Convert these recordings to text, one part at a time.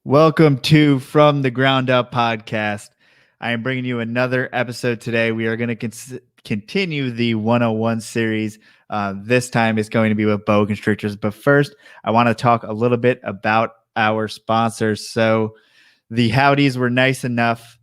Welcome to From the Ground Up podcast. I am bringing you another episode today. We are going to continue the 101 series. This time it's going to be with boa constrictors. But first, I want to talk a little bit about our sponsors. So the Howdies were nice enough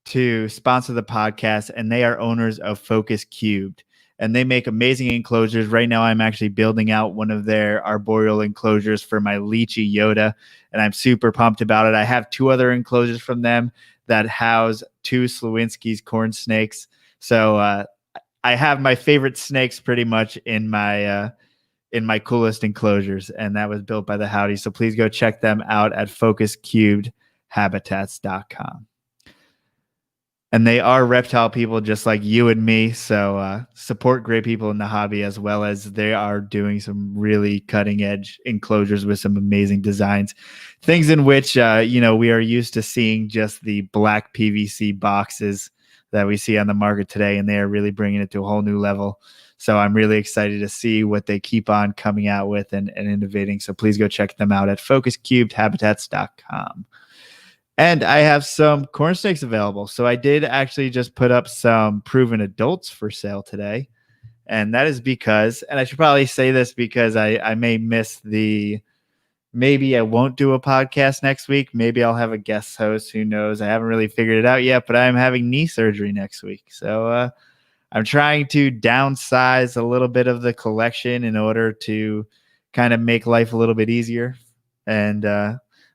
to sponsor the podcast, and they are owners of Focus Cubed. And they make amazing enclosures. Right now, I'm actually building out one of their arboreal enclosures for my lychee Yoda, and I'm super pumped about it. I have two other enclosures from them that house two Slowinski's corn snakes. So I have my favorite snakes pretty much in my coolest enclosures, and that was built by the Howdy. So please go check them out at focuscubedhabitats.com. And they are reptile people just like you and me. So support great people in the hobby, as well as they are doing some really cutting edge enclosures with some amazing designs. Things in which, we are used to seeing just the black PVC boxes that we see on the market today. And they are really bringing it to a whole new level. So I'm really excited to see what they keep on coming out with and innovating. So please go check them out at focuscubedhabitats.com. And I have some corn snakes available. So I did actually just put up some proven adults for sale today. And that is because, and I should probably say this because I may miss maybe I won't do a podcast next week. Maybe I'll have a guest host. Who knows? I haven't really figured it out yet, but I'm having knee surgery next week. So I'm trying to downsize a little bit of the collection in order to kind of make life a little bit easier and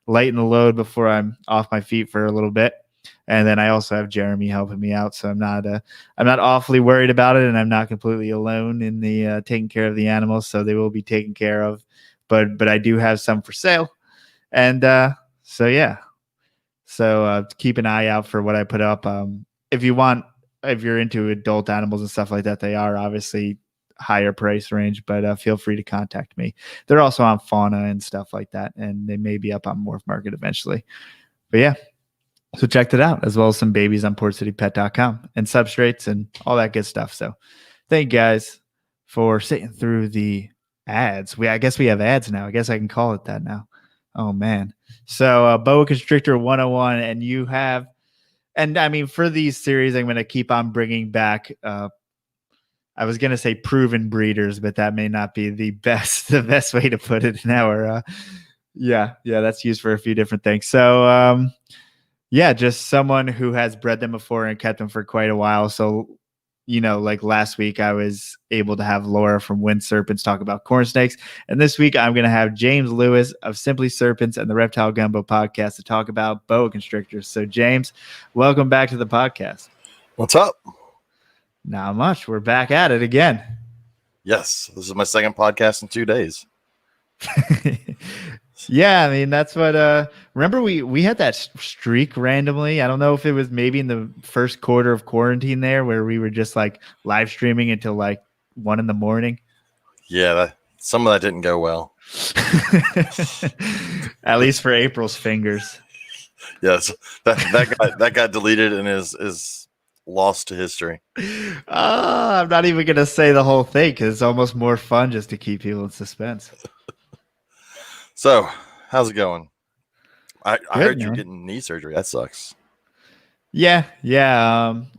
lighten the load before I'm off my feet for a little bit. And then I also have Jeremy helping me out, so I'm not awfully worried about it, and I'm not completely alone in the taking care of the animals, so they will be taken care of. But I do have some for sale, and so keep an eye out for what I put up. If you're into adult animals and stuff like that, they are obviously higher price range, but feel free to contact me. They're also on Fauna and stuff like that, and they may be up on Morph Market eventually. But yeah, so check that out, as well as some babies on portcitypet.com and substrates and all that good stuff. So thank you guys for sitting through the ads. I guess we have ads now. I guess I can call it that now. Oh man. So Boa Constrictor 101, and you have, and I mean, for these series, I'm going to keep on bringing back I was going to say proven breeders, but that may not be the best way to put it now. That's used for a few different things. So, just someone who has bred them before and kept them for quite a while. So, like last week, I was able to have Laura from Wind Serpents talk about corn snakes. And this week, I'm going to have James Lewis of Simply Serpents and the Reptile Gumbo podcast to talk about boa constrictors. So, James, welcome back to the podcast. What's up? Not much. We're back at it again. Yes, this is my second podcast in 2 days. Yeah, I mean, that's what remember we had that streak randomly. I don't know if it was maybe in the first quarter of quarantine there where we were just like live streaming until like 1 a.m. Yeah, some of that didn't go well. At least for April's fingers. Yes, that got deleted and is lost to history. I'm not even gonna say the whole thing because it's almost more fun just to keep people in suspense. So, how's it going? I heard man. you're getting knee surgery. That sucks. Yeah.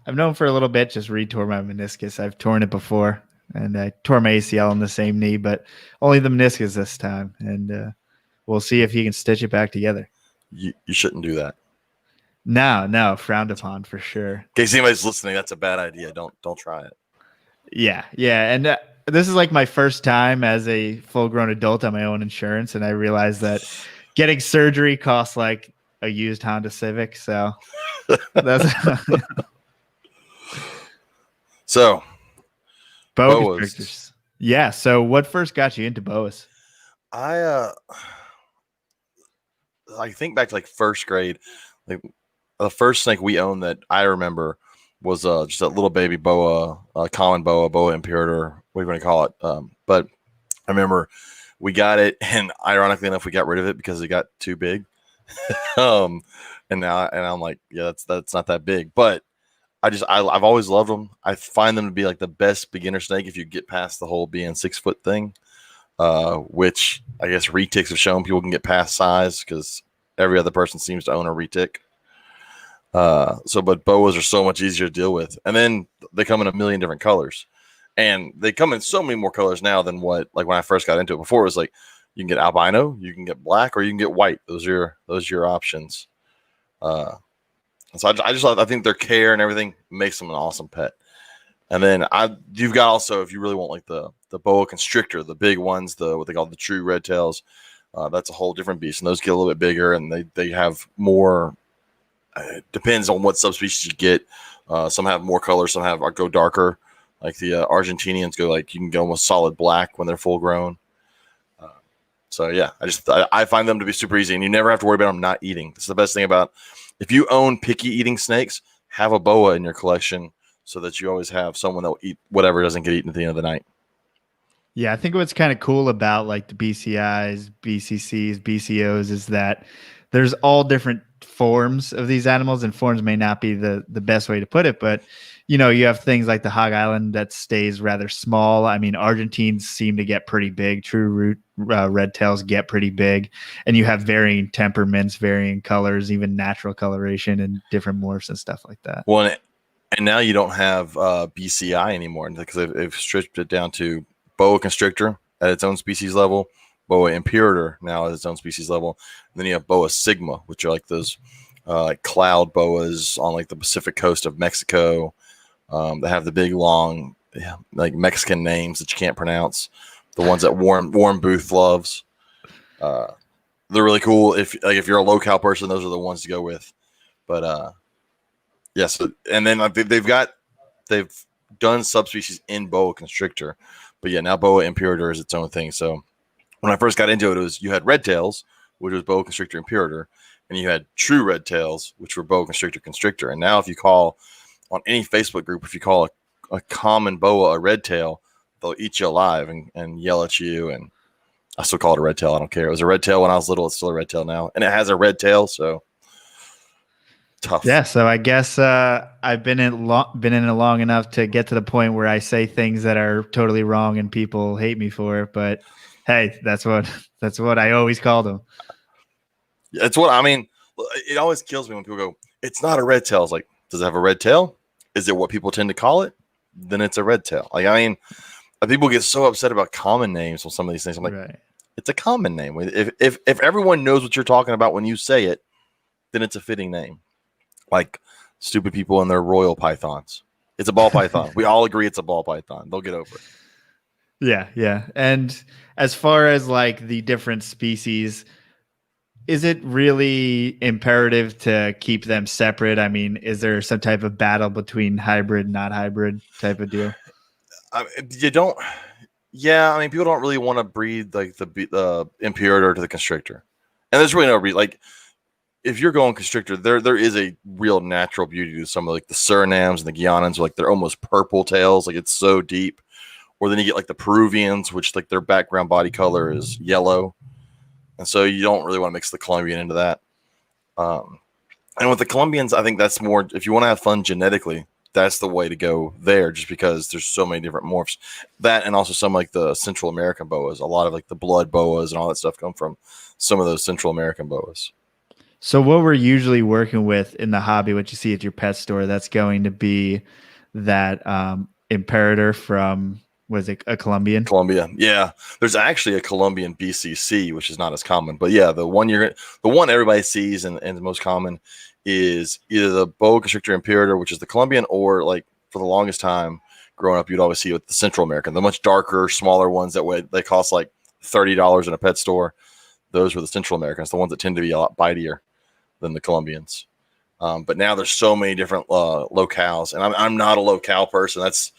I've known for a little bit. Just retore my meniscus. I've torn it before, and I tore my ACL in the same knee, but only the meniscus this time. And we'll see if he can stitch it back together. You shouldn't do that. No, frowned upon for sure. In case anybody's listening, that's a bad idea. Don't try it. Yeah, and this is like my first time as a full-grown adult on my own insurance, and I realized that getting surgery costs like a used Honda Civic. So that's so boa constrictors. Yeah. So what first got you into boas? I think back to like first grade, like. The first snake we owned that I remember was just a little baby boa, common boa imperator, what do you want to call it? But I remember we got it, and ironically enough, we got rid of it because it got too big. And I'm like, yeah, that's not that big. But I've always loved them. I find them to be like the best beginner snake if you get past the whole being 6 foot thing, which I guess retics have shown people can get past size because every other person seems to own a retic. But boas are so much easier to deal with, and then they come in a million different colors, and they come in so many more colors now than what, like when I first got into it. Before it was like you can get albino, you can get black, or you can get white. Those are your options. So I think their care and everything makes them an awesome pet. And then you've got also, if you really want like the boa constrictor, the big ones, what they call the true red tails, that's a whole different beast, and those get a little bit bigger, and they have more. It depends on what subspecies you get. Some have more colors, some go darker. Like the Argentinians go like you can go almost solid black when they're full grown. So yeah, I find them to be super easy, and you never have to worry about them not eating. That's the best thing about if you own picky eating snakes, have a boa in your collection so that you always have someone that will eat whatever doesn't get eaten at the end of the night. Yeah, I think what's kind of cool about like the BCIs, BCCs, BCOs is that there's all different forms of these animals, and forms may not be the best way to put it, but you have things like the hog island that stays rather small. I mean, Argentines seem to get pretty big. True red tails get pretty big, and you have varying temperaments, varying colors, even natural coloration and different morphs and stuff like that. Well, and now you don't have BCI anymore because they've stripped it down to boa constrictor at its own species level, boa imperator now at its own species level, and then you have boa sigma, which are like those like cloud boas on like the Pacific coast of Mexico. They have the big long like Mexican names that you can't pronounce. The ones that Warren Booth loves. They're really cool. If you're a locale person, those are the ones to go with. But yes, and then they've done subspecies in boa constrictor, but yeah, now boa imperator is its own thing. So when I first got into it, you had red tails, which was boa constrictor imperator, and you had true red tails, which were boa constrictor constrictor. And now if you call on any Facebook group, if you call a common boa a red tail, they'll eat you alive and yell at you. And I still call it a red tail. I don't care. It was a red tail when I was little. It's still a red tail now, and it has a red tail. So tough. Yeah. So I guess I've been in it long enough to get to the point where I say things that are totally wrong and people hate me for it. But hey, that's what I always call them. It's what I mean. It always kills me when people go, "It's not a red tail." It's like, does it have a red tail? Is it what people tend to call it? Then it's a red tail. Like, I mean, people get so upset about common names on some of these things. I'm like, right. It's a common name. If everyone knows what you're talking about when you say it, then it's a fitting name. Like stupid people and their royal pythons. It's a ball python. We all agree it's a ball python. They'll get over it. Yeah, yeah. And as far as like the different species, is it really imperative to keep them separate? I mean, is there some type of battle between hybrid, not hybrid type of deal? You don't. Yeah, I mean, people don't really want to breed like the imperator to the constrictor, and there's really no reason. Like, if you're going constrictor, there is a real natural beauty to some of like the Surinams and the Guianans. Like they're almost purple tails. Like it's so deep. Or then you get like the Peruvians, which like their background body color is yellow. And so you don't really want to mix the Colombian into that. And with the Colombians, I think that's more, if you want to have fun genetically, that's the way to go there, just because there's so many different morphs. That and also some like the Central American boas. A lot of like the blood boas and all that stuff come from some of those Central American boas. So what we're usually working with in the hobby, what you see at your pet store, that's going to be that imperator from... Was it a Colombian? Colombia, yeah. There's actually a Colombian BCC, which is not as common, but yeah, the one everybody sees and the most common is either the boa constrictor imperator, which is the Colombian, or like for the longest time growing up, you'd always see with the Central American, the much darker, smaller ones they cost like $30 in a pet store. Those were the Central Americans, the ones that tend to be a lot bitier than the Colombians. But now there's so many different locales, and I'm not a locale person. That's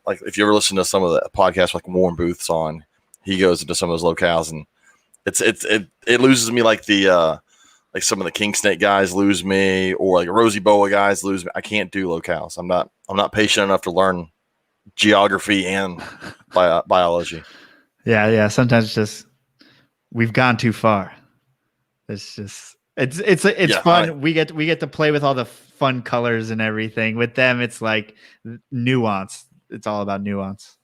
like if you ever listen to some of the podcasts like Warren Booth's on, he goes into some of those locales, and it loses me like the like some of the king snake guys lose me, or like rosy boa guys lose me. I can't do locales. I'm not patient enough to learn geography and biology. Yeah. Sometimes just we've gone too far. It's just it's fun. We get to play with all the fun colors and everything. With them, it's like nuance. It's all about nuance.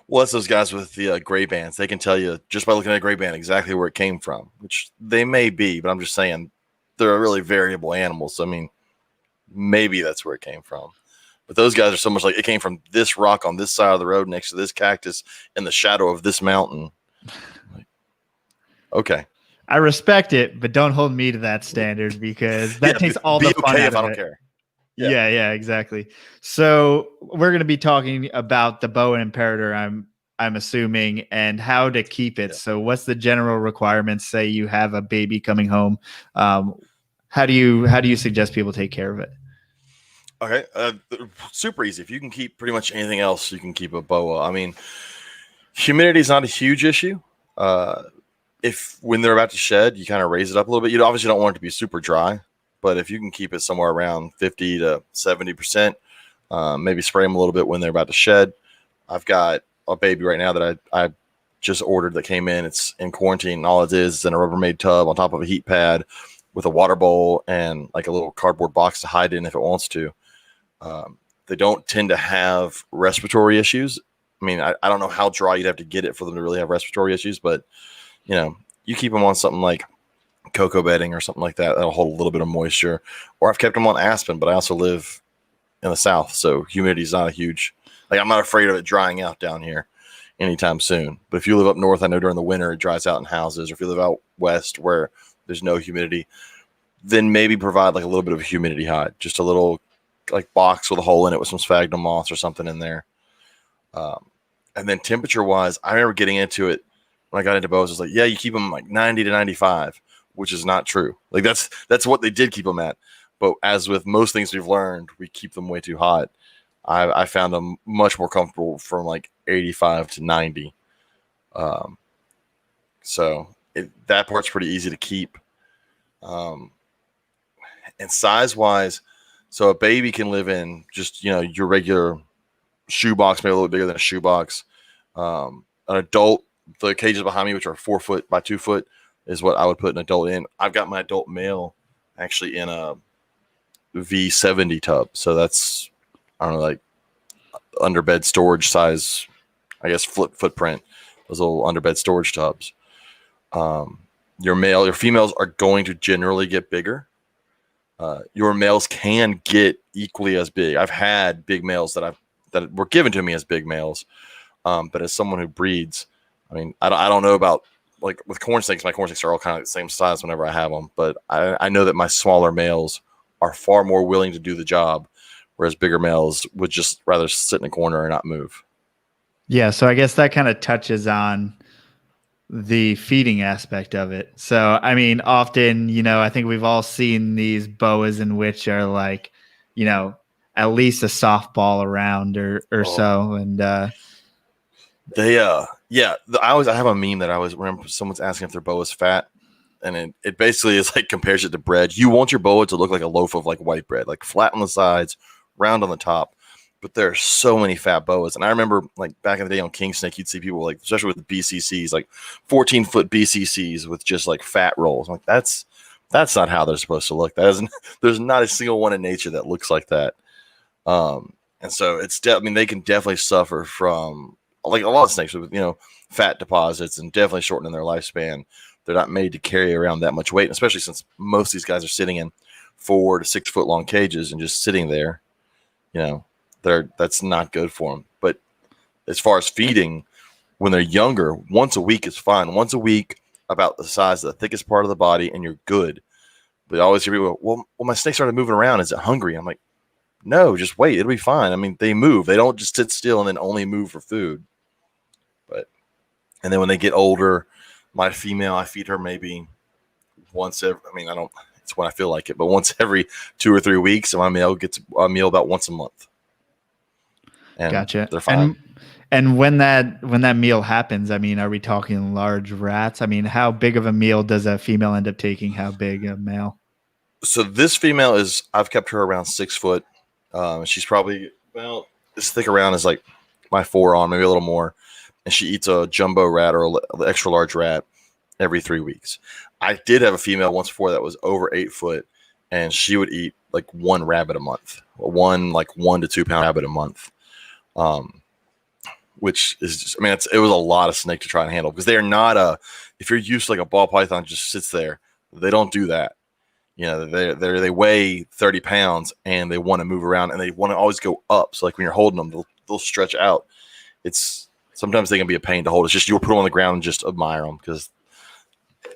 Well, that's those guys with the gray bands. They can tell you just by looking at a gray band exactly where it came from, which they may be, but I'm just saying they're a really variable animal. So, I mean, maybe that's where it came from. But those guys are so much like it came from this rock on this side of the road next to this cactus in the shadow of this mountain. Like, okay. I respect it, but don't hold me to that standard because that takes all the fun out if I of don't it. care. Yeah, exactly. So we're going to be talking about the boa imperator, I'm assuming, and how to keep it. Yeah. So what's the general requirements? Say you have a baby coming home. How do you suggest people take care of it? Okay, super easy. If you can keep pretty much anything else, you can keep a boa. I mean, humidity is not a huge issue. If when they're about to shed, you kind of raise it up a little bit. You obviously don't want it to be super dry, but if you can keep it somewhere around 50 to 70%, maybe spray them a little bit when they're about to shed. I've got a baby right now that I just ordered that came in. It's in quarantine. All it is in a Rubbermaid tub on top of a heat pad with a water bowl and like a little cardboard box to hide in if it wants to. They don't tend to have respiratory issues. I mean, I don't know how dry you'd have to get it for them to really have respiratory issues, but you keep them on something like cocoa bedding or something like that. That'll hold a little bit of moisture. Or I've kept them on aspen, but I also live in the South, so humidity is not a huge. Like I'm not afraid of it drying out down here anytime soon. But if you live up north, I know during the winter it dries out in houses. Or if you live out west where there's no humidity, then maybe provide like a little bit of a humidity hide, just a little like box with a hole in it with some sphagnum moss or something in there. And then temperature wise, I remember getting into it when I got into boas. It's like, yeah, you keep them like 90 to 95, which is not true. Like that's what they did keep them at. But as with most things we've learned, we keep them way too hot. I found them much more comfortable from like 85 to 90. So that part's pretty easy to keep. And size wise, so a baby can live in just, your regular shoebox, maybe a little bit bigger than a shoebox. An adult, the cages behind me, which are 4 foot by 2 foot, is what I would put an adult in. I've got my adult male actually in a V70 tub. So that's, I don't know, like underbed storage size, I guess, footprint, those little underbed storage tubs. Your females are going to generally get bigger. Your males can get equally as big. I've had big males that were given to me as big males. But as someone who breeds, I mean, I don't know about like with corn snakes. My corn snakes are all kind of the same size whenever I have them. But I know that my smaller males are far more willing to do the job, whereas bigger males would just rather sit in a corner and not move. Yeah, so I guess that kind of touches on the feeding aspect of it. So, I mean, often, I think we've all seen these boas in which are like, at least a softball around or so. And I have a meme that I always remember someone's asking if their boa is fat. And it basically is like compares it to bread. You want your boa to look like a loaf of like white bread, like flat on the sides, round on the top. But there are so many fat boas. And I remember like back in the day on King Snake, you'd see people like, especially with the BCCs, like 14-foot BCCs with just like fat rolls. I'm like, that's not how they're supposed to look. There's not a single one in nature that looks like that. And so they can definitely suffer from like a lot of snakes with, fat deposits and definitely shortening their lifespan. They're not made to carry around that much weight, especially since most of these guys are sitting in 4 to 6 foot long cages and just sitting there, that's not good for them. But as far as feeding, when they're younger, once a week is fine. Once a week, about the size of the thickest part of the body, and you're good. But I always hear people go, well, my snake started moving around. Is it hungry? I'm like, no, just wait. It'll be fine. I mean, they move. They don't just sit still and then only move for food. And then when they get older, my female, I feed her maybe once every, it's when I feel like it, but once every 2 or 3 weeks, and my male gets a meal about once a month. And gotcha. They're fine. And when that meal happens, are we talking large rats? How big of a meal does a female end up taking? How big a male? So this female I've kept her around 6 foot. She's probably about as thick around as like my forearm, maybe a little more. And she eats a jumbo rat or an extra large rat every 3 weeks. I did have a female once before that was over 8 foot, and she would eat like 1 rabbit a month, or 1 to 2 pound rabbit a month. which is just, I mean, it was a lot of snake to try and handle because they are not if you're used to like a ball python just sits there, they don't do that. You know, they weigh 30 pounds and they want to move around and they want to always go up. So like when you're holding them, they'll stretch out. Sometimes they can be a pain to hold. It's just you'll put them on the ground and just admire them because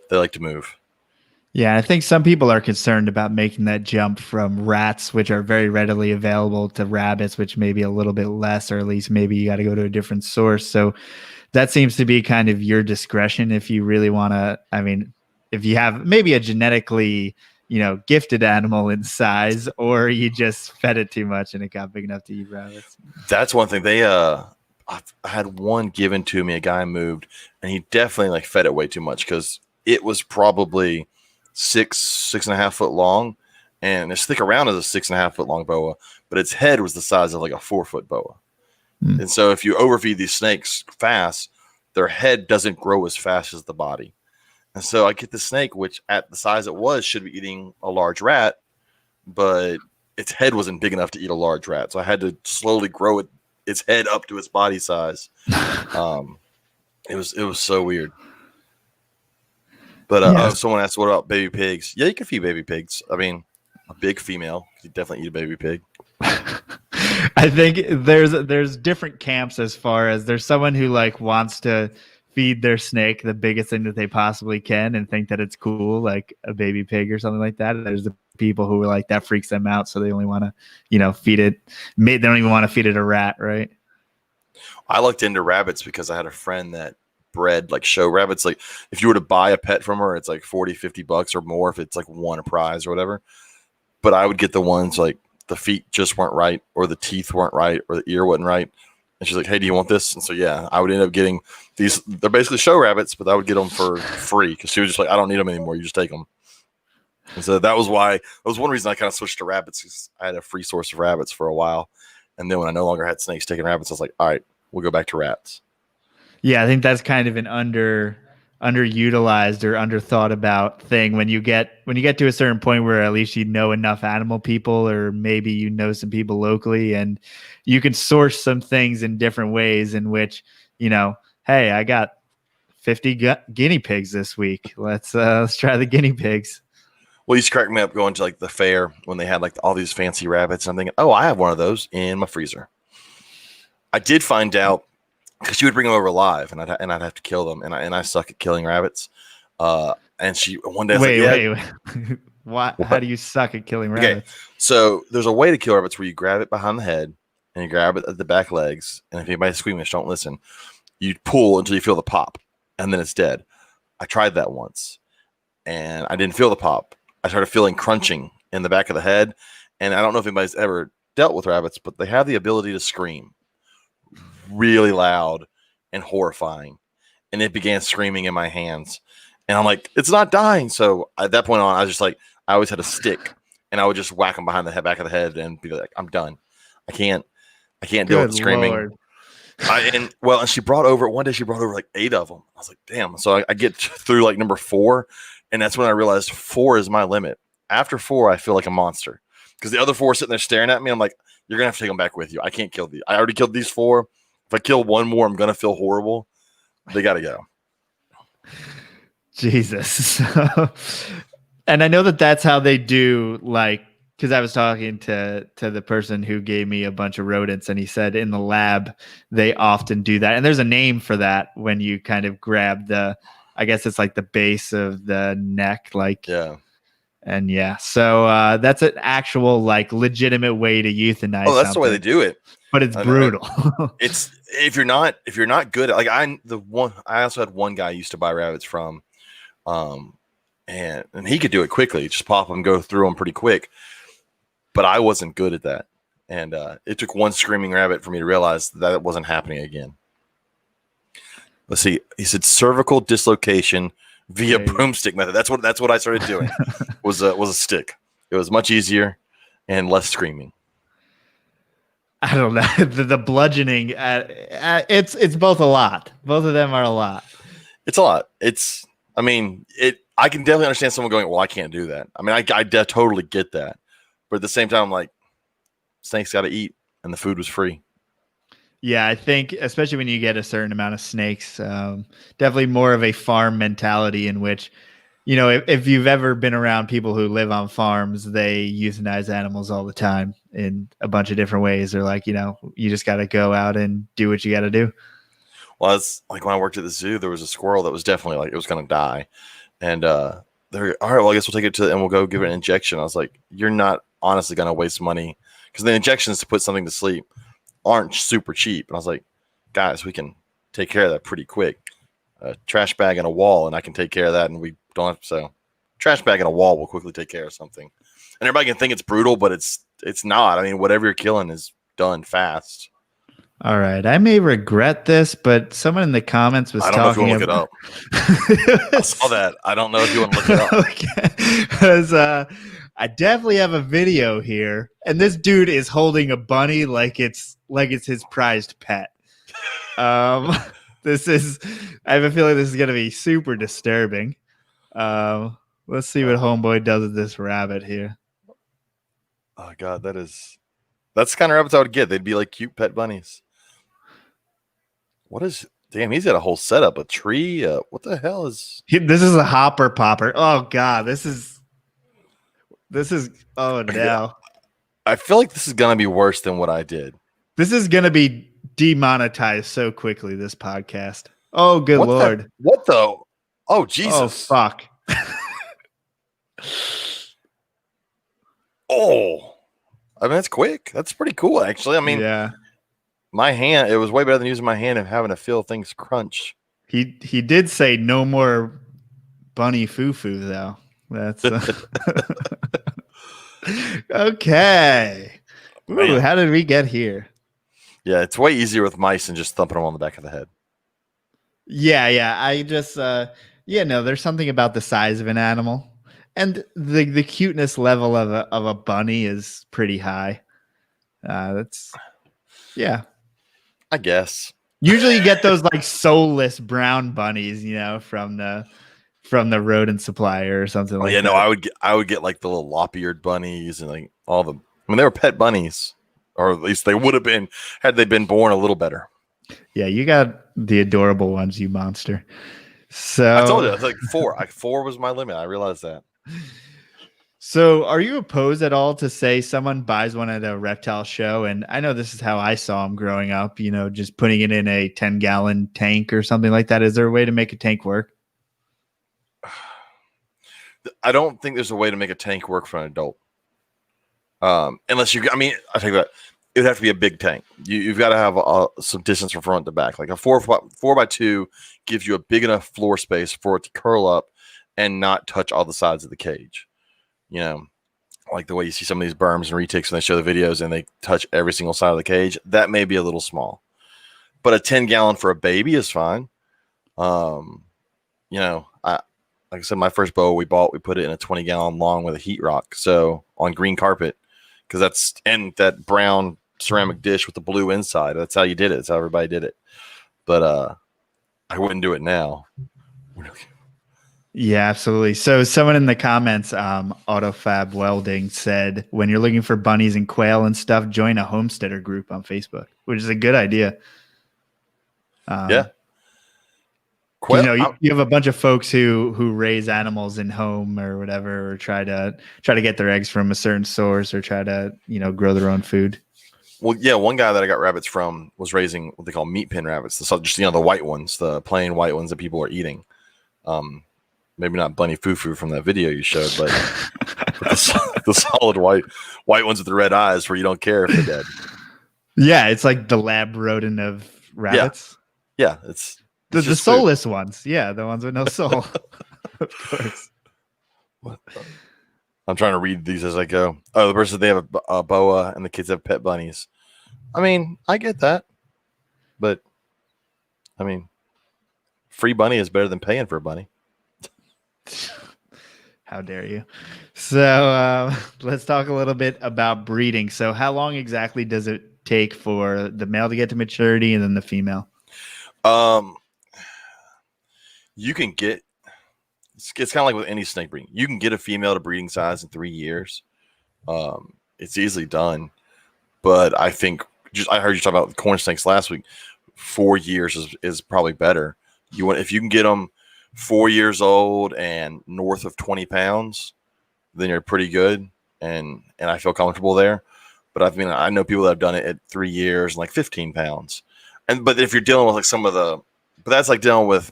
they like to move. Yeah, I think some people are concerned about making that jump from rats, which are very readily available, to rabbits, which may be a little bit less, or at least maybe you got to go to a different source. So that seems to be kind of your discretion if you really want to. I mean, if you have maybe a genetically, gifted animal in size, or you just fed it too much and it got big enough to eat rabbits. That's one thing. I had one given to me. A guy moved, and he definitely like fed it way too much because it was probably 6.5 foot long, and its stick around is a 6.5 foot long boa, but its head was the size of like a 4 foot boa. And so if you overfeed these snakes fast, their head doesn't grow as fast as the body. And so I get the snake, which at the size it was should be eating a large rat, but its head wasn't big enough to eat a large rat. So I had to slowly grow its head up to its body size. It was so weird. But someone asked, what about baby pigs? Yeah, you can feed baby pigs. I mean, a big female, you definitely eat a baby pig. I think there's different camps as far as there's someone who like wants to feed their snake the biggest thing that they possibly can and think that it's cool, like a baby pig or something like that. And there's the people who are like, that freaks them out, so they only want to, feed it. They don't even want to feed it a rat, right? I looked into rabbits because I had a friend that bred like show rabbits. Like if you were to buy a pet from her, it's like $40-$50 or more if it's like won a prize or whatever. But I would get the ones like the feet just weren't right, or the teeth weren't right, or the ear wasn't right. And she's like, hey, do you want this? And so, yeah, I would end up getting these. They're basically show rabbits, but I would get them for free because she was just like, I don't need them anymore. You just take them. And so that was one reason I kind of switched to rabbits, because I had a free source of rabbits for a while. And then when I no longer had snakes taking rabbits, I was like, all right, we'll go back to rats. Yeah, I think that's kind of an underutilized or underthought about thing when you get to a certain point where at least you know enough animal people, or maybe you know some people locally, and you can source some things in different ways in which, hey, I got 50 guinea pigs this week. Let's try the guinea pigs. Well, you used to crack me up going to like the fair when they had like all these fancy rabbits. And I'm thinking, oh, I have one of those in my freezer. I did find out, because she would bring them over live, and I'd have to kill them, and I suck at killing rabbits. And she one day wait. What? How do you suck at killing rabbits? Okay, so there's a way to kill rabbits where you grab it behind the head and you grab it at the back legs, and if anybody's squeamish, don't listen. You pull until you feel the pop, and then it's dead. I tried that once, and I didn't feel the pop. I started feeling crunching in the back of the head, and I don't know if anybody's ever dealt with rabbits, but they have the ability to scream really loud and horrifying, and it began screaming in my hands, and I'm like, it's not dying. So at that point on, I was just like, I always had a stick, and I would just whack them behind the back of the head and be like, I'm done. I can't deal with the screaming. Lord. And she brought over like 8 of them. I was like, damn. So I get through like number 4, and that's when I realized 4 is my limit. After 4, I feel like a monster, because the other 4 are sitting there staring at me. I'm like, you're gonna have to take them back with you. I can't kill these. I already killed these 4. If I kill one more, I'm gonna feel horrible. They gotta go. Jesus. And I know that's how they do, like, because I was talking to the person who gave me a bunch of rodents, and he said in the lab they often do that. And there's a name for that when you kind of grab I guess it's like the base of the neck, like, yeah. And yeah, so that's an actual, like, legitimate way to euthanize. Oh, that's the way they do it. But it's brutal. It's if you're not good at, like, I also had one guy I used to buy rabbits from, and he could do it quickly, just pop them, go through them pretty quick. But I wasn't good at that, and it took one screaming rabbit for me to realize that it wasn't happening again. Let's see. He said cervical dislocation via broomstick method. That's what I started doing. was a stick. It was much easier and less screaming. I don't know. the bludgeoning. It's both a lot. Both of them are a lot. It's a lot. I can definitely understand someone going, well, I can't do that. I mean, I totally get that. But at the same time, I'm like, snakes got to eat, and the food was free. Yeah, I think especially when you get a certain amount of snakes, definitely more of a farm mentality in which, if you've ever been around people who live on farms, they euthanize animals all the time in a bunch of different ways. They're like, you just got to go out and do what you got to do. Well, it's like when I worked at the zoo, there was a squirrel that was definitely like it was going to die, and they're all right. Well, I guess we'll take it to and we'll go give it an injection. I was like, you're not honestly going to waste money because the injections to put something to sleep aren't super cheap. And I was like, guys, we can take care of that pretty quick. A trash bag and a wall, and I can take care of that, and we don't have to. So, trash bag and a wall will quickly take care of something. And everybody can think it's brutal, but it's not. I mean, whatever you're killing is done fast. All right. I may regret this, but someone in the comments was I don't know if you talking want to look it up. I saw that. I don't know if you want to look it up. Okay. Because I definitely have a video here, and this dude is holding a bunny like it's his prized pet. This is. I have a feeling this is going to be super disturbing. Let's see what Homeboy does with this rabbit here. Oh God, that's the kind of rabbits I would get. They'd be like cute pet bunnies. What is? Damn, he's got a whole setup. A tree. What the hell is? This is a hopper popper. Oh God, this is. Oh no. I feel like this is gonna be worse than what I did. This is gonna be demonetized so quickly. This podcast. Oh good Lord. What the? Oh Jesus. Oh fuck. Oh, I mean that's quick. That's pretty cool, actually. I mean, yeah. My hand. It was way better than using my hand and having to feel things crunch. He did say no more bunny foo-foo though. That's okay. Ooh, how did we get here? Yeah, it's way easier with mice than just thumping them on the back of the head. Yeah. I just no, there's something about the size of an animal. And the cuteness level of a bunny is pretty high. That's I guess. Usually you get those like soulless brown bunnies, from the rodent supplier or something like that. No, I would get like the little lop-eared bunnies and like all the. I mean, they were pet bunnies, or at least they would have been had they been born a little better. Yeah, you got the adorable ones, you monster. So I told you, it's like 4. 4 was my limit. I realized that. So are you opposed at all to say someone buys one at a reptile show? And I know this is how I saw them growing up, just putting it in a 10-gallon tank or something like that. Is there a way to make a tank work? I don't think there's a way to make a tank work for an adult. Unless I think that it would have to be a big tank. You've got to have some distance from front to back. Like a 4x2 gives you a big enough floor space for it to curl up and not touch all the sides of the cage. Like the way you see some of these berms and retics when they show the videos and they touch every single side of the cage. That may be a little small, but a 10-gallon for a baby is fine. Like I said, my first boa we put it in a 20-gallon long with a heat rock. So on green carpet, because and that brown ceramic dish with the blue inside. That's how you did it. That's how everybody did it. But I wouldn't do it now. Yeah, absolutely. So someone in the comments, Autofab Welding said, when you're looking for bunnies and quail and stuff, join a homesteader group on Facebook, which is a good idea. Yeah. Quail, you have a bunch of folks who raise animals in home or whatever, or try to get their eggs from a certain source, or try to grow their own food. Well, yeah, one guy that I got rabbits from was raising what they call meat pen rabbits. Just the white ones, the plain white ones that people are eating. Maybe not bunny foo-foo from that video you showed, but the solid white ones with the red eyes where you don't care if they're dead. Yeah, it's like the lab rodent of rabbits. Yeah, it's the soulless ones. Yeah, the ones with no soul. Of course. I'm trying to read these as I go. Oh, the person, they have a boa and the kids have pet bunnies. I mean, I get that. But, I mean, free bunny is better than paying for a bunny. How dare you? So let's talk a little bit about breeding. So how long exactly does it take for the male to get to maturity and then the female? You can get, it's kind of like with any snake breeding. You can get a female to breeding size in 3 years. It's easily done, but I think I heard you talk about corn snakes last week. 4 years is probably better. If you can get them 4 years old and north of 20 pounds, then you're pretty good. And I feel comfortable there. But I know people that have done it at 3 years and like 15 pounds. But if you're dealing with but that's like dealing with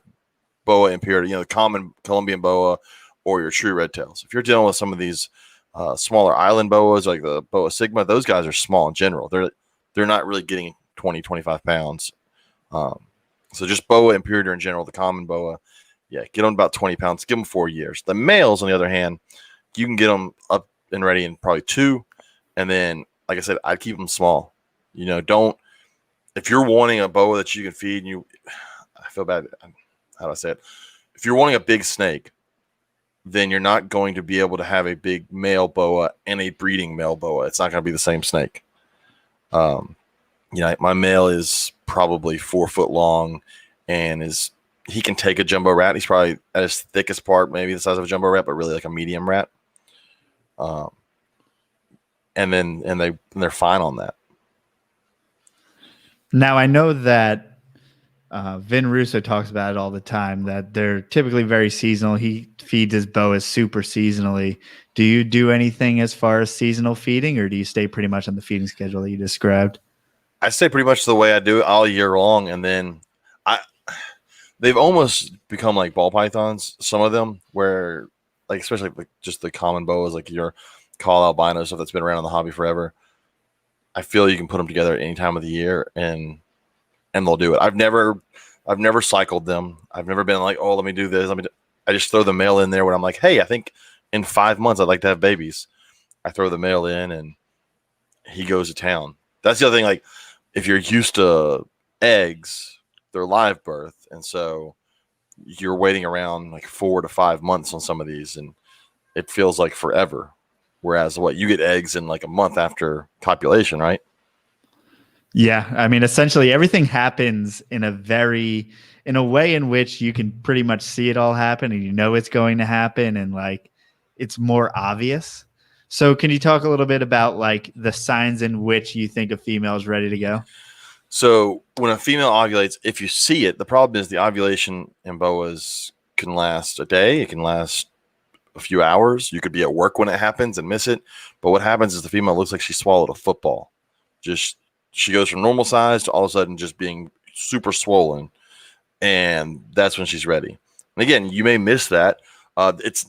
boa impurity, the common Colombian boa or your true red tails. If you're dealing with some of these smaller island boas like the boa sigma, those guys are small in general. They're not really getting 20, 25 pounds. So just boa impurity in general, the common boa, get them about 20 pounds. Give them 4 years. The males, on the other hand, you can get them up and ready in probably 2, and then, like I said, I'd keep them small. Don't. If you're wanting a boa that you can feed, I feel bad. How do I say it? If you're wanting a big snake, then you're not going to be able to have a big male boa and a breeding male boa. It's not going to be the same snake. My male is probably 4 foot long, and he can take a jumbo rat. He's probably at his thickest part, maybe the size of a jumbo rat, but really like a medium rat. And they're fine on that. Now, I know that Vin Russo talks about it all the time, that they're typically very seasonal. He feeds his boas super seasonally. Do you do anything as far as seasonal feeding, or do you stay pretty much on the feeding schedule that you described? I stay pretty much the way I do it all year long, and then they've almost become like ball pythons, some of them, where like especially like just the common boas, like your call albino stuff that's been around in the hobby forever. I feel you can put them together at any time of the year and they'll do it. I've never cycled them. I've never been like, oh, let me do this. I just throw the male in there when I'm like, hey, I think in 5 months I'd like to have babies. I throw the male in and he goes to town. That's the other thing. Like if you're used to eggs, they're live birth. And so you're waiting around like 4 to 5 months on some of these and it feels like forever. Whereas you get eggs in like a month after copulation, right? Yeah. I mean, essentially everything happens in a way in which you can pretty much see it all happen and it's going to happen and like it's more obvious. So can you talk a little bit about like the signs in which you think a female is ready to go? So when a female ovulates, if you see it, the problem is the ovulation in boas can last a day. It can last a few hours. You could be at work when it happens and miss it. But what happens is the female looks like she swallowed a football. She goes from normal size to all of a sudden just being super swollen. And that's when she's ready. And again, you may miss that. It's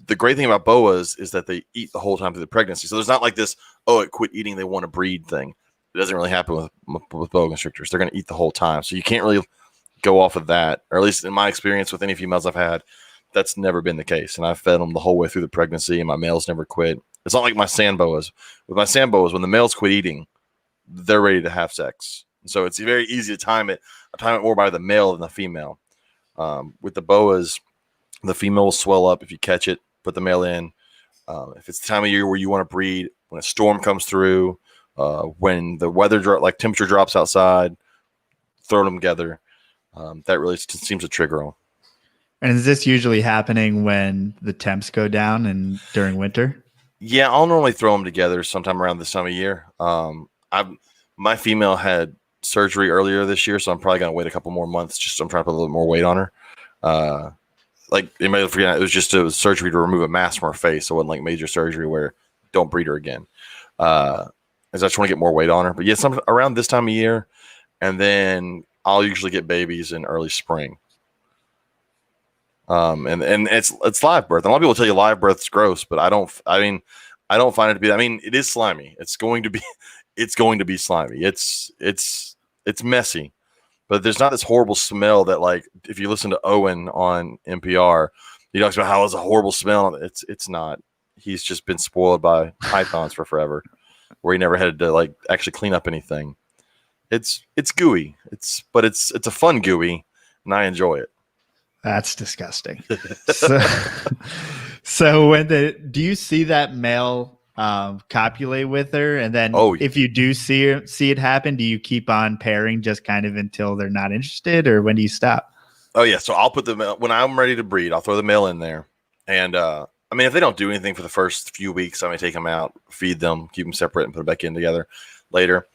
the great thing about boas is that they eat the whole time through the pregnancy. So there's not like this, it quit eating, they want to breed thing. It doesn't really happen with boa constrictors. They're going to eat the whole time. So you can't really go off of that. Or at least in my experience with any females I've had, that's never been the case. And I've fed them the whole way through the pregnancy and my males never quit. It's not like my sand boas. With my sand boas, when the males quit eating, they're ready to have sex. And so it's very easy to time it. I time it more by the male than the female. With the boas, the female will swell up if you catch it, put the male in. If it's the time of year where you want to breed, when a storm comes through, when the weather temperature drops outside, throw them together. That really seems to trigger them. And is this usually happening when the temps go down and during winter? Yeah, I'll normally throw them together sometime around this time of year. My female had surgery earlier this year, so I'm probably going to wait a couple more months. I'm trying to put a little more weight on her. Like you might forget, it was surgery to remove a mass from her face. So it wasn't like major surgery where don't breed her again. As I just want to get more weight on her. But yeah, around this time of year, and then I'll usually get babies in early spring. And it's live birth. And a lot of people tell you live birth's gross, but I don't find it to be. I mean, it is slimy. It's going to be slimy. It's messy, but there's not this horrible smell that, like, if you listen to Owen on NPR, he talks about how it's a horrible smell. It's not. He's just been spoiled by pythons for forever, where he never had to like actually clean up anything. It's gooey. But it's a fun gooey, and I enjoy it. That's disgusting. So do you see that male copulate with her, and then if you do see it happen, do you keep on pairing just kind of until they're not interested, or when do you stop? Oh yeah, so I'll put the male when I'm ready to breed. I'll throw the male in there, and I mean, if they don't do anything for the first few weeks, I may take them out, feed them, keep them separate, and put them back in together later.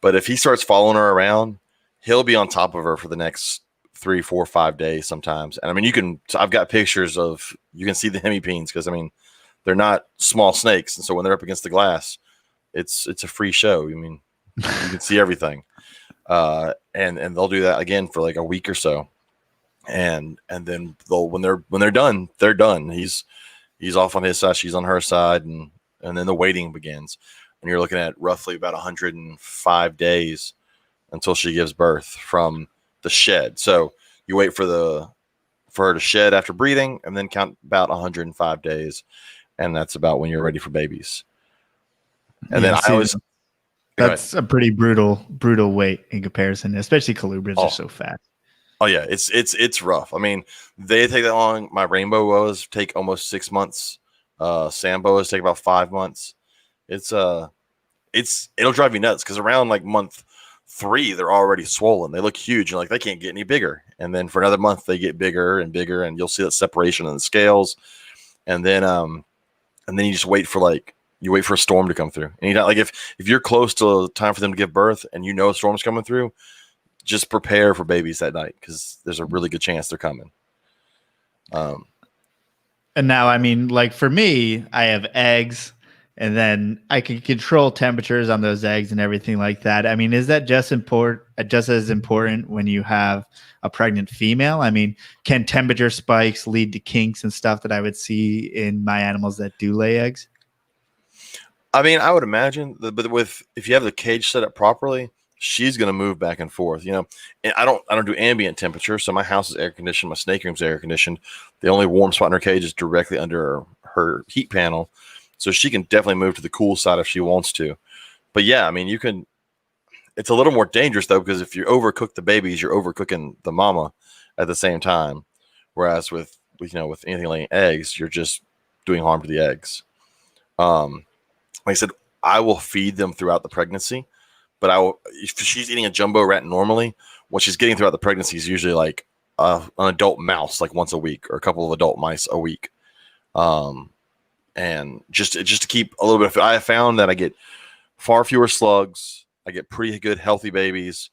But if he starts following her around, he'll be on top of her for the next 3, 4, 5 days sometimes. And I mean, I've got pictures of, you can see the hemipenes because I mean, they're not small snakes. And so when they're up against the glass, it's a free show. I mean, you can see everything. And they'll do that again for like a week or so. And then when they're done, they're done. He's off on his side, she's on her side, and then the waiting begins. And you're looking at roughly about 105 days until she gives birth from the shed. So you wait for her to shed after breathing, and then count about 105 days, and that's about when you're ready for babies. And then that's a pretty brutal wait in comparison, especially colubrids are so fast. Oh yeah, it's rough. I mean, they take that long. My rainbow boas take almost 6 months. Sand boas take about 5 months. It'll drive you nuts because around like month 3, they're already swollen. They look huge. You're like, they can't get any bigger. And then for another month, they get bigger and bigger, and you'll see that separation in the scales. And then you just wait for a storm to come through. And if you're close to time for them to give birth and you know a storm's coming through, just prepare for babies that night because there's a really good chance they're coming. And now, I mean, like for me, I have eggs, and then I can control temperatures on those eggs and everything like that. I mean, is that just as important when you have a pregnant female? I mean, can temperature spikes lead to kinks and stuff that I would see in my animals that do lay eggs? I mean, I would imagine but if you have the cage set up properly, she's going to move back and forth, and I don't do ambient temperature. So my house is air conditioned. My snake room's air conditioned. The only warm spot in her cage is directly under her heat panel. So she can definitely move to the cool side if she wants to. But yeah, I mean, it's a little more dangerous though, because if you overcook the babies, you're overcooking the mama at the same time. Whereas with anything laying eggs, you're just doing harm to the eggs. Like I said, I will feed them throughout the pregnancy. But if she's eating a jumbo rat normally, what she's getting throughout the pregnancy is usually like an adult mouse, like once a week, or a couple of adult mice a week. And just to keep a little bit of, I have found that I get far fewer slugs. I get pretty good, healthy babies,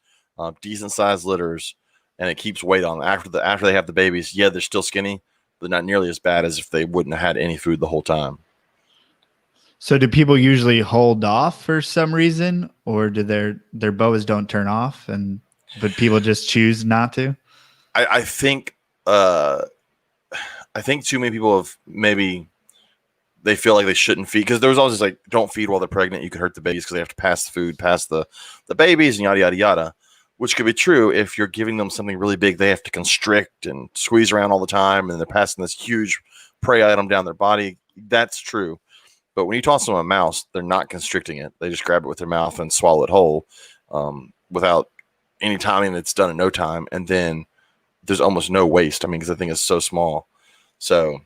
decent sized litters, and it keeps weight on them. After they have the babies, yeah, they're still skinny, but not nearly as bad as if they wouldn't have had any food the whole time. So do people usually hold off for some reason, or do their boas don't turn off, but people just choose not to? I think too many people have maybe they feel like they shouldn't feed, because there was always like, don't feed while they're pregnant. You could hurt the babies because they have to pass the food past the babies and yada, yada, yada, which could be true. If you're giving them something really big, they have to constrict and squeeze around all the time, and they're passing this huge prey item down their body. That's true. But when you toss them a mouse, they're not constricting it. They just grab it with their mouth and swallow it whole without any timing. It's done in no time. And then there's almost no waste. I mean, because the thing is so small. So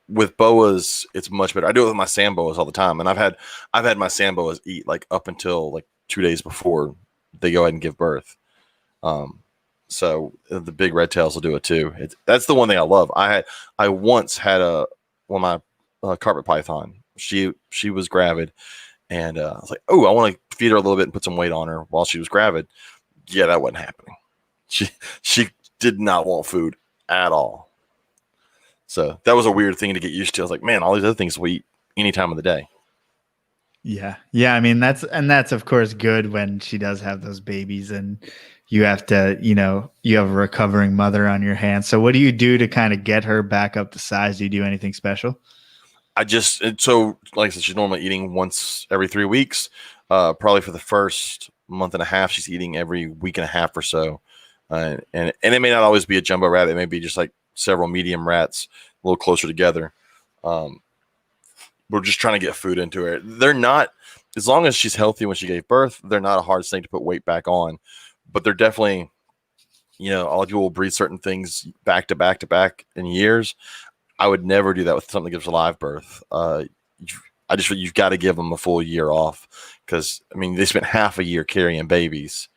with boas, it's much better. I do it with my sand boas all the time. And I've had my sand boas eat like up until like 2 days before they go ahead and give birth. So the big red tails will do it too. That's the one thing I love. I once had my carpet python. She was gravid, and I was like, oh, I want to feed her a little bit and put some weight on her while she was gravid. Yeah, that wasn't happening. She did not want food at all. So that was a weird thing to get used to. I was like, man, all these other things we eat any time of the day. Yeah. I mean, that's of course good when she does have those babies, and you have to, you have a recovering mother on your hands. So what do you do to kind of get her back up to size? Do you do anything special? So like I said, she's normally eating once every 3 weeks. Probably for the first month and a half, she's eating every week and a half or so. And it may not always be a jumbo rat. It may be just like several medium rats a little closer together. We're just trying to get food into her. They're not, as long as she's healthy when she gave birth, they're not a hard snake to put weight back on. But they're definitely, a lot of people will breed certain things back to back to back in years. I would never do that with something that gives a live birth. You've got to give them a full year off, because I mean, they spent half a year carrying babies,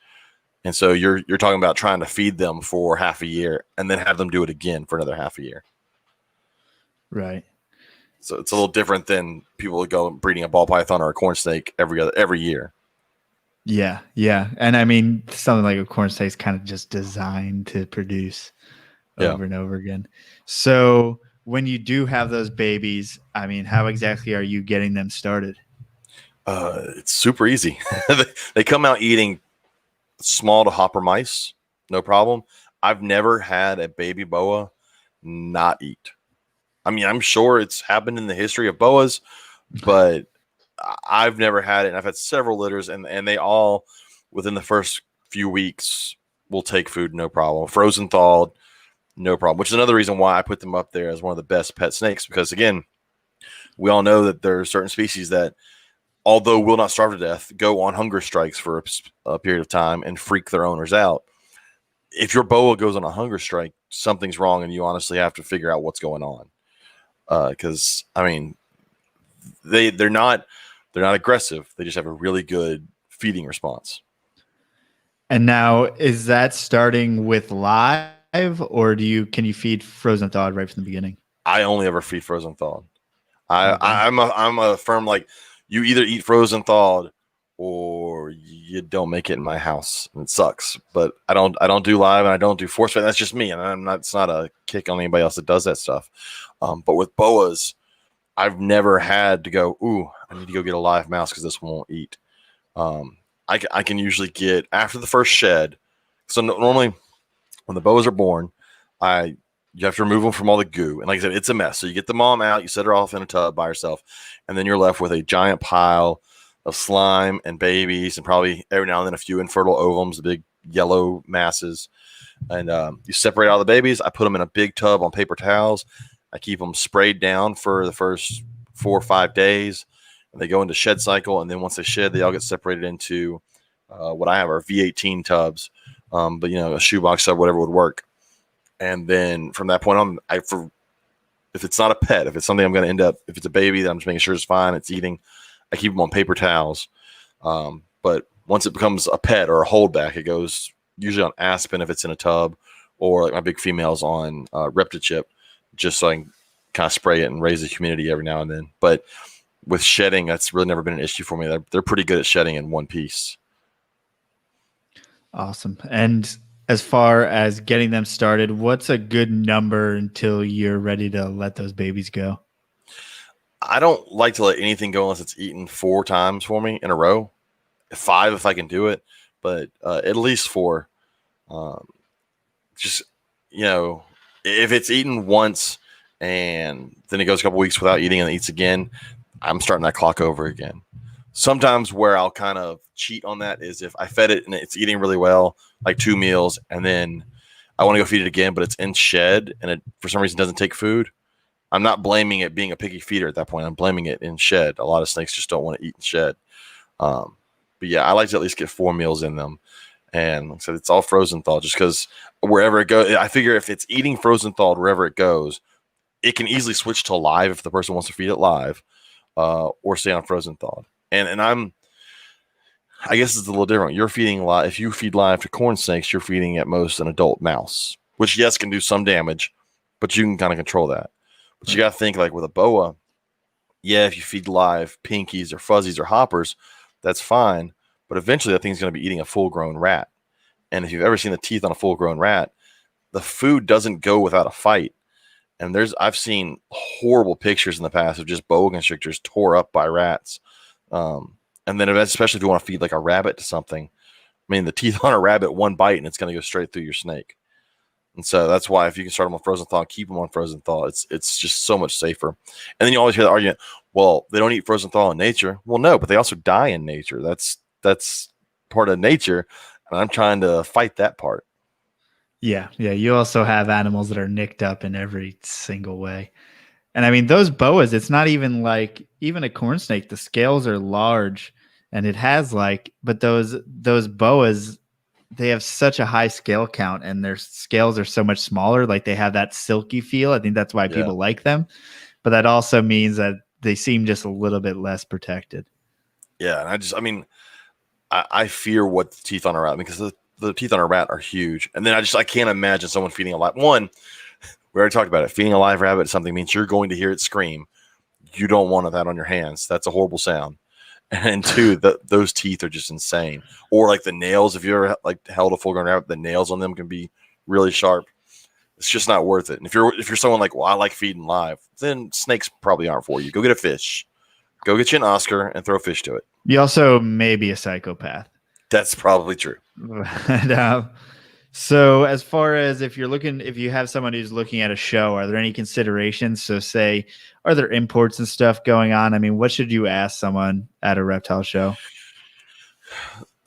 and so you're talking about trying to feed them for half a year and then have them do it again for another half a year. Right. So it's a little different than people would go breeding a ball python or a corn snake every year. Yeah, yeah. And I mean, something like a corn snake is kind of just designed to produce Yeah. over and over again. So when you do have those babies, I mean, how exactly are you getting them started? It's super easy. They come out eating small to hopper mice, no problem. I've never had a baby boa not eat. I mean, I'm sure it's happened in the history of boas, but I've never had it. And I've had several litters, and they all, within the first few weeks, will take food, no problem. Frozen thawed, no problem, which is another reason why I put them up there as one of the best pet snakes. Because again, we all know that there are certain species that, although will not starve to death, go on hunger strikes for a period of time and freak their owners out. If your boa goes on a hunger strike, something's wrong, and you honestly have to figure out what's going on. Because I mean, they're not aggressive. They just have a really good feeding response. And now, is that starting with live, or can you feed frozen thawed right from the beginning? I only ever feed frozen thawed. Okay. I'm a firm like, you either eat frozen thawed or you don't make it in my house. And it sucks, but I don't do live, and I don't do force fed. That's just me, and I'm not. It's not a kick on anybody else that does that stuff. But with boas, I've never had to go, ooh, I need to go get a live mouse because this one won't eat. I can usually get after the first shed. So normally when the boas are born, you have to remove them from all the goo. And like I said, it's a mess. So you get the mom out, you set her off in a tub by herself, and then you're left with a giant pile of slime and babies, and probably every now and then a few infertile ovums, the big yellow masses. And you separate all the babies. I put them in a big tub on paper towels. I keep them sprayed down for the first 4 or 5 days, and they go into shed cycle. And then once they shed, they all get separated into what I have are V18 tubs, but a shoebox tub, whatever would work. And then from that point on, if it's not a pet, if it's something I'm going to end up, if it's a baby that I'm just making sure it's fine, it's eating, I keep them on paper towels. But once it becomes a pet or a holdback, it goes usually on Aspen if it's in a tub, or like my big females on Reptile, just so I can kind of spray it and raise the humidity every now and then. But with shedding, that's really never been an issue for me. They're pretty good at shedding in one piece. Awesome. And as far as getting them started, what's a good number until you're ready to let those babies go? I don't like to let anything go unless it's eaten 4 times for me in a row. 5 if I can do it, but at least 4. Just, if it's eaten once and then it goes a couple weeks without eating and it eats again, I'm starting that clock over again. Sometimes where I'll kind of cheat on that is if I fed it and it's eating really well, like 2 meals, and then I want to go feed it again, but it's in shed and it for some reason doesn't take food. I'm not blaming it being a picky feeder at that point. I'm blaming it in shed. A lot of snakes just don't want to eat in shed. But yeah, I like to at least get 4 meals in them. And like I said, it's all frozen thawed just because wherever it goes, I figure if it's eating frozen thawed wherever it goes, it can easily switch to live if the person wants to feed it live, or stay on frozen thawed. And I guess it's a little different. You're feeding live. If you feed live to corn snakes, you're feeding at most an adult mouse, which yes can do some damage, but you can kind of control that. But you got to think like with a boa, yeah, if you feed live pinkies or fuzzies or hoppers, that's fine. But eventually that thing's going to be eating a full-grown rat. And if you've ever seen the teeth on a full-grown rat, the food doesn't go without a fight. And I've seen horrible pictures in the past of just boa constrictors tore up by rats. And then especially if you want to feed like a rabbit to something, I mean, the teeth on a rabbit, one bite, and it's going to go straight through your snake. And so that's why if you can start them on frozen thaw, keep them on frozen thaw. It's just so much safer. And then you always hear the argument, well, they don't eat frozen thaw in nature. Well, no, but they also die in nature. That's part of nature. And I'm trying to fight that part. Yeah. Yeah. You also have animals that are nicked up in every single way. And I mean, those boas, it's not even like even a corn snake, the scales are large and it has but those boas, they have such a high scale count and their scales are so much smaller. Like they have that silky feel. I think that's why people like them. But that also means that they seem just a little bit less protected. Yeah. And I fear what the teeth on a rat, because the teeth on a rat are huge. And then I can't imagine someone feeding a live one. We already talked about it. Feeding a live rabbit something means you're going to hear it scream. You don't want that on your hands. That's a horrible sound. and two, those teeth are just insane. Or like the nails, if you ever like held a full-grown rabbit, the nails on them can be really sharp. It's just not worth it. And if you're someone like, well, I like feeding live, then snakes probably aren't for you. Go get a fish. Go get you an Oscar and throw a fish to it. You also may be a psychopath. That's probably true. And, so as far as if you have someone who's looking at a show, are there any considerations? So say, are there imports and stuff going on? I mean, what should you ask someone at a reptile show?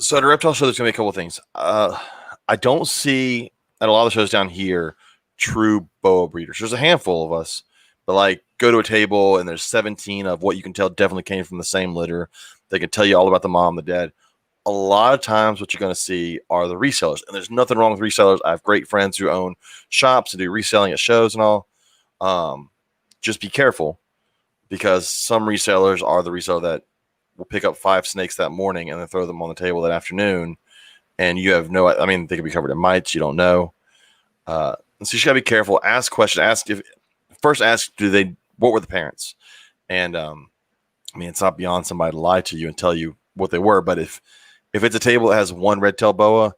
So at a reptile show, there's going to be a couple of things. I don't see at a lot of the shows down here true boa breeders. There's a handful of us, but like go to a table and there's 17 of what you can tell definitely came from the same litter. They can tell you all about the mom, the dad. A lot of times what you're going to see are the resellers, and there's nothing wrong with resellers. I have great friends who own shops and do reselling at shows and all. Just be careful, because some resellers are the reseller that will pick up 5 snakes that morning and then throw them on the table that afternoon. And you have they could be covered in mites. You don't know. And so you just gotta be careful. Ask questions. What were the parents? And it's not beyond somebody to lie to you and tell you what they were. But if it's a table that has one red-tailed boa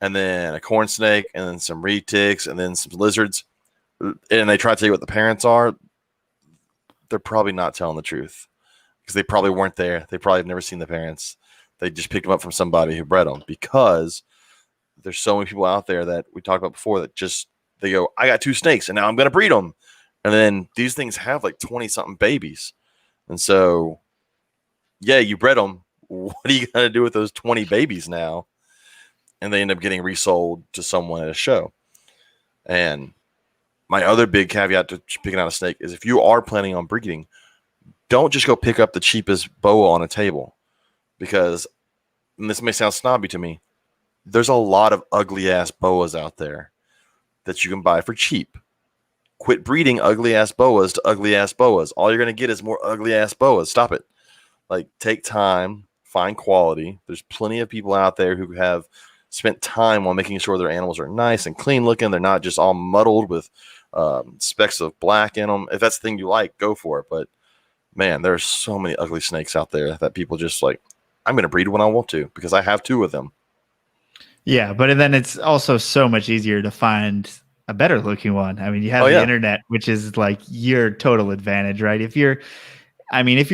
and then a corn snake and then some reed ticks and then some lizards, and they try to tell you what the parents are, they're probably not telling the truth, because they probably weren't there. They probably have never seen the parents. They just picked them up from somebody who bred them, because there's so many people out there that we talked about before that they go, I got 2 snakes and now I'm going to breed them. And then these things have like 20 something babies. And so, yeah, you bred them. What are you going to do with those 20 babies now? And they end up getting resold to someone at a show. And my other big caveat to picking out a snake is, if you are planning on breeding, don't just go pick up the cheapest boa on a table, because, and this may sound snobby to me, there's a lot of ugly ass boas out there that you can buy for cheap. Quit breeding ugly ass boas to ugly ass boas. All you're going to get is more ugly ass boas. Stop it. Like, take time, find quality. There's plenty of people out there who have spent time on making sure their animals are nice and clean looking. They're not just all muddled with specks of black in them. If that's the thing you like, go for it. But man, there's so many ugly snakes out there that people just like, I'm going to breed when I want to because I have 2 of them. Yeah, but then it's also so much easier to find a better looking one. I mean, you have the internet, which is like your total advantage, right? If you're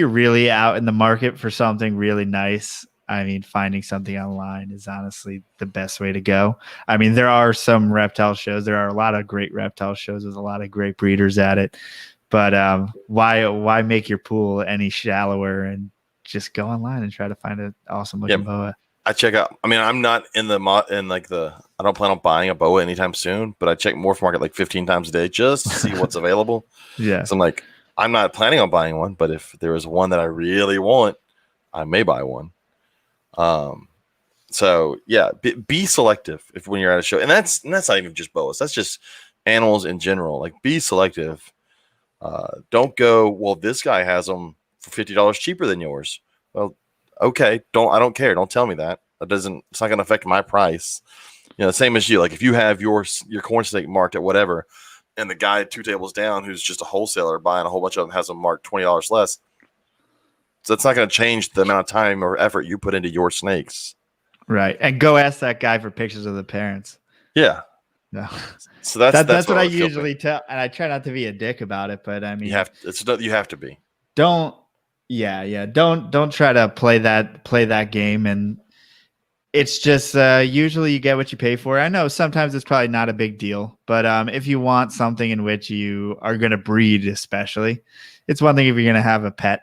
really out in the market for something really nice, I mean, finding something online is honestly the best way to go. I mean, there are some reptile shows. There are a lot of great reptile shows with a lot of great breeders at it. But why make your pool any shallower and just go online and try to find an awesome looking boa? I check out. I mean, I'm not in I don't plan on buying a boa anytime soon, but I check Morph Market like 15 times a day just to see what's available. Yeah. So I'm like, I'm not planning on buying one, but if there is one that I really want, I may buy one. So yeah, be selective when you're at a show, and that's not even just boas. That's just animals in general. Like, be selective. Don't go, well, this guy has them for $50 cheaper than yours. Well, okay, I don't care. Don't tell me that. It's not going to affect my price. Same as you. Like, if you have your corn snake marked at whatever, and the guy 2 tables down who's just a wholesaler buying a whole bunch of them has them marked $20 less. So it's not going to change the amount of time or effort you put into your snakes. Right. And go ask that guy for pictures of the parents. Yeah. No. So that's what I usually tell. And I try not to be a dick about it, but I mean, you have to be. Don't try to play that game. And it's just usually you get what you pay for. I know sometimes it's probably not a big deal, but if you want something in which you are going to breed, especially, it's one thing if you're going to have a pet.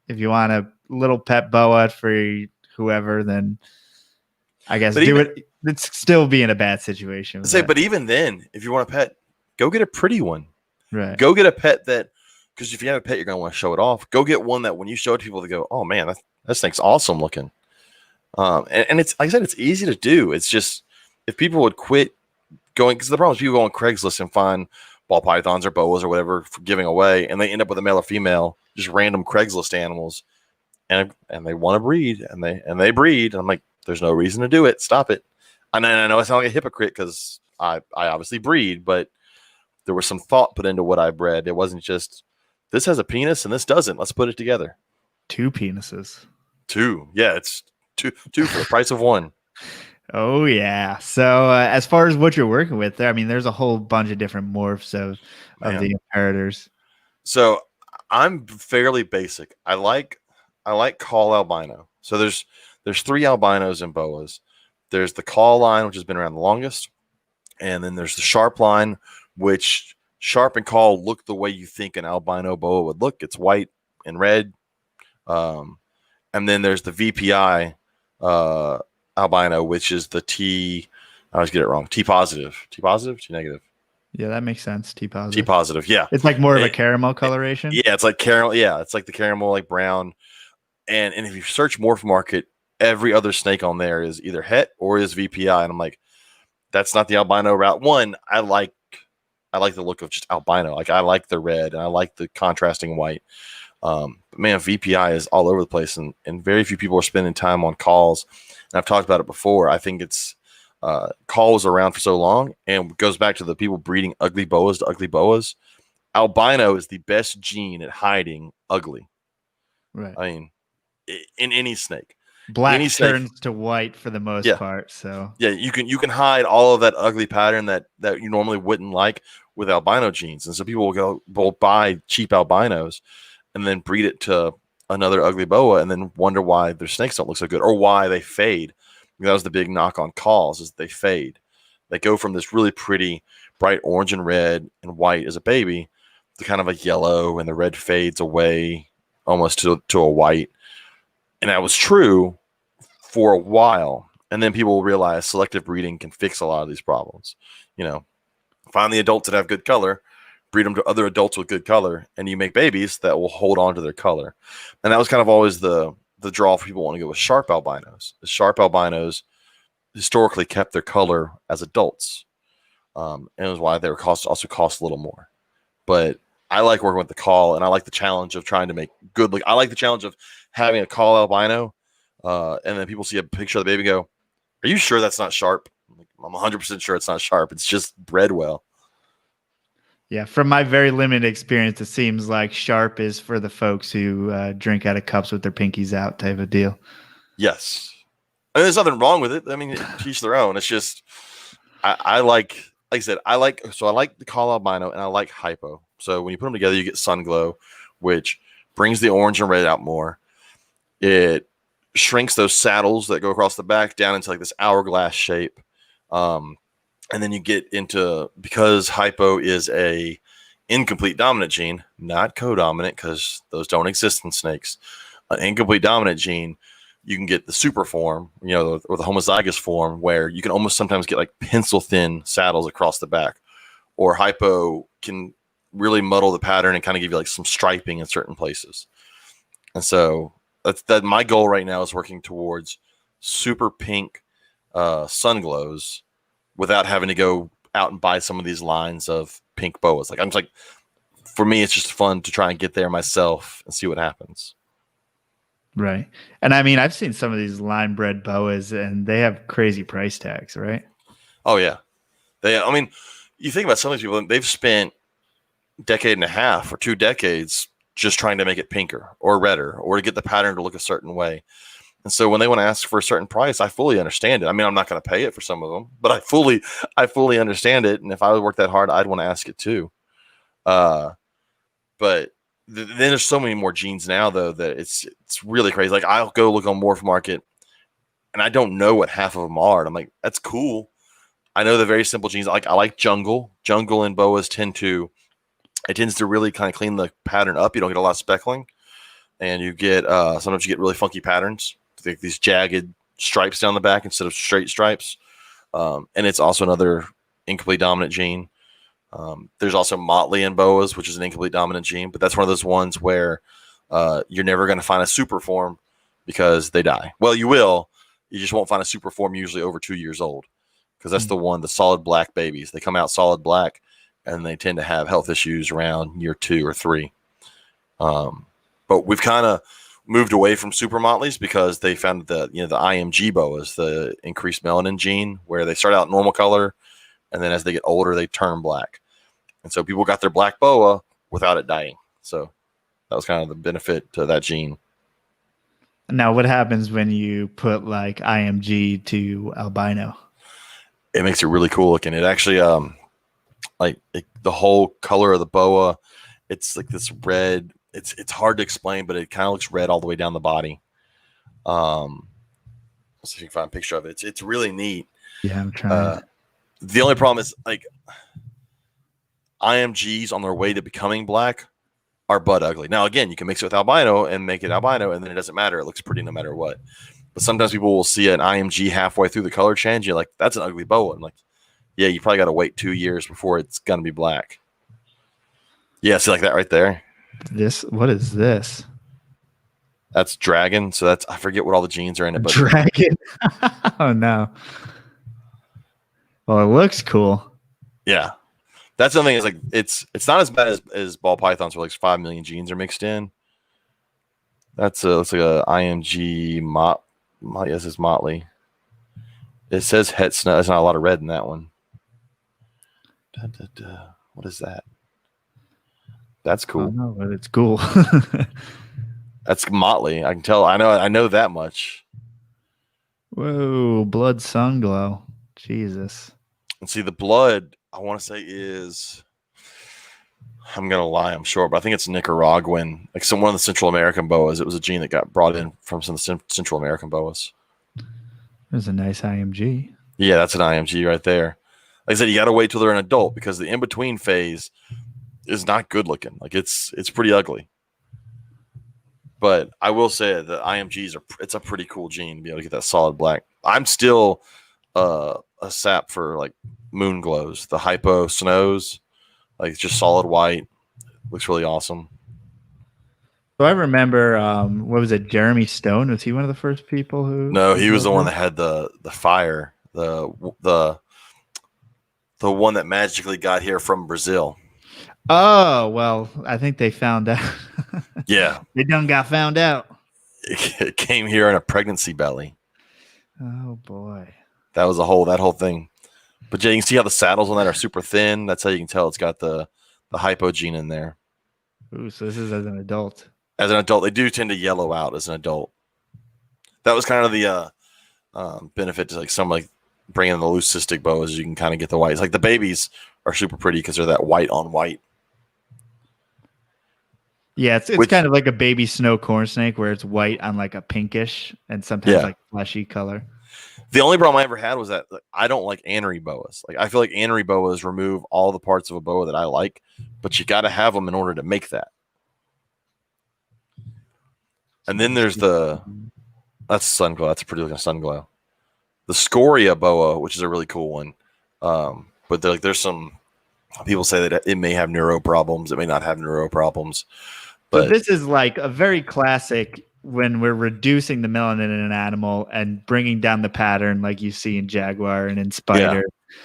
If you want a little pet boa for whoever, then I guess it's still be in a bad situation. But even then, if you want a pet, go get a pretty one. Right. Go get a pet because if you have a pet, you're going to want to show it off. Go get one that when you show it to people, they go, oh man, that thing's awesome looking. And it's, like I said, it's easy to do. It's just, if people would quit going, because the problem is people go on Craigslist and find ball pythons or boas or whatever for giving away, and they end up with a male or female, just random Craigslist animals, and they want to breed, and they breed. And I'm like, there's no reason to do it. Stop it. And I know I sound like a hypocrite because I obviously breed, but there was some thought put into what I bred. It wasn't just, this has a penis and this doesn't. Let's put it together. 2 penises. 2. Yeah, it's two for the price of 1. Oh yeah. So as far as what you're working with there, I mean, there's a whole bunch of different morphs of Man. the imperators. So I'm fairly basic. I like call albino. So there's 3 albinos in boas. There's the call line, which has been around the longest, and then there's the sharp line, which sharp and call look the way you think an albino boa would look. It's white and red. And then there's the VPI uh, albino, which is the T. I always get it wrong. T positive, T positive, T negative, Yeah, that makes sense. T T positive. positive. Yeah, It's like more of a caramel coloration. yeah. It's like caramel. Yeah, it's like the caramel, like brown. And if you search Morph Market, every other snake on there is either het or is VPI, and I'm like, that's not the albino route. One, I like the look of just albino. Like I like the red and I like the contrasting white. But man, VPI is all over the place, and very few people are spending time on calls. And I've talked about it before. I think it's call was around for so long, and it goes back to the people breeding ugly boas to ugly boas. Albino is the best gene at hiding ugly. Right. I mean, in any snake. Black Any snake, turns to white for the most yeah, part. So yeah, you can hide all of that ugly pattern that you normally wouldn't like with albino genes, and so people will buy cheap albinos and then breed it to another ugly boa, and then wonder why their snakes don't look so good or why they fade. That was the big knock on calls, is they fade. They go from this really pretty bright orange and red and white as a baby to kind of a yellow, and the red fades away almost to a white. And that was true for a while. And then people will realize selective breeding can fix a lot of these problems. Find the adults that have good color, breed them to other adults with good color, and you make babies that will hold on to their color. And that was kind of always the draw for people wanting to go with sharp albinos. The sharp albinos historically kept their color as adults. And it was why they were also cost a little more. But I like working with the call, and I like the challenge of trying to make good. Like I like the challenge of having a call albino, and then people see a picture of the baby and go, "Are you sure that's not sharp?" I'm 100% sure it's not sharp. It's just bred well. yeah, from my very limited experience, it seems like sharp is for the folks who drink out of cups with their pinkies out type of deal. Yes. I mean, there's nothing wrong with it. I mean, each their own. It's just, I like I said, I like the call albino and I like hypo. So when you put them together, you get sun glow, which brings the orange and red out more. It shrinks those saddles that go across the back down into like this hourglass shape. And then you get into, because hypo is a incomplete dominant gene, not co-dominant, because those don't exist in snakes. An incomplete dominant gene, you can get the super form, or the homozygous form, where you can almost sometimes get like pencil thin saddles across the back. Or hypo can really muddle the pattern and kind of give you like some striping in certain places. And so that my goal right now is working towards super pink sun glows without having to go out and buy some of these lines of pink boas. Like I'm just like, for me, it's just fun to try and get there myself and see what happens. Right. And I mean, I've seen some of these line bred boas and they have crazy price tags, right? Oh yeah. I mean, you think about some of these people, they've spent a decade and a half or 2 decades just trying to make it pinker or redder or to get the pattern to look a certain way. And so when they want to ask for a certain price, I fully understand it. I mean, I'm not going to pay it for some of them, but I fully understand it. And if I would work that hard, I'd want to ask it too. But then there's so many more genes now, though, that it's really crazy. Like I'll go look on Morph Market, and I don't know what half of them are. And I'm like, that's cool. I know the very simple genes. I like jungle. Jungle and boas tends to really kind of clean the pattern up. You don't get a lot of speckling, and you get sometimes you get really funky patterns. Like these jagged stripes down the back instead of straight stripes. And it's also another incomplete dominant gene. There's also motley in boas, which is an incomplete dominant gene, but that's one of those ones where you're never going to find a super form because they die. Well, you will. You just won't find a super form usually over 2 years old, because that's the solid black babies. They come out solid black, and they tend to have health issues around year 2 or 3. But we've kind of moved away from super motleys because they found the IMG boas, the increased melanin gene, where they start out normal color, and then as they get older, they turn black. And so people got their black boa without it dying. So that was kind of the benefit to that gene. Now, what happens when you put like IMG to albino? It makes it really cool looking. It actually the whole color of the boa, it's like this red. It's hard to explain, but it kind of looks red all the way down the body. Let's see if you can find a picture of it. It's really neat. Yeah, I'm trying. The only problem is like IMGs on their way to becoming black are butt ugly. Now, again, you can mix it with albino and make it albino, and then it doesn't matter. It looks pretty no matter what. But sometimes people will see an IMG halfway through the color change. You're like, that's an ugly boa. I'm like, yeah, you probably got to wait 2 years before it's going to be black. Yeah, see like that right there? What is this? That's dragon. So that's, I forget what all the genes are in it. But Dragon. Oh, no. Well, it looks cool. yeah. That's the thing is like, it's not as bad as ball pythons where like 5 million genes are mixed in. That's looks like a IMG yes, it's motley. It says het snow. There's not a lot of red in that one. What is that? That's cool. Oh, no, but it's cool. That's motley. I can tell. I know that much. Whoa, blood sun glow. Jesus. And see the blood, I want to say is, I'm going to lie, I'm sure, but I think it's Nicaraguan. Like one of the Central American boas. It was a gene that got brought in from some Central American boas. There's a nice IMG. Yeah, that's an IMG right there. Like I said, you got to wait till they're an adult because the in-between phase is not good looking. Like it's pretty ugly. But I will say that IMGs it's a pretty cool gene to be able to get that solid black. I'm still a sap for like moon glows, the hypo snows, like it's just solid white. Looks really awesome. So I remember, what was it? Jeremy Stone? Was he one of the first people who? No, he was the one that had the fire, the one that magically got here from Brazil. Oh, well, I think they found out. Yeah. They done got found out. It came here in a pregnancy belly. Oh, boy. That was that whole thing. But yeah, you can see how the saddles on that are super thin. That's how you can tell it's got the hypo gene in there. Ooh, so this is as an adult. As an adult, they do tend to yellow out as an adult. That was kind of the benefit to like some like bringing in the leucistic boas. You can kind of get the whites. Like the babies are super pretty because they're that white on white. Yeah, it's kind of like a baby snow corn snake where it's white on like a pinkish and sometimes like fleshy color. The only problem I ever had was that I don't like anery boas. Like I feel like anery boas remove all the parts of a boa that I like, but you got to have them in order to make that. And then there's that's sun glow. That's a pretty looking sun glow. The scoria boa, which is a really cool one, but there's some people say that it may have neuro problems. It may not have neuro problems. But this is like a very classic when we're reducing the melanin in an animal and bringing down the pattern like you see in jaguar and in spider. Yeah.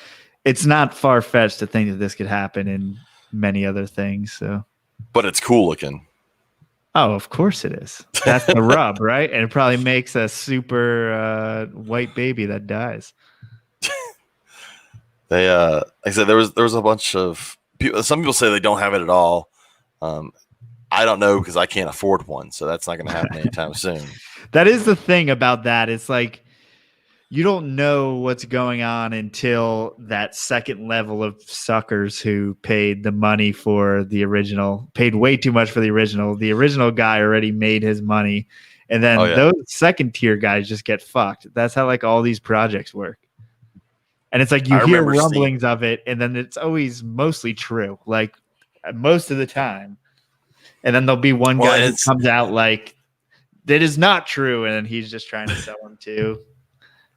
It's not far-fetched to think that this could happen in many other things. So, but it's cool looking. Oh, of course it is. That's the rub, right? And it probably makes a super white baby that dies. They, like I said, there was a bunch of people. Some people say they don't have it at all. I don't know because I can't afford one, so that's not going to happen anytime soon. That is the thing about that. It's like you don't know what's going on until that second level of suckers who paid the money for the original, paid way too much for the original. The original guy already made his money, and then those second tier guys just get fucked. That's how like all these projects work. And it's like you hear rumblings of it, and then it's always mostly true, like most of the time. And then there'll be one guy who comes out like, that is not true, and then he's just trying to sell them too.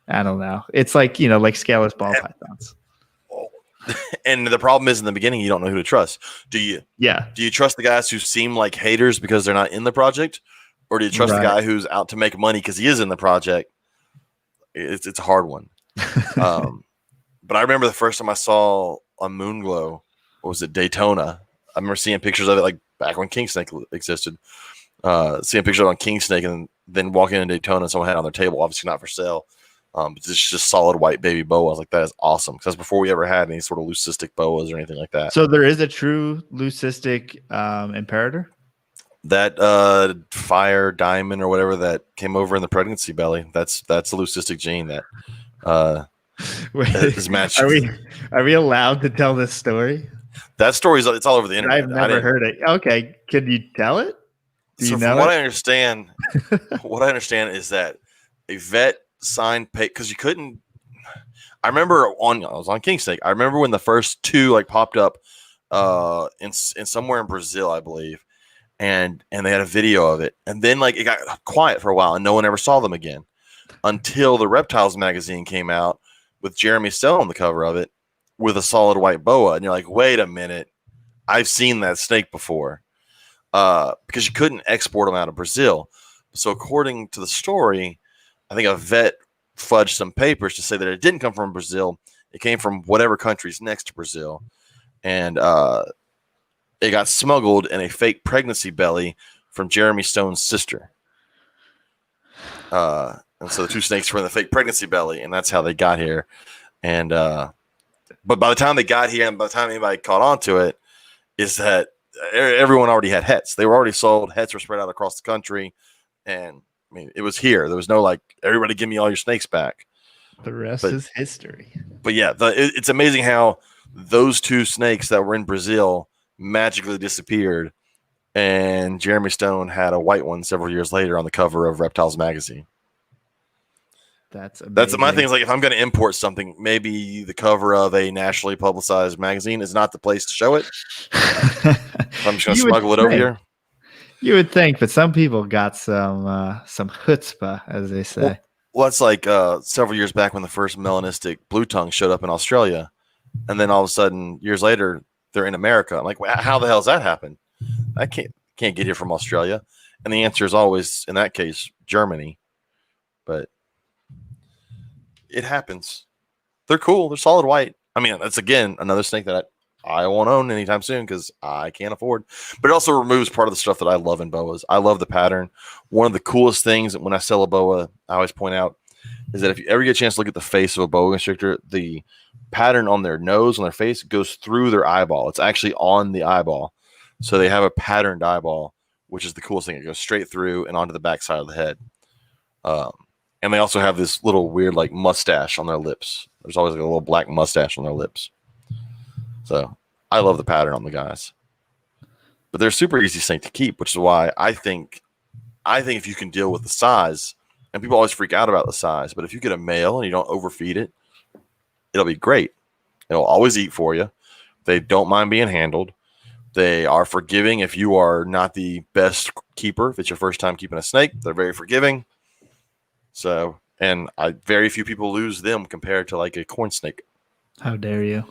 I don't know. It's like, like scaleless ball pythons. And the problem is in the beginning, you don't know who to trust. Do you? Yeah. Do you trust the guys who seem like haters because they're not in the project? Or do you trust the guy who's out to make money because he is in the project? It's a hard one. But I remember the first time I saw a Moonglow, what was it, Daytona? I remember seeing pictures of it like back when King Snake existed. Seeing pictures of it on King Snake and then walking in Daytona and someone had it on their table, obviously not for sale. But it's just solid white baby boa. I was like, that is awesome. Because that's before we ever had any sort of leucistic boas or anything like that. So there is a true leucistic imperator? That fire diamond or whatever that came over in the pregnancy belly. That's a leucistic gene that Wait, is matched. are we allowed to tell this story? That story's it's all over the internet. I've never heard it. Okay, can you tell it? Do you So know from what it? I understand, is that a vet signed pay because you couldn't. I was on King Snake. I remember when the first two like popped up in somewhere in Brazil, I believe, and they had a video of it, and then like it got quiet for a while, and no one ever saw them again until the Reptiles magazine came out with Jeremy Stone on the cover of it with a solid white boa, and you're like, wait a minute, I've seen that snake before, because you couldn't export them out of Brazil. So according to the story, I think a vet fudged some papers to say that it didn't come from Brazil. It came from whatever country's next to Brazil. And it got smuggled in a fake pregnancy belly from Jeremy Stone's sister. And so the two snakes were in the fake pregnancy belly, and that's how they got here. And but by the time they got here and by the time anybody caught on to it, is that everyone already had hets. They were already sold. Hets were spread out across the country. And I mean, it was here. There was no like, everybody give me all your snakes back. The rest is history. But yeah, it's amazing how those two snakes that were in Brazil magically disappeared. And Jeremy Stone had a white one several years later on the cover of Reptiles magazine. That's my thing is like, if I'm going to import something, maybe the cover of a nationally publicized magazine is not the place to show it. I'm just going to smuggle it over here. You would think, but some people got some chutzpah, as they say. Well, that's like several years back when the first melanistic blue tongue showed up in Australia, and then all of a sudden, years later, they're in America. I'm like, how the hell does that happen? I can't get here from Australia, and the answer is always, in that case, Germany. But it happens. They're cool. They're solid white. I mean, that's again another snake that I won't own anytime soon because I can't afford. But it also removes part of the stuff that I love in boas. I love the pattern. One of the coolest things when I sell a boa, I always point out, is that if you ever get a chance to look at the face of a boa constrictor, the pattern on their nose, on their face, goes through their eyeball. It's actually on the eyeball. So they have a patterned eyeball, which is the coolest thing. It goes straight through and onto the back side of the head. And they also have this little weird like mustache on their lips. There's always like a little black mustache on their lips. So I love the pattern on the guys. But they're super easy snake to keep, which is why I think if you can deal with the size, and people always freak out about the size, but if you get a male and you don't overfeed it, it'll be great. It'll always eat for you. They don't mind being handled. They are forgiving if you are not the best keeper. If it's your first time keeping a snake, they're very forgiving. So, and very few people lose them compared to like a corn snake. How dare you?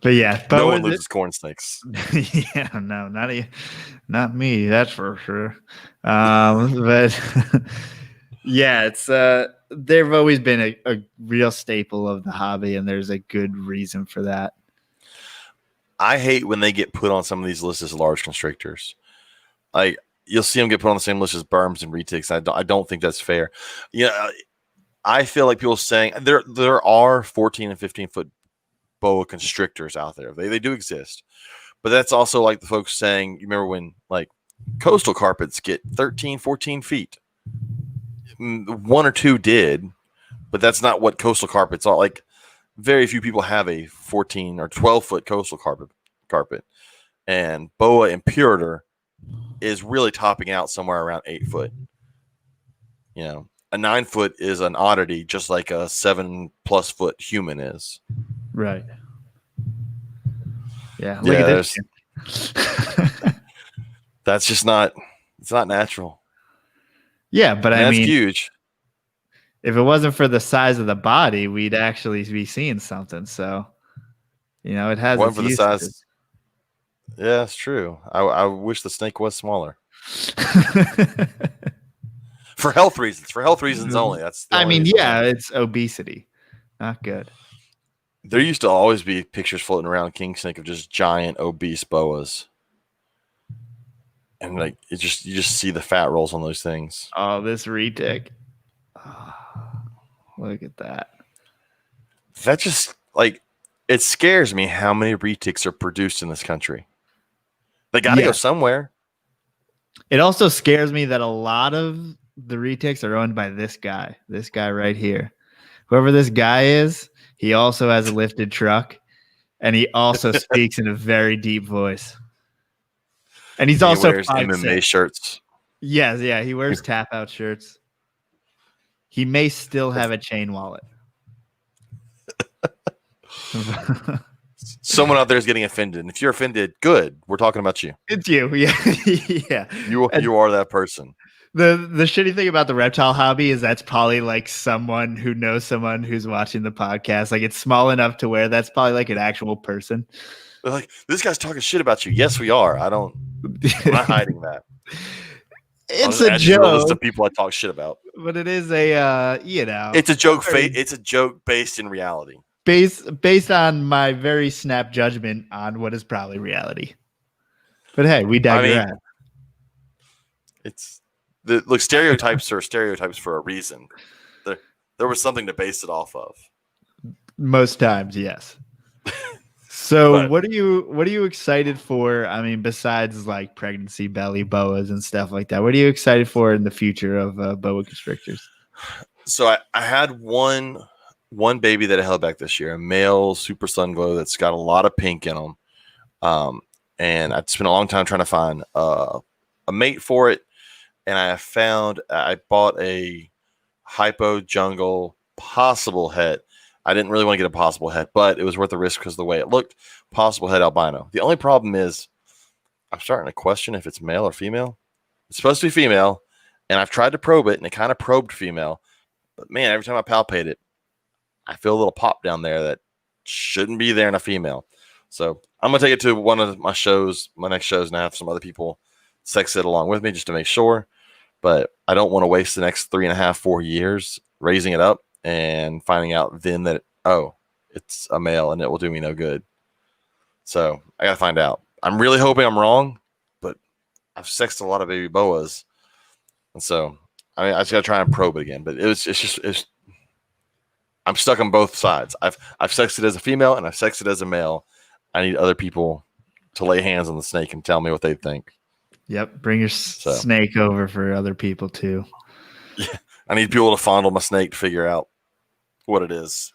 But yeah, no one loses corn snakes. Yeah, no, not me. That's for sure. But yeah, it's they've always been a real staple of the hobby, and there's a good reason for that. I hate when they get put on some of these lists as large constrictors. Like you'll see them get put on the same list as berms and retics. I don't think that's fair. Yeah, I feel like people saying there are 14 and 15 foot boa constrictors out there. They do exist, but that's also like the folks saying, you remember when like coastal carpets get 13, 14 feet. One or two did, but that's not what coastal carpets are. Like very few people have a 14 or 12 foot coastal carpet, and boa imperator is really topping out somewhere around 8 foot. You know, a 9 foot is an oddity, just like a 7+ foot human is. Right. Yeah. Look at this. That's just not. It's not natural. Yeah, but and I mean, that's huge. If it wasn't for the size of the body, we'd actually be seeing something. So, you know, it has. One for the size. Yeah, it's true. I wish the snake was smaller. For health reasons. For health reasons only. That's. I mean, yeah, it's obesity. Not good. There used to always be pictures floating around king snake of just giant obese boas, and like you just see the fat rolls on those things. Oh, this retic. Oh, look at that. That just like It scares me how many retics are produced in this country. They got to go somewhere. It also scares me that a lot of the retics are owned by this guy right here. Whoever this guy is, he also has a lifted truck, and he also speaks in a very deep voice. And he's He also wears MMA shirts. Yes, yeah, he wears tap out shirts. He may still have a chain wallet. Someone out there is getting offended. And if you're offended, good. We're talking about you. It's you. Yeah. Yeah. You are that person. The shitty thing about the reptile hobby is that's probably like someone who knows someone who's watching the podcast. Like it's small enough to where that's probably like an actual person. They're like, this guy's talking shit about you. Yes, we are. I'm not hiding that. It's a joke. A list of people I talk shit about. But it is a it's a joke. It's a joke based in reality. Based on my very snap judgment on what is probably reality. But hey, we digress. Look, stereotypes are stereotypes for a reason. There was something to base it off of. Most times, yes. So what are you excited for? I mean, besides like pregnancy belly boas and stuff like that, what are you excited for in the future of boa constrictors? So I had one baby that I held back this year, a male super sun glow that's got a lot of pink in them. And I spent a long time trying to find a mate for it. And I bought a hypo jungle possible het. I didn't really want to get a possible het, but it was worth the risk because of the way it looked. Possible het albino. The only problem is I'm starting to question if it's male or female. It's supposed to be female, and I've tried to probe it, and it kind of probed female. But man, every time I palpate it, I feel a little pop down there that shouldn't be there in a female. So I'm going to take it to one of my next shows, and I have some other people sex it along with me just to make sure. But I don't want to waste the next 3.5-4 years raising it up and finding out then that, it's a male and it will do me no good. So I got to find out. I'm really hoping I'm wrong, but I've sexed a lot of baby boas. And so I just got to try and probe it again. But I'm stuck on both sides. I've sexed it as a female and I've sexed it as a male. I need other people to lay hands on the snake and tell me what they think. Yep. Bring your snake over for other people too. Yeah. I need people to fondle my snake to figure out what it is.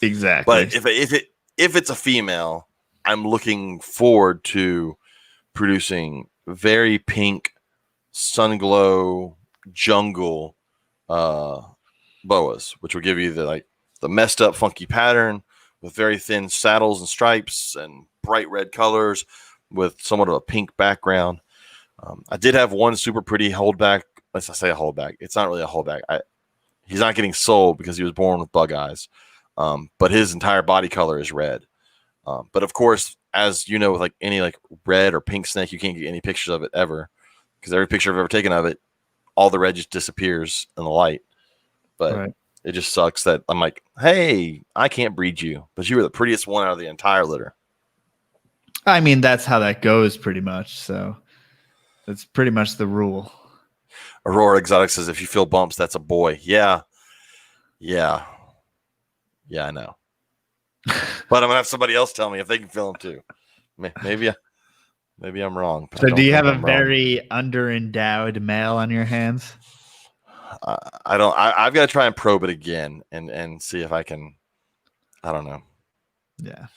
Exactly. But if it's a female, I'm looking forward to producing very pink sun glow jungle boas, which will give you the messed up funky pattern with very thin saddles and stripes and bright red colors with somewhat of a pink background. I did have one super pretty holdback. Let's say a holdback. It's not really a holdback. He's not getting sold because he was born with bug eyes. But his entire body color is red. But of course, as you know, with any red or pink snake, you can't get any pictures of it ever because every picture I've ever taken of it, all the red just disappears in the light. But It just sucks that I'm like, hey, I can't breed you, but you were the prettiest one out of the entire litter. I mean, that's how that goes pretty much. So that's pretty much the rule. Aurora Exotic says, if you feel bumps, that's a boy. Yeah, I know. But I'm going to have somebody else tell me if they can feel them too. Maybe I'm wrong. So do you have a very under-endowed male on your hands? I don't. I've got to try and probe it again and see if I can. I don't know. Yeah.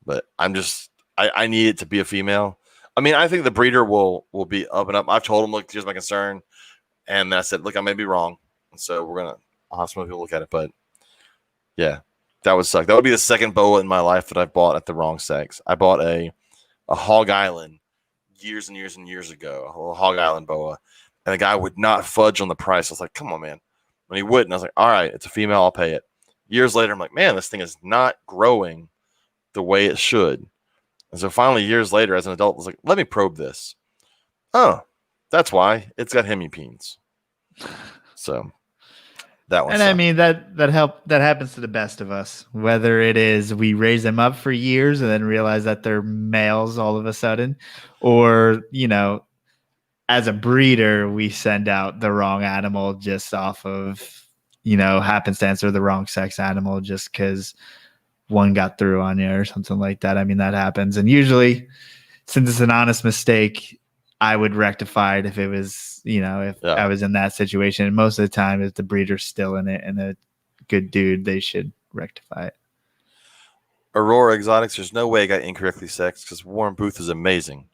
But I need it to be a female. I mean, I think the breeder will be up and up. I've told him, look, here's my concern. And I said, look, I may be wrong. So I'll have some people look at it. But yeah, that would suck. That would be the second boa in my life that I've bought at the wrong sex. I bought a Hog Island years and years and years ago, a Hog Island boa. And the guy would not fudge on the price. I was like, come on, man. And he wouldn't. I was like, all right, it's a female. I'll pay it. Years later, I'm like, man, this thing is not growing the way it should. And so finally, years later, as an adult, I was like, let me probe this. Oh, that's why. It's got hemipenes. So that one. And sucked. I mean, that happens to the best of us. Whether it is we raise them up for years and then realize that they're males all of a sudden, or, as a breeder, we send out the wrong animal just off of, happenstance, or the wrong sex animal just because one got through on you or something like that. I mean, that happens. And usually, since it's an honest mistake, I would rectify it if it was, if I was in that situation. And most of the time, if the breeder's still in it and a good dude, they should rectify it. Aurora Exotics, there's no way I got incorrectly sexed because Warren Booth is amazing.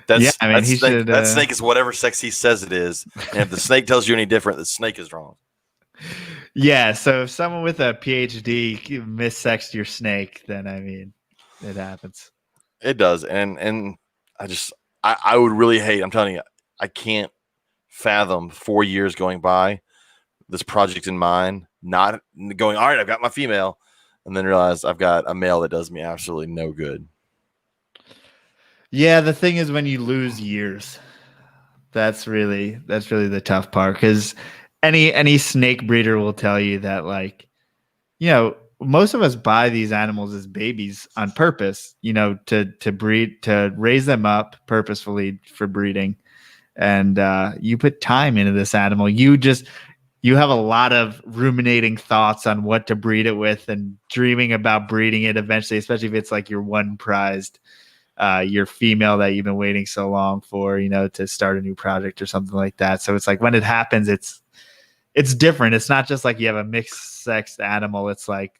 That snake is whatever sex he says it is. And if the snake tells you any different, the snake is wrong. Yeah, so if someone with a PhD missexed your snake, then I mean, it happens. It does. And I would really hate, I'm telling you, I can't fathom 4 years going by, this project in mind, not going, all right, I've got my female, and then realize I've got a male that does me absolutely no good. Yeah, the thing is when you lose years, that's really the tough part, because any snake breeder will tell you that, like, most of us buy these animals as babies on purpose, to breed, to raise them up purposefully for breeding. And you put time into this animal. You have a lot of ruminating thoughts on what to breed it with and dreaming about breeding it eventually, especially if it's like your one prized, your female that you've been waiting so long for, to start a new project or something like that. So it's like when it happens, it's different. It's not just like you have a mixed sex animal. It's like,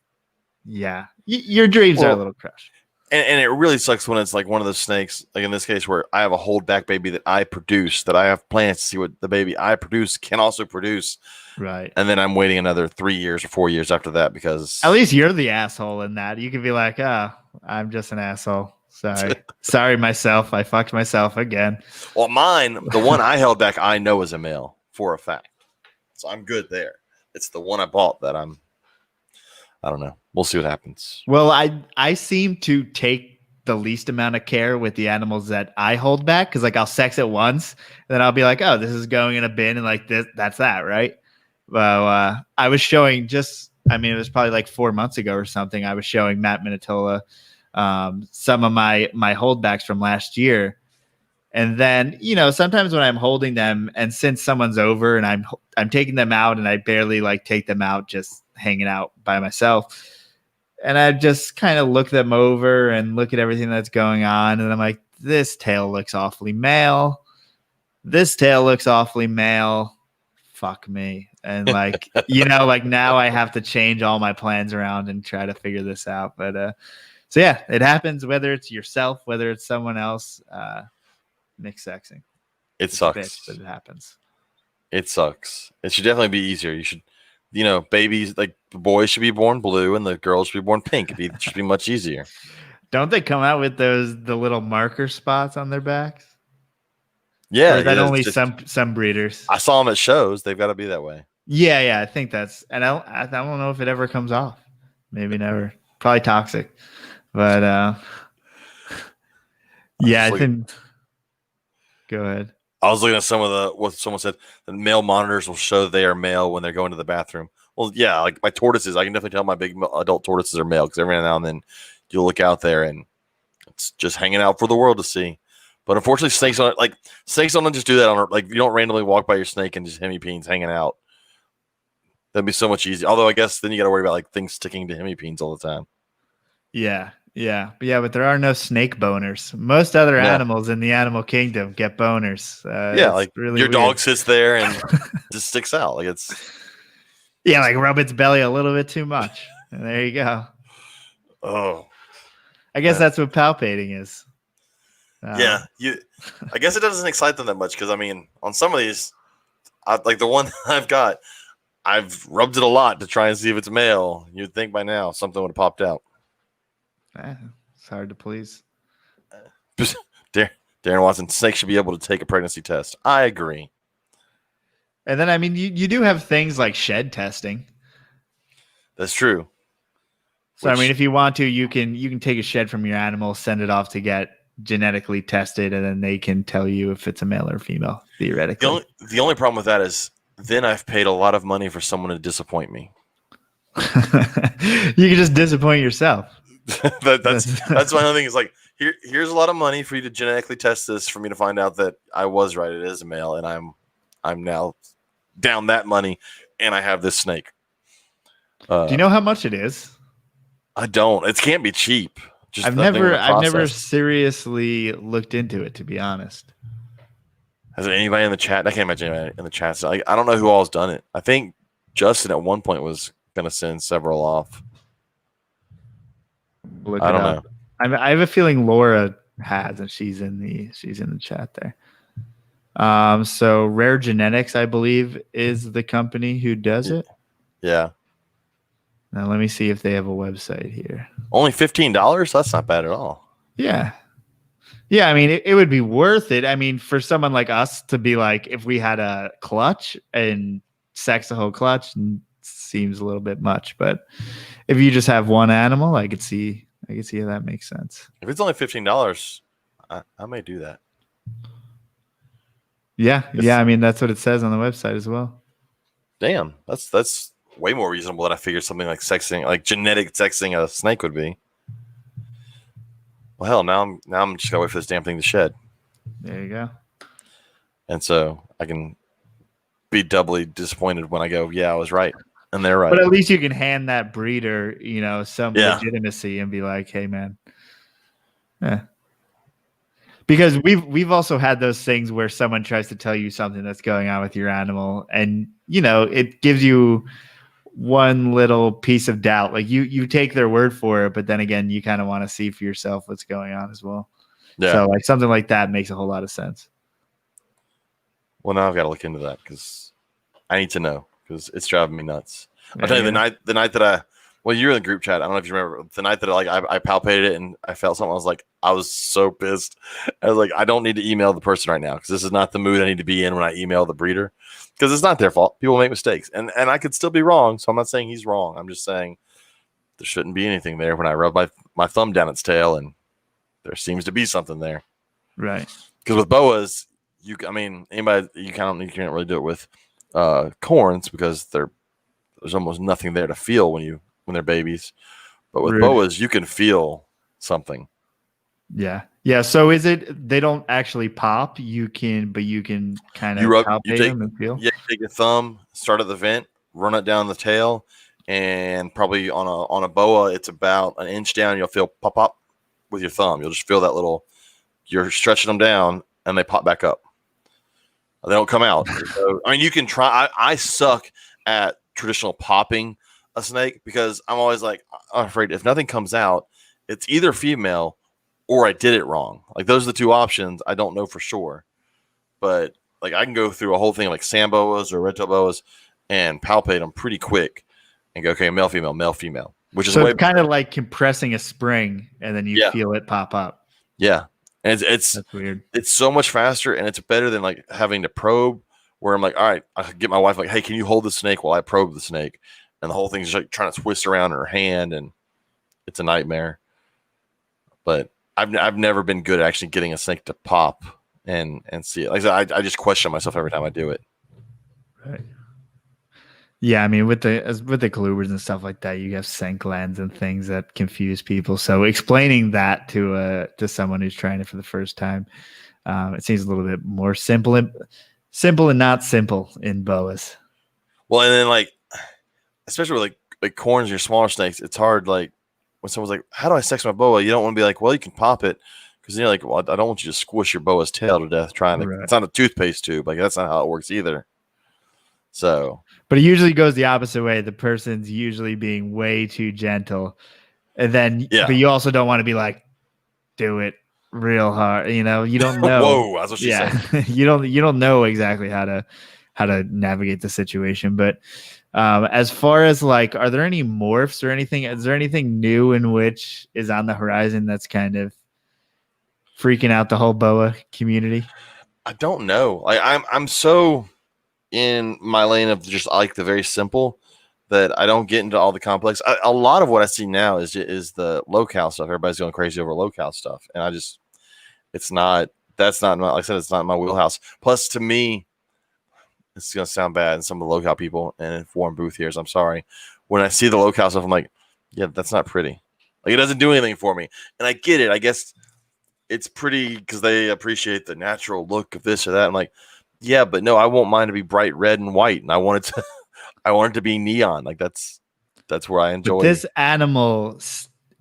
yeah, your dreams are a little crushed. And it really sucks when it's like one of those snakes, like in this case, where I have a holdback baby that I produce, that I have plans to see what the baby I produce can also produce. Right. And then I'm waiting another 3 years or 4 years after that, because at least you're the asshole in that. You can be like, I'm just an asshole. Sorry myself. I fucked myself again. Well, mine, the one I held back, I know is a male for a fact. So I'm good there. It's the one I bought that I don't know. We'll see what happens. Well, I seem to take the least amount of care with the animals that I hold back, because like I'll sex it once, and then I'll be like, oh, this is going in a bin, and like that's that, right? Well, I was showing it was probably like 4 months ago or something. I was showing Matt Minatola some of my holdbacks from last year. And then, sometimes when I'm holding them, and since someone's over and I'm taking them out, and I barely like take them out, just hanging out by myself, and I just kind of look them over and look at everything that's going on. And I'm like, this tail looks awfully male. This tail looks awfully male. Fuck me. And like, like now I have to change all my plans around and try to figure this out. But so yeah, it happens, whether it's yourself, whether it's someone else. Mixed sexing. It's sucks. Bitch, but it happens. It sucks. It should definitely be easier. You should, babies, like the boys should be born blue and the girls should be born pink. It should be much easier. Don't they come out with the little marker spots on their backs? Yeah. Or is that only some breeders? I saw them at shows. They've got to be that way. Yeah. I think that's, and I don't know if it ever comes off. Maybe never. Probably toxic. But I think. Go ahead. I was looking at what someone said, the male monitors will show they are male when they're going to the bathroom. Well, yeah, like my tortoises, I can definitely tell my big adult tortoises are male, because every now and then you'll look out there and it's just hanging out for the world to see. But unfortunately, snakes don't just do that you don't randomly walk by your snake and just hemipenes hanging out. That'd be so much easier. Although I guess then you got to worry about like things sticking to hemipenes all the time. Yeah. But there are no snake boners. Most other animals in the animal kingdom get boners. Like really your dog sits there and just sticks out. Like it's like rub its belly a little bit too much, and there you go. Oh, I guess that's what palpating is. I guess it doesn't excite them that much, because I mean, on some of these, like the one I've got, I've rubbed it a lot to try and see if it's male. You'd think by now something would have popped out. It's hard to please. Darren Watson, snakes should be able to take a pregnancy test. I agree. And then, I mean, you do have things like shed testing. That's true. So, I mean, if you want to, you can take a shed from your animal, send it off to get genetically tested, and then they can tell you if it's a male or female, theoretically. The only problem with that is then I've paid a lot of money for someone to disappoint me. You can just disappoint yourself. That's my only thing. Is like, here's a lot of money for you to genetically test this, for me to find out that I was right, it is a male, and I'm now down that money, and I have this snake. Do you know how much it is? I don't. It can't be cheap. Just I've never seriously looked into it, to be honest. Has anybody in the chat? I can't imagine anybody in the chat. So I don't know who all's done it. I think Justin at one point was gonna send several off. Look I it don't up. know. I have a feeling Laura has, and she's in the chat there. So Rare Genetics, I believe, is the company who does it. Yeah. Now let me see if they have a website here. Only $15? That's not bad at all. Yeah. Yeah, I mean, it would be worth it. I mean, for someone like us to be like, if we had a clutch and sex the whole clutch, seems a little bit much. But if you just have one animal, I could see how that makes sense. If it's only $15, I may do that. Yeah. I mean, that's what it says on the website as well. Damn, that's way more reasonable than I figured something like genetic sexing a snake would be. Well, hell, now I'm just gonna wait for this damn thing to shed. There you go. And so I can be doubly disappointed when I go, yeah, I was right, and they're right. But at least you can hand that breeder, some legitimacy and be like, hey, man. Yeah. Because we've also had those things where someone tries to tell you something that's going on with your animal, and it gives you one little piece of doubt. Like you take their word for it, but then again, you kind of want to see for yourself what's going on as well. Yeah. So like something like that makes a whole lot of sense. Well, now I've got to look into that because I need to know because it's driving me nuts. I'll tell you the night that you're in the group chat. I don't know if you remember the night that I palpated it and I felt something. I was so pissed. I was like, I don't need to email the person right now because this is not the mood I need to be in when I email the breeder. Because it's not their fault. People make mistakes. And I could still be wrong. So I'm not saying he's wrong. I'm just saying there shouldn't be anything there when I rub my thumb down its tail and there seems to be something there. Right. Because with boas, you can't really do it with corns because there's almost nothing there to feel when they're babies. But with boas, you can feel something. Yeah. Yeah. So is it they don't actually pop? You can kind of palpate them and feel. Yeah, you take your thumb, start at the vent, run it down the tail, and probably on a boa, it's about an inch down. You'll feel pop with your thumb. You'll just feel that little. You're stretching them down, and they pop back up. They don't come out. So, I mean, you can try. I suck at traditional popping a snake because I'm always like, I'm afraid if nothing comes out, it's either female or I did it wrong. Like those are the two options. I don't know for sure, but like I can go through a whole thing like sand boas or red tail boas and palpate them pretty quick and go, okay, male, female, which is it's kind of like compressing a spring and then you feel it pop up. Yeah. And that's weird. It's so much faster and it's better than like having to probe where I'm like, all right, I could get my wife like, hey, can you hold the snake while I probe the snake? And the whole thing's just like trying to twist around in her hand and it's a nightmare. But I've never been good at actually getting a snake to pop and see it. Like I said, I just question myself every time I do it. Right. Yeah, I mean with the colubers and stuff like that, you have scent glands and things that confuse people. So explaining that to someone who's trying it for the first time, it seems a little bit more simple and not simple in boas. Well, and then like especially with like corns or smaller snakes, it's hard like when someone's like, how do I sex my boa? You don't want to be like, well, you can pop it because you're like, well, I don't want you to squish your boa's tail to death trying to. Right. It's not a toothpaste tube. Like that's not how it works either. So, but it usually goes the opposite way. The person's usually being way too gentle, and then but you also don't want to be like, do it real hard. You don't know. Whoa, that's what she said. you don't know exactly how to navigate the situation, but. As far as like, are there any morphs or anything? Is there anything new in which is on the horizon that's kind of freaking out the whole boa community? I don't know. Like I'm so in my lane of just like the very simple that I don't get into all the complex. A lot of what I see now is the locale stuff. Everybody's going crazy over locale stuff, and that's not like I said, it's not my wheelhouse. Plus, to me. It's going to sound bad, and some of the locale people, and if Warren Booth hears, I'm sorry. When I see the locale stuff, I'm like, yeah, that's not pretty. Like, it doesn't do anything for me. And I get it. I guess it's pretty because they appreciate the natural look of this or that. I'm like, yeah, but no, I want mine to be bright red and white, and I want it to be neon. Like, that's That's where I enjoy. But this animal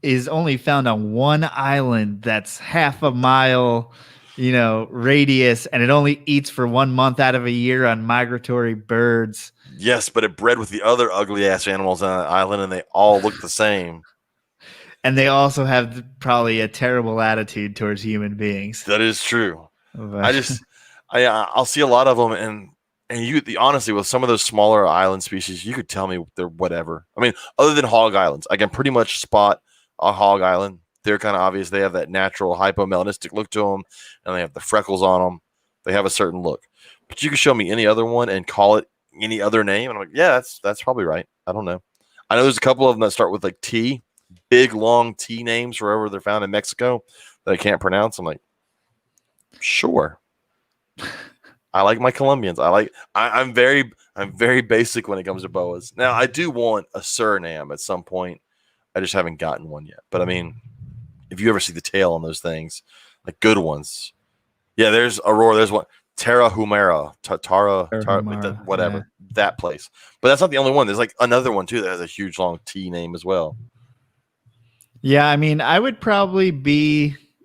is only found on one island that's half a mile, radius, and it only eats for 1 month out of a year on migratory birds. Yes, but it bred with the other ugly ass animals on the island, and they all look the same. And they also have probably a terrible attitude towards human beings. That is true. But I'll see a lot of them, and honestly, with some of those smaller island species, you could tell me they're whatever. I mean, other than hog islands, I can pretty much spot a hog island. They're kind of obvious. They have that natural hypomelanistic look to them, and they have the freckles on them. They have a certain look. But you can show me any other one and call it any other name, and I'm like, yeah, that's probably right. I don't know. I know there's a couple of them that start with like T, big long T names wherever they're found in Mexico that I can't pronounce. I'm like, sure. I like my Colombians. I'm very basic when it comes to boas. Now I do want a Suriname at some point. I just haven't gotten one yet. But I mean, if you ever see the tail on those things, like good ones, yeah, there's Aurora. There's one Terra Humera, whatever that place. But that's not the only one. There's like another one too that has a huge long T name as well. Yeah, I mean, I would probably,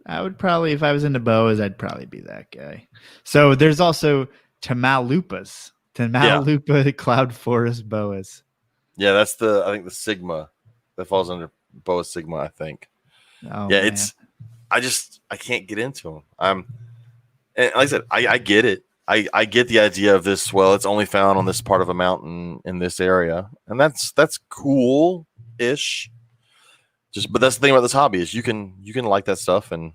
if I was into boas, I'd probably be that guy. So there's also Tamaulipas, cloud forest boas. Yeah, that's I think the Sigma that falls under boa Sigma, I think. Oh, yeah, man. I can't get into them. And like I said, I get it. I get the idea of this. Well, it's only found on this part of a mountain in this area, and that's cool-ish. But that's the thing about this hobby is you can like that stuff, and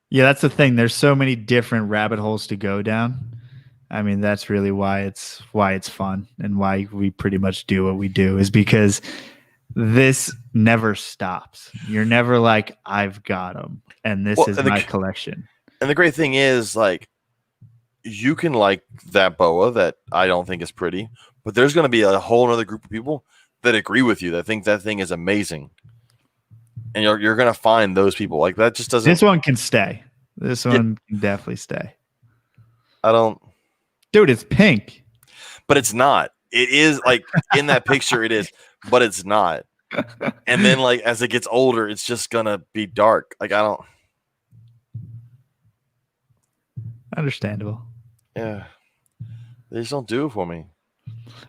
yeah, that's the thing. There's so many different rabbit holes to go down. I mean, that's really why it's fun and why we pretty much do what we do, is because this never stops. You're never like, I've got them, and this is my collection. And the great thing is, like, you can like that boa that I don't think is pretty, but there's going to be a whole other group of people that agree with you, that think that thing is amazing. And you're going to find those people. Like, that just doesn't... This one can stay. This one can definitely stay. Dude, it's pink. But it's not. It is, like, in that picture it is, but it's not. And then, like, as it gets older, it's just going to be dark. Like, Understandable. Yeah. They just don't do it for me.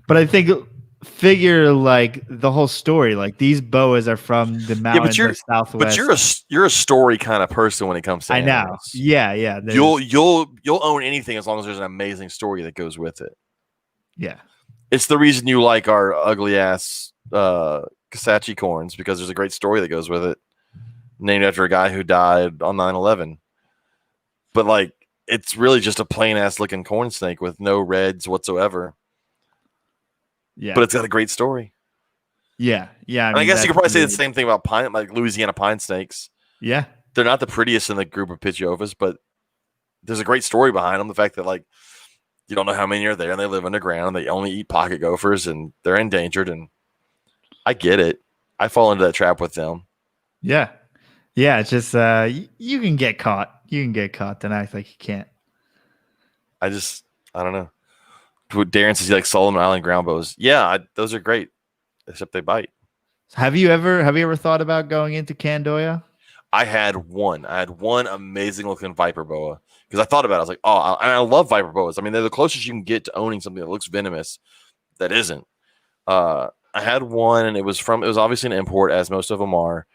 But I think... figure like the whole story, like these boas are from the mountains of Southwest. But you're a story kind of person when it comes to animals. Yeah. You'll own anything as long as there's an amazing story that goes with it. Yeah. It's the reason you like our ugly ass Kasachi corns, because there's a great story that goes with it, named after a guy who died on 9/11. But like, it's really just a plain ass looking corn snake with no reds whatsoever. Yeah, but it's got a great story. Yeah. I guess you could probably say the same thing about like Louisiana pine snakes. Yeah, they're not the prettiest in the group of Pidgeovas, but there's a great story behind them. The fact that, like, you don't know how many are there, and they live underground, and they only eat pocket gophers, and they're endangered. And I get it. I fall into that trap with them. Yeah. It's just you can get caught. You can get caught, then act like you can't. I don't know. Darren says he likes Solomon Island ground bows. Yeah, those are great, except they bite. Have you ever thought about going into Candoya? I had one amazing looking viper boa, because I thought about it. I was like, I love viper boas. I mean, they're the closest you can get to owning something that looks venomous that isn't. I had one, and it was obviously an import, as most of them are,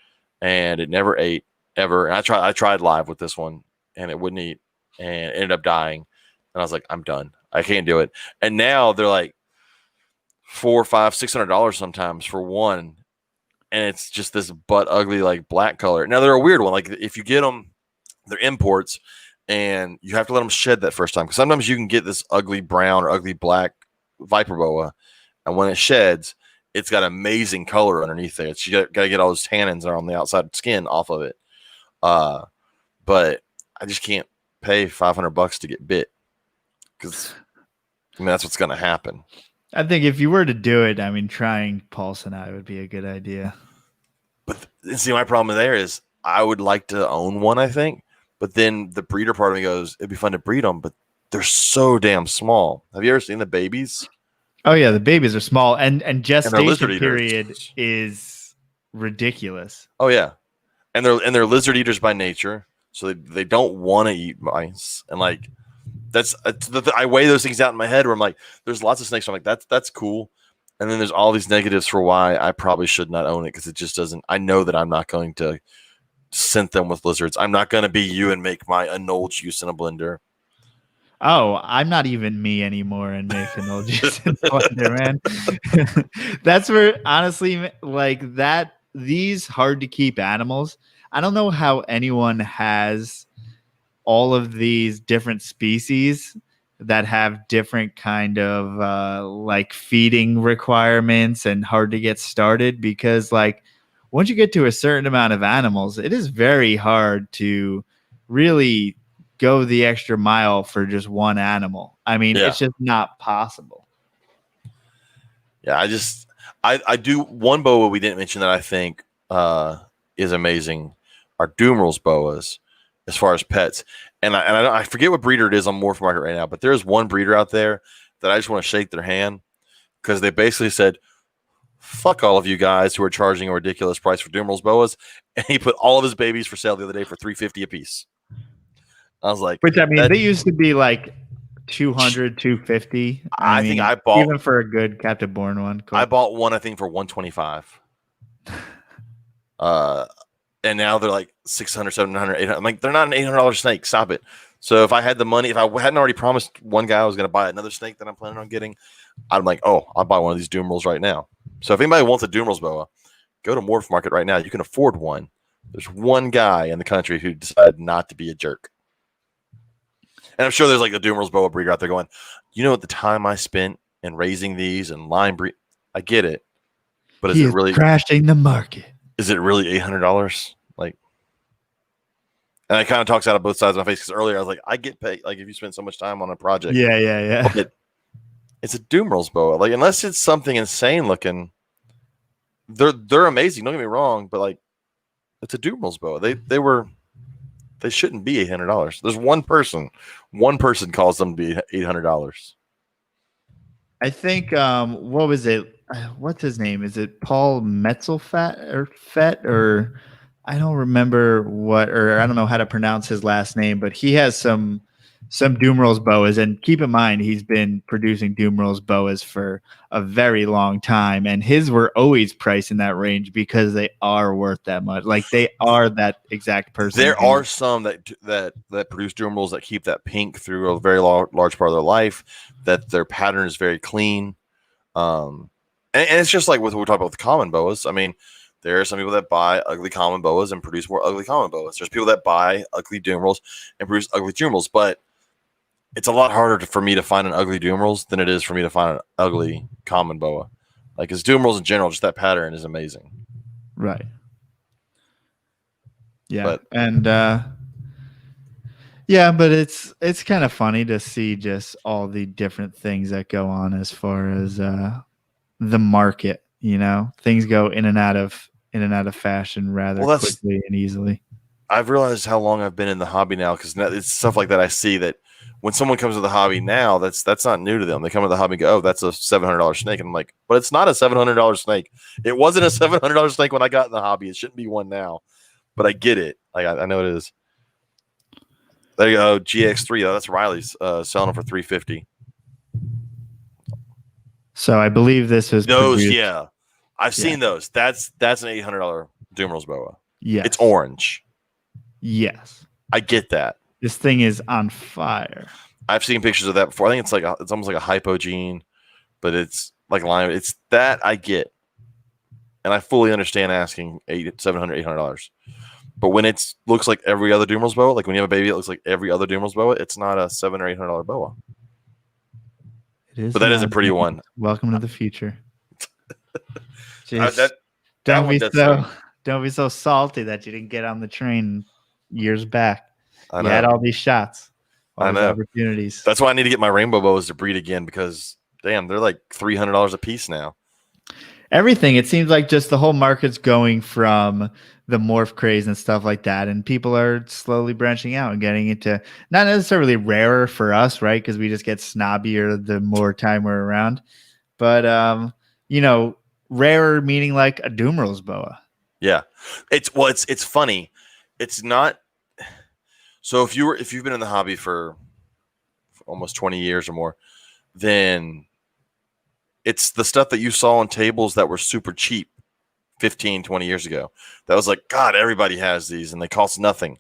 and it never ate ever. And I tried live with this one, and it wouldn't eat, and it ended up dying. And I was like, I'm done. I can't do it. And now they're like $400, $500, $600 sometimes for one, and it's just this butt ugly, like, black color. Now they're a weird one. Like, if you get them, they're imports, and you have to let them shed that first time, because sometimes you can get this ugly brown or ugly black viper boa, and when it sheds, it's got amazing color underneath there. You got to get all those tannins that are on the outside skin off of it. But I just can't pay $500 to get bit, because that's what's going to happen. I think if you were to do it, I mean, trying Pulse and I would be a good idea. But see, my problem there is I would like to own one, I think, but then the breeder part of me goes, it'd be fun to breed them, but they're so damn small. Have you ever seen the babies? Oh yeah, the babies are small, and and they're lizard gestation eaters. period is ridiculous. Oh yeah, and they're lizard eaters by nature, so they don't want to eat mice, and like I weigh those things out in my head where I'm like, there's lots of snakes. So I'm like, that's cool, and then there's all these negatives for why I probably should not own it because it just doesn't. I know that I'm not going to scent them with lizards. I'm not going to be you and make my anole juice in a blender. Oh, I'm not even me anymore and making old juice in the blender, man. That's where honestly, like that, these hard to keep animals. I don't know how anyone has all of these different species that have different kind of like feeding requirements and hard to get started because like once you get to a certain amount of animals, it is very hard to really go the extra mile for just one animal. I mean, it's just not possible. Yeah, I do one boa we didn't mention that I think is amazing are Dumeral's boas as far as pets. And I forget what breeder it is on Morph Market right now, but there's one breeder out there that I just want to shake their hand because they basically said, fuck all of you guys who are charging a ridiculous price for Dumeral's boas. And he put all of his babies for sale the other day for $350 a piece. I was like, which I mean, they used to be like 200, 250. I think I bought even for a good captive born one. Cool. I bought one, I think, for 125. And now they're like 600, 700, 800. I'm like, they're not an $800 snake. Stop it. So if I had the money, if I hadn't already promised one guy I was going to buy another snake that I'm planning on getting, I'm like, oh, I'll buy one of these Dumerals right now. So if anybody wants a Dumerals boa, go to Morph Market right now. You can afford one. There's one guy in the country who decided not to be a jerk. And I'm sure there's like a Dumerals boa breeder out there going, you know what the time I spent in raising these and line breed, I get it. But is it really crashing the market? Is it really $800? Like, and it kind of talks out of both sides of my face because earlier I was like, I get paid. Like, if you spend so much time on a project, yeah. But it's a Dumerals boa. Like, unless it's something insane looking, they're amazing. Don't get me wrong, but like, it's a Dumerals boa. They shouldn't be $800. There's one person calls them to be $800. I think what was it? What's his name? Is it Paul Metzelfet or I don't remember what, or I don't know how to pronounce his last name, but he has some Dumerals boas, and keep in mind he's been producing Dumerals boas for a very long time, and his were always priced in that range because they are worth that much. Like they are that exact person. There are some that produce Dumerals that keep that pink through a very large part of their life. That their pattern is very clean. And it's just like what we're talking about with common boas. I mean, there are some people that buy ugly common boas and produce more ugly common boas. There's people that buy ugly Dumerals and produce ugly Dumerals, but it's a lot harder for me to find an ugly Dumerals than it is for me to find an ugly common boa. Like, as Dumerals in general, just that pattern is amazing. Right. Yeah. But, but it's kind of funny to see just all the different things that go on as far as the market. You know, things go in and out of fashion rather quickly and easily. I've realized how long I've been in the hobby now because it's stuff like that I see that when someone comes to the hobby now, that's not new to them. They come to the hobby and go, oh, that's a $700 snake. And I'm like, but it's not a $700 snake. It wasn't a $700 snake when I got in the hobby. It shouldn't be one now. But I get it. Like I know it is. There you go. GX3. Oh, that's Riley's selling them for $350. So I believe this is those. Produced. Yeah, I've seen those. That's an $800 Dumerals boa. Yeah, it's orange. Yes, I get that. This thing is on fire. I've seen pictures of that before. I think it's almost like a hypogene, but it's like lime. It's that I get, and I fully understand asking $700, $800. But when it looks like every other Dumerals boa, like when you have a baby, it looks like every other Dumerals boa. It's not a $700 or $800 boa. It is, but that is a pretty one. Welcome to the future. Don't be so salty that you didn't get on the train years back. I you had all these shots, all these know opportunities. That's why I need to get my rainbow boas to breed again because damn, they're like $300 a piece now. Everything. It seems like just the whole market's going from the morph craze and stuff like that, and people are slowly branching out and getting into not necessarily rarer for us, right? Because we just get snobbier the more time we're around. but rarer meaning like a Dumeral's boa. Yeah, it's funny. It's not. So if you've been in the hobby for almost 20 years or more, then it's the stuff that you saw on tables that were super cheap 15, 20 years ago. That was like, God, everybody has these and they cost nothing.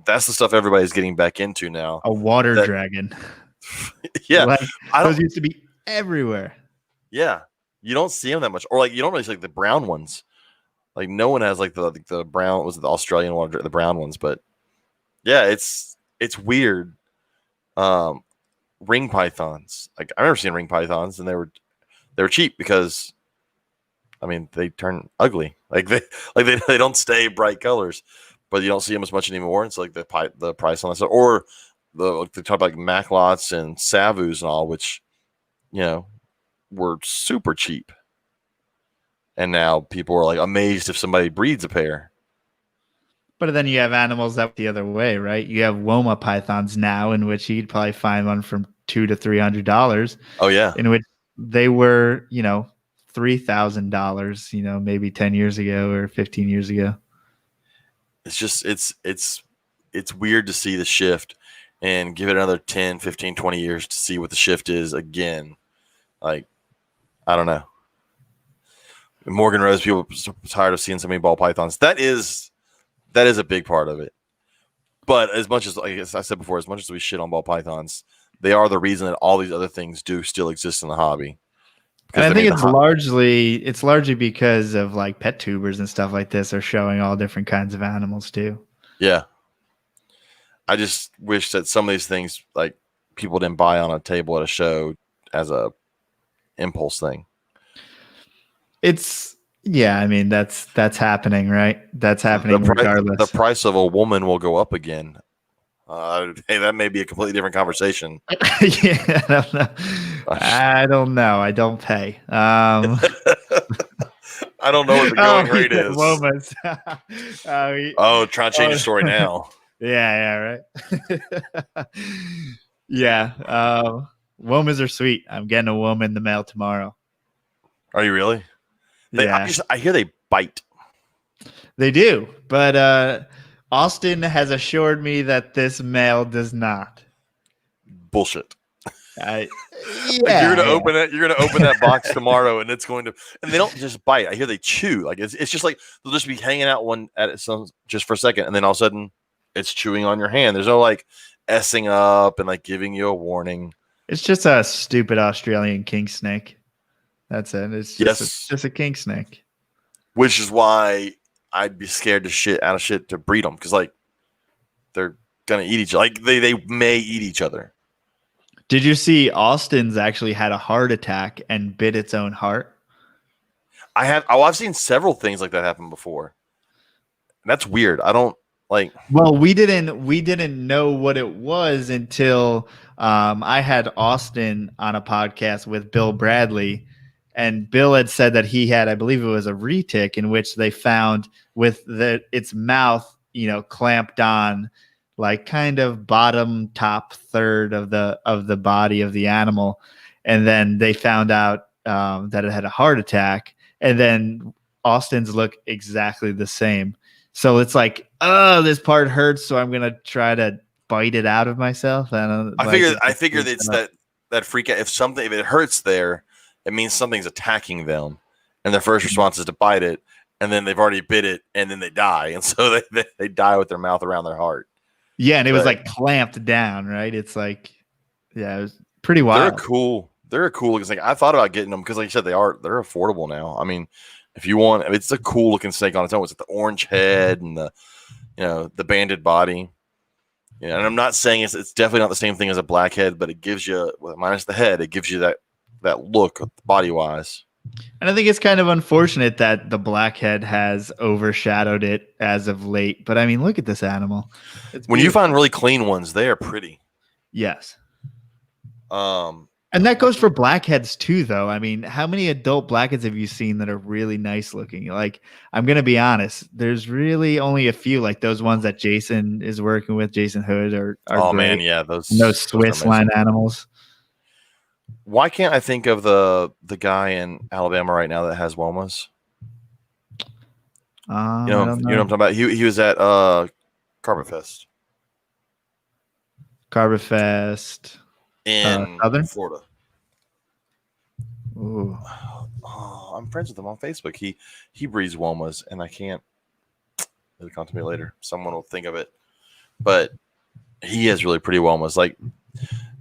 That's the stuff everybody's getting back into now. A water dragon. Yeah. Like, those used to be everywhere. Yeah. You don't see them that much. Or like, you don't really see like the brown ones. Like no one has like the brown, was it the Australian one, the brown ones, but yeah, it's weird. Ring pythons. Like I remember seeing ring pythons and they were cheap because I mean they turn ugly. Like they don't stay bright colors, but you don't see them as much anymore. It's like the price on that stuff, or they talk about like Maclots and Savus and all, which were super cheap. And now people are like amazed if somebody breeds a pair. But then you have animals that the other way, right? You have Woma pythons now, in which you'd probably find one from $200 to $300. Oh yeah, in which they were, $3,000, maybe 10 years ago or 15 years ago. It's just it's weird to see the shift, and give it another 10, 15, 20 years to see what the shift is again. Like I don't know. Morgan Rose, people are tired of seeing so many ball pythons. That is a big part of it. But as much as, like I said before, as much as we shit on ball pythons, they are the reason that all these other things do still exist in the hobby. And I think it's largely because of like pet tubers and stuff like this are showing all different kinds of animals too. Yeah. I just wish that some of these things like people didn't buy on a table at a show as a impulse thing. I mean that's happening, right? That's happening regardless. The price of a woman will go up again. Hey, that may be a completely different conversation. Yeah, I don't know. I don't pay. I don't know what the going rate is. Trying to change the story now. Yeah, right. Yeah, womas are sweet. I'm getting a woma in the mail tomorrow. Are you really? Yeah. I hear they bite. They do, but Austin has assured me that this male does not. Bullshit. Yeah, you're gonna open it. You're gonna open that box tomorrow, and it's going to. And they don't just bite. I hear they chew. Like it's just like they'll just be hanging out just for a second, and then all of a sudden, it's chewing on your hand. There's no like essing up and like giving you a warning. It's just a stupid Australian king snake. That's it. It's just a king snake. Which is why I'd be scared to breed them, because like they're gonna eat each other. Like they may eat each other. Did you see Austin's actually had a heart attack and bit its own heart? I have. Oh, I've seen several things like that happen before. That's weird. I don't like. Well, we didn't know what it was until I had Austin on a podcast with Bill Bradley. And Bill had said that he had, I believe it was a retic, in which they found with its mouth, clamped on, like kind of bottom top third of the body of the animal, and then they found out that it had a heart attack, and then Austin's look exactly the same. So it's like, oh, this part hurts, so I'm gonna try to bite it out of myself. I figured it's that freak out. If it hurts there, it means something's attacking them, and their first response is to bite it, and then they've already bit it, and then they die, and so they die with their mouth around their heart. Yeah, and it was like clamped down, right? It's like, yeah, it was pretty wild. They're a cool looking snake. I thought about getting them because, like you said, they're affordable now. I mean, if you want, it's a cool looking snake on its own. It's the orange head and the banded body. And I'm not saying it's definitely not the same thing as a blackhead, but it gives you, minus the head, it gives you that look body wise. And I think it's kind of unfortunate that the blackhead has overshadowed it as of late. But I mean, look at this animal. When you find really clean ones, they are pretty. Yes. And that goes for blackheads too, though. I mean, how many adult blackheads have you seen that are really nice looking? Like, I'm going to be honest, there's really only a few, like those ones that Jason is working with, Jason Hood, are oh great. Man, yeah, those Swiss line animals. Why can't I think of the guy in Alabama right now that has Womas? I You know don't what I'm know. talking about. He was at Carpet Fest Carbafest. in Southern. Florida. Ooh. Oh, I'm friends with him on Facebook. He breeds Womas, and I can't. It'll come to me later. Someone will think of it, but he has really pretty Womas. Like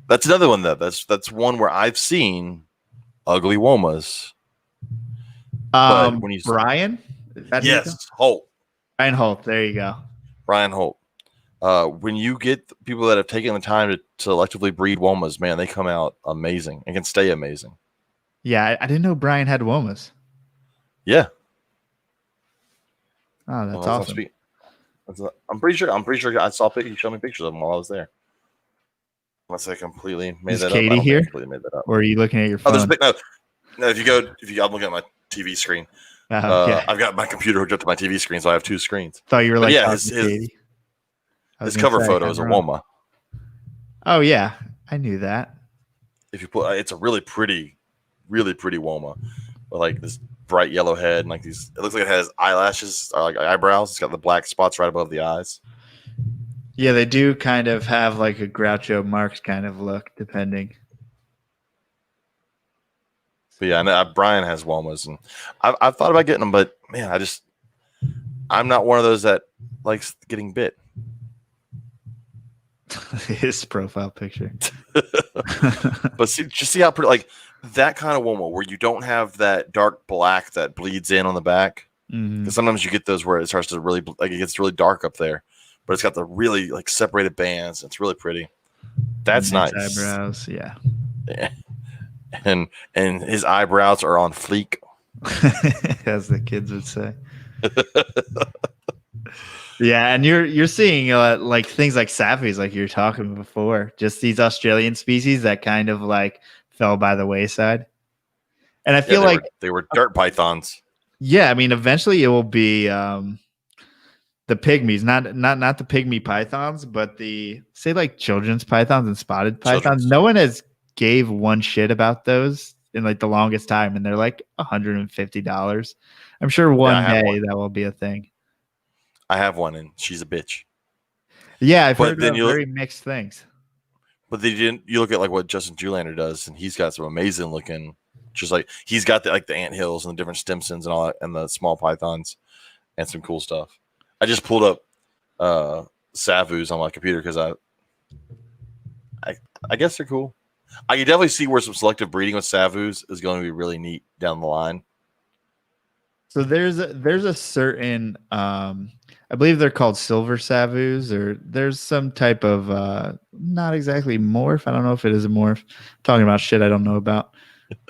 that's another one though. That's one where I've seen ugly Womas. But when he's Brian, is that who you're talking? yes, Holt, Brian Holt. There you go. Brian Holt. When you get people that have taken the time to selectively breed Womas, man, they come out amazing and can stay amazing. Yeah, I didn't know Brian had Womas. Yeah. Oh, that's awesome. I'm pretty sure I saw you showed me pictures of them while I was there. Unless I completely made that Katie up. I don't here? think I completely made that up. Or are you looking at your Oh, phone? no. If you, I'm looking at my TV screen. Okay. I've got my computer hooked up to my TV screen, so I have two screens. Thought you were like, yeah, his cover photo is a Woma. Oh yeah, I knew that. If you put, it's a really pretty Woma, with like this bright yellow head and like these. It looks like it has eyelashes or like eyebrows. It's got the black spots right above the eyes. Yeah, they do kind of have like a Groucho Marx kind of look, depending. But yeah, I know Brian has Womas, and I've thought about getting them, but man, I'm not one of those that likes getting bit. His profile picture. But just see how pretty, like that kind of Woma where you don't have that dark black that bleeds in on the back. Because sometimes you get those where it starts to really like it gets really dark up there, but it's got the really like separated bands. It's really pretty. That's nice. Eyebrows, yeah. And his eyebrows are on fleek, as the kids would say. Yeah, and you're seeing like things like sappies, like you were talking before, just these Australian species that kind of like fell by the wayside. And I feel like they were dirt pythons. Yeah, I mean, eventually it will be the pygmies, not the pygmy pythons, but the say like children's pythons and spotted pythons. No one has gave one shit about those in like the longest time, and they're like $150. I'm sure one day that will be a thing. I have one, and she's a bitch. Yeah, I've heard very mixed things. But you look at like what Justin Julander does, and he's got some amazing looking. Just like he's got the anthills and the different Stimsons and all that, and the small pythons, and some cool stuff. I just pulled up Savus on my computer because I guess they're cool. I can definitely see where some selective breeding with Savus is going to be really neat down the line. So there's a certain I believe they're called silver Savus, or there's some type of not exactly morph. I don't know if it is a morph. I'm talking about shit I don't know about.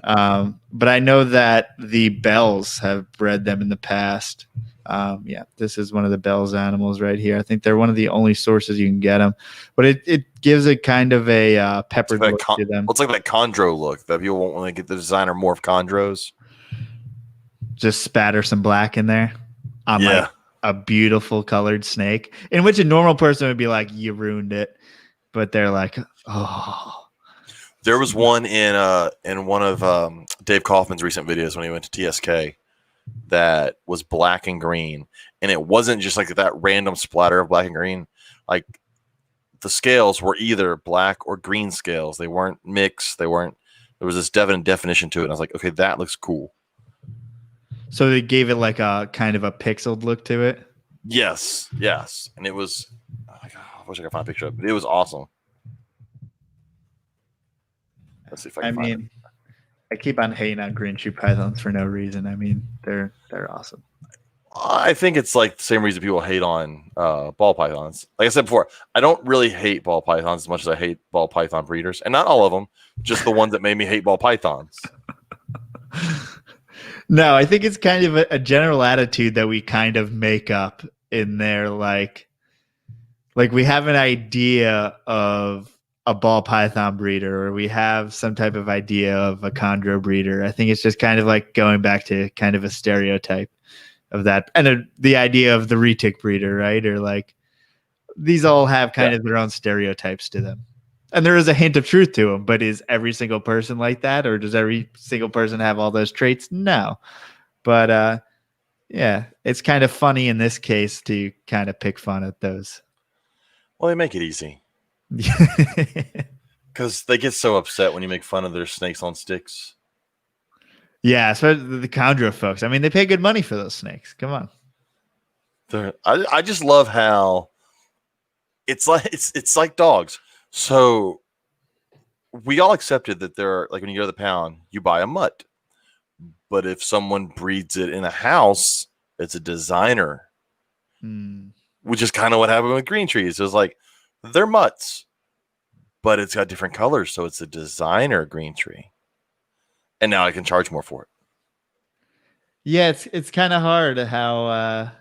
But I know that the Bells have bred them in the past. Yeah, this is one of the Bells animals right here. I think they're one of the only sources you can get them, but it gives a kind of a peppered look to them. It's like that chondro look that people won't want to get the designer morph chondros. Just spatter some black in there on like a beautiful colored snake, in which a normal person would be like, you ruined it. But they're like, oh. There was one in one of Dave Kaufman's recent videos when he went to TSK that was black and green, and it wasn't just like that random splatter of black and green. Like the scales were either black or green scales. They weren't mixed. There was this definite definition to it. And I was like, okay, that looks cool. So they gave it like a kind of a pixeled look to it. Yes, and it was. I wish I could find a picture of it. But it was awesome. Let's see if I can find it. I keep on hating on green shoe pythons for no reason. I mean, they're awesome. I think it's like the same reason people hate on ball pythons. Like I said before, I don't really hate ball pythons as much as I hate ball python breeders, and not all of them, just the ones that made me hate ball pythons. No, I think it's kind of a general attitude that we kind of make up in there. Like we have an idea of a ball python breeder, or we have some type of idea of a chondro breeder. I think it's just kind of like going back to kind of a stereotype of that, and the idea of the retic breeder, right? Or like these all have kind of their own stereotypes to them. And there is a hint of truth to them, but is every single person like that, or does every single person have all those traits? No. But yeah, it's kind of funny in this case to kind of pick fun at those. Well, they make it easy because they get so upset when you make fun of their snakes on sticks. Yeah, especially the Chondro folks. I mean, they pay good money for those snakes. Come on. I just love how it's like dogs. So we all accepted that there are, like, when you go to the pound, you buy a mutt. But if someone breeds it in a house, it's a designer, which is kind of what happened with green trees. It was like, they're mutts, but it's got different colors. So it's a designer green tree. And now I can charge more for it. Yeah, it's kind of hard how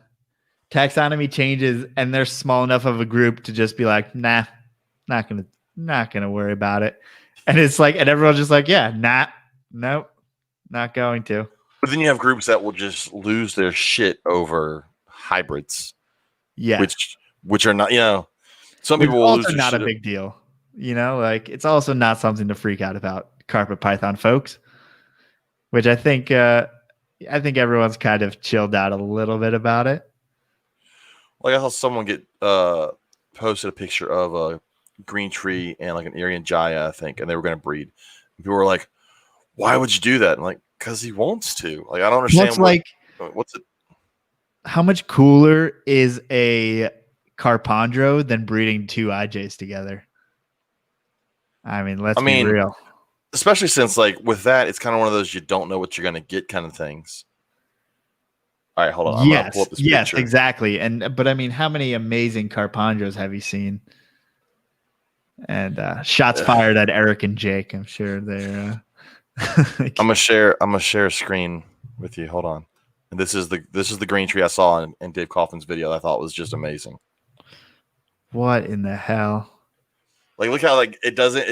taxonomy changes, and they're small enough of a group to just be like, nah, not gonna worry about it. And it's like, and everyone's just like, yeah, nope, not going to. But then you have groups that will just lose their shit over hybrids. Yeah, which are not, some people will also lose their not shit. a big deal. Like, it's also not something to freak out about, carpet python folks. Which I think everyone's kind of chilled out a little bit about it. Like, I saw someone get posted a picture of a green tree and like an Irian Jaya, I think, and they were going to breed. And people were like, "Why would you do that?" I'm like, "Because he wants to." Like, I don't understand. What's it? How much cooler is a Carpondro than breeding two IJs together? I mean, let's be real. Especially since, like, with that, it's kind of one of those you don't know what you're going to get kind of things. All right, hold on. I'm going to pull up this picture. Exactly. But I mean, how many amazing Carpondros have you seen? And shots fired at Eric and Jake. I'm sure they're. I'm gonna share a screen with you. Hold on. And this is the green tree I saw in Dave Kaufman's video. That I thought was just amazing. What in the hell? Like, look how, like, it doesn't.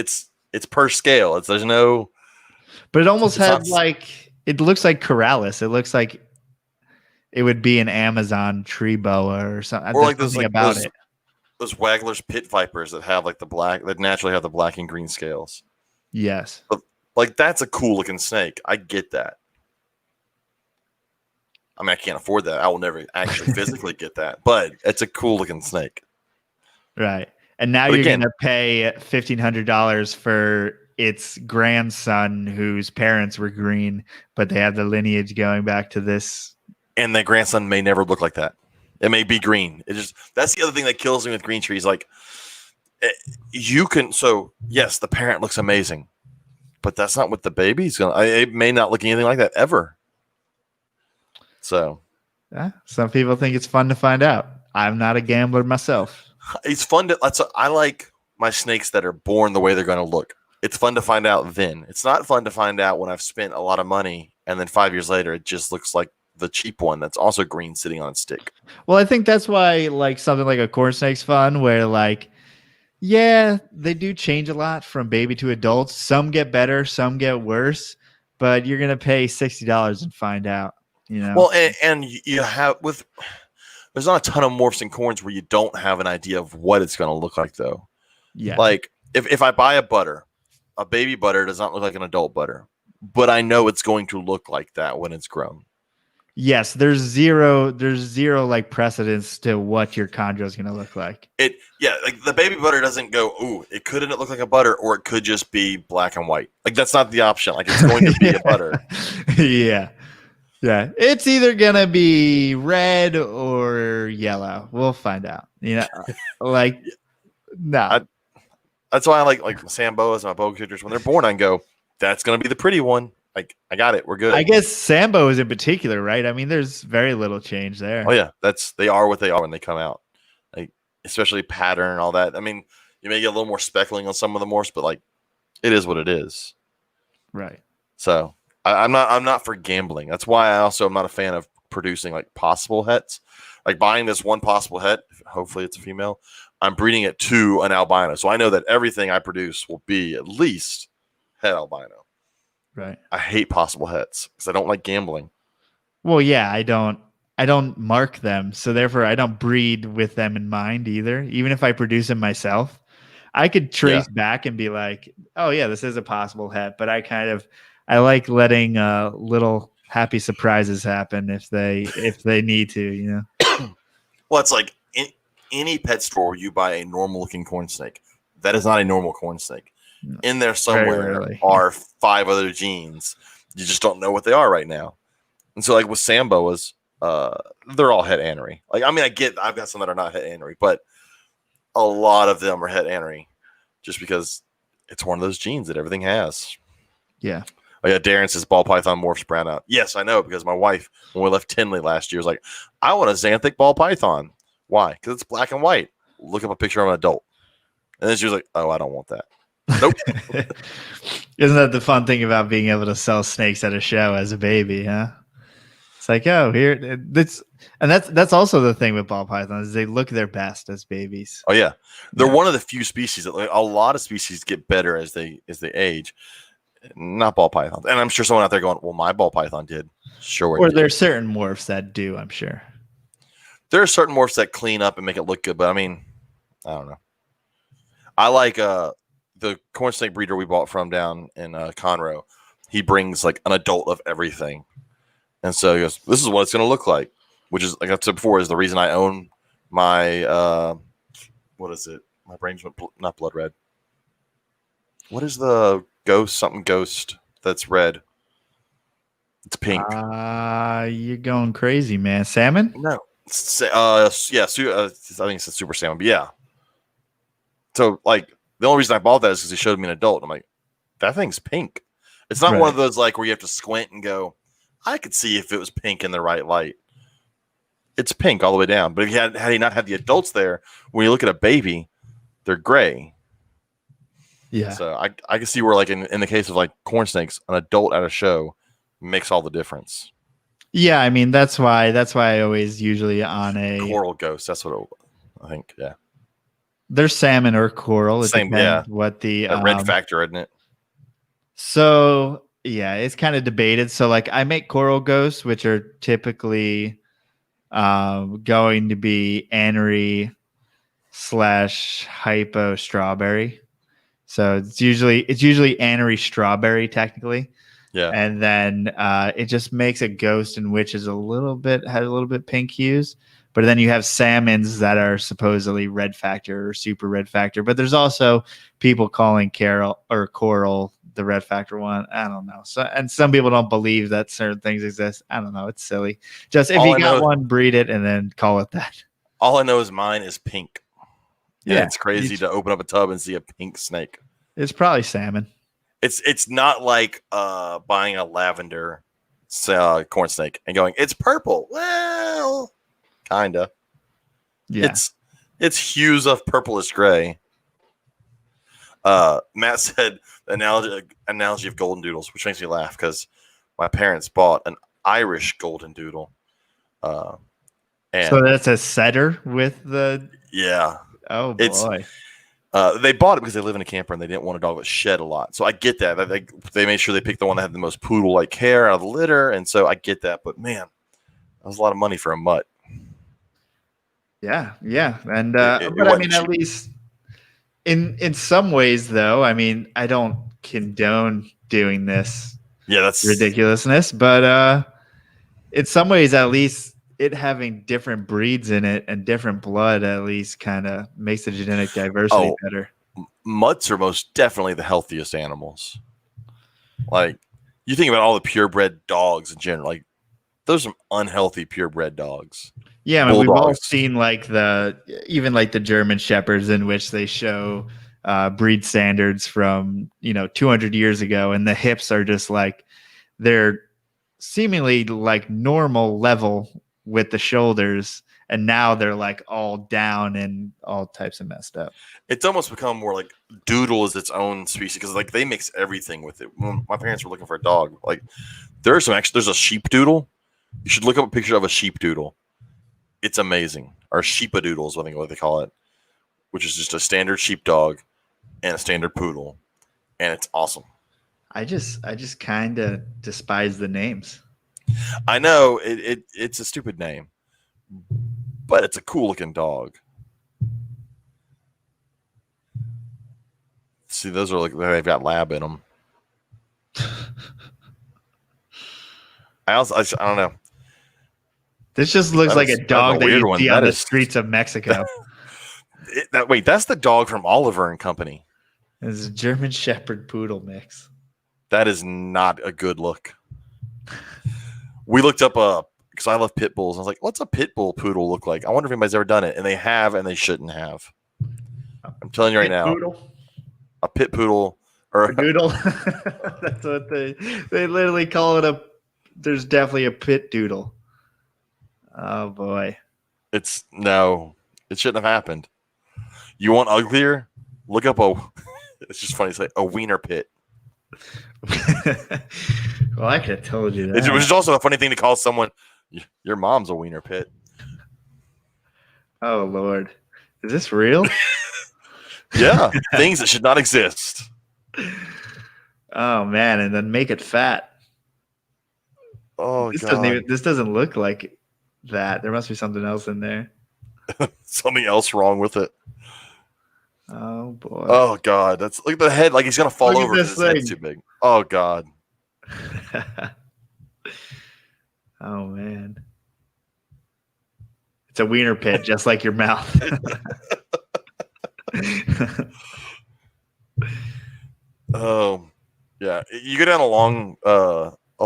It's per scale. There's no. But it almost has it looks like Corrales. It looks like it would be an Amazon tree boa or something. Or like those, like about it. Those Wagler's pit vipers that have like the black, that naturally have the black and green scales. Yes. But, like, that's a cool looking snake. I get that. I mean, I can't afford that. I will never actually physically get that, but it's a cool looking snake. Right. And now you're going to pay $1,500 for its grandson whose parents were green, but they have the lineage going back to this. And the grandson may never look like that. It may be green. That's the other thing that kills me with green trees. Like, so yes, the parent looks amazing, but that's not what the baby's going to, it may not look anything like that ever. So. Some people think it's fun to find out. I'm not a gambler myself. It's fun I like my snakes that are born the way they're going to look. It's fun to find out then. It's not fun to find out when I've spent a lot of money and then 5 years later it just looks like the cheap one that's also green sitting on its stick. Well, I think that's why, like, something like a corn snake's fun, where, like, yeah, they do change a lot from baby to adults. Some get better, some get worse, but you're going to pay $60 and find out, Well, and you have there's not a ton of morphs and corns where you don't have an idea of what it's going to look like, though. Yeah. Like, if I buy a baby butter does not look like an adult butter, but I know it's going to look like that when it's grown. Yes, there's zero like precedence to what your chondro is going to look like. Like, the baby butter doesn't go, ooh, it couldn't look like a butter, or it could just be black and white. Like, that's not the option. Like, it's going to be a butter. Yeah. Yeah, it's either gonna be red or yellow. We'll find out. Like, no. That's why I like Sam boas and my boa constrictors. When they're born, I can go, that's gonna be the pretty one. Like, I got it. We're good. I guess Sambo is in particular, right? I mean, there's very little change there. Oh yeah, they are what they are when they come out. Like, especially pattern and all that. I mean, you may get a little more speckling on some of the morphs, but, like, it is what it is. Right. So. I'm not for gambling. That's why I also am not a fan of producing, like, possible hets. Like, buying this one possible het, hopefully it's a female, I'm breeding it to an albino. So I know that everything I produce will be at least het albino. Right. I hate possible hets because I don't like gambling. Well, yeah, I don't mark them. So therefore I don't breed with them in mind either. Even if I produce them myself, I could trace back and be like, oh yeah, this is a possible het, but I like letting little happy surprises happen if they need to, you know. Well, it's like in any pet store you buy a normal looking corn snake. That is not a normal corn snake. In there somewhere are 5 other genes. You just don't know what they are right now. And so, like with Samboas, they're all het anery. Like, I mean, I've got some that are not het anery, but a lot of them are het anery just because it's one of those genes that everything has. Yeah. Oh yeah, Darren says ball python morphs brown out. Yes, I know, because my wife, when we left Tinley last year, was like, I want a xanthic ball python. Why? Because it's black and white. Look up a picture of an adult. And then she was like, oh, I don't want that. Nope. Isn't that the fun thing about being able to sell snakes at a show as a baby, huh? It's like, oh, that's also the thing with ball pythons, is they look their best as babies. Oh yeah. They're one of the few species that, like, a lot of species get better as they age. Not ball pythons. And I'm sure someone out there going, well, my ball python did. Sure. Or there's certain morphs that do, I'm sure. There are certain morphs that clean up and make it look good, but I mean, I don't know. I like the corn snake breeder we bought from down in Conroe. He brings like an adult of everything. And so he goes, this is what it's going to look like, which is, like I said before, is the reason I own my, what is it? My brain's not blood red. What is the ghost that's red? It's pink. You're going crazy, man. Salmon? No. I think it's a super salmon, but yeah. So, like, the only reason I bought that is because he showed me an adult. I'm like, that thing's pink. It's not one of those, like, where you have to squint and go, I could see if it was pink in the right light. It's pink all the way down. But if had he not had the adults there, when you look at a baby, they're gray. Yeah. So I can see where, like, in the case of like corn snakes, an adult at a show makes all the difference. Yeah, I mean that's why I always usually on a coral ghost. That's what I think. Yeah. There's salmon or coral. Same. Yeah. What the red factor, isn't it? So yeah, it's kind of debated. So like I make coral ghosts, which are typically going to be anery / hypo strawberry. So it's usually anery strawberry technically. Yeah. And then it just makes a ghost in which is has a little bit pink hues. But then you have salmons that are supposedly red factor or super red factor. But there's also people calling coral the red factor one. I don't know. So, and some people don't believe that certain things exist. I don't know. It's silly. Just if you got one, breed it and then call it that. All I know is mine is pink. Yeah, it's crazy to open up a tub and see a pink snake. It's probably salmon. It's not like buying a lavender corn snake and going, it's purple. Well, kinda. Yeah. It's hues of purplish gray. Matt said analogy of golden doodles, which makes me laugh because my parents bought an Irish golden doodle. And so that's a setter with the Oh boy. They bought it because they live in a camper and they didn't want a dog that shed a lot. So I get that. They made sure they picked the one that had the most poodle-like hair out of the litter, and so I get that. But man, that was a lot of money for a mutt. Yeah, and but I mean, cheap. At least in some ways, though, I mean, I don't condone doing this. Yeah, that's ridiculousness. But in some ways, at least it having different breeds in it and different blood at least kind of makes the genetic diversity better. Mutts are most definitely the healthiest animals. Like, you think about all the purebred dogs in general, like those are unhealthy purebred dogs. Yeah, I mean, we've all seen like even the German Shepherds in which they show breed standards from 200 years ago, and the hips are just like they're seemingly like normal level with the shoulders, and now they're like all down and all types of messed up. It's almost become more like doodle is its own species because like they mix everything with it. When my parents were looking for a dog, like there's a sheep doodle. You should look up a picture of a sheep doodle. It's amazing. Or sheepadoodle is I think what they call it, which is just a standard sheep dog and a standard poodle, and it's awesome. I just kind of despise the names. I know it's a stupid name, but it's a cool looking dog. See, those are like they've got lab in them. I don't know. This just looks like a dog that weird you one. see That on the is- streets of Mexico. Wait, that's the dog from Oliver and Company. It's a German Shepherd Poodle mix. That is not a good look. We looked up because I love pit bulls. I was like, what's a pit bull poodle look like? I wonder if anybody's ever done it. And they have, and they shouldn't have. I'm telling you right now, Poodle? a pit poodle or A doodle. That's what they literally call it. There's definitely a pit doodle. Oh boy. it shouldn't have happened. You want uglier? Look up it's just funny to say a wiener pit. Well, I could have told you that. Which is also a funny thing to call someone. Your mom's a wiener pit. Oh Lord, is this real? Yeah, things that should not exist. Oh man, and then make it fat. Oh This god, this doesn't look like that. There must be something else in there. something else wrong with it. Oh boy. Oh god, that's look at the head. Like he's gonna fall Look at over because this his head's thing. too big. Oh god. Oh man. It's a wiener pit, just like your mouth. Oh yeah, you go down a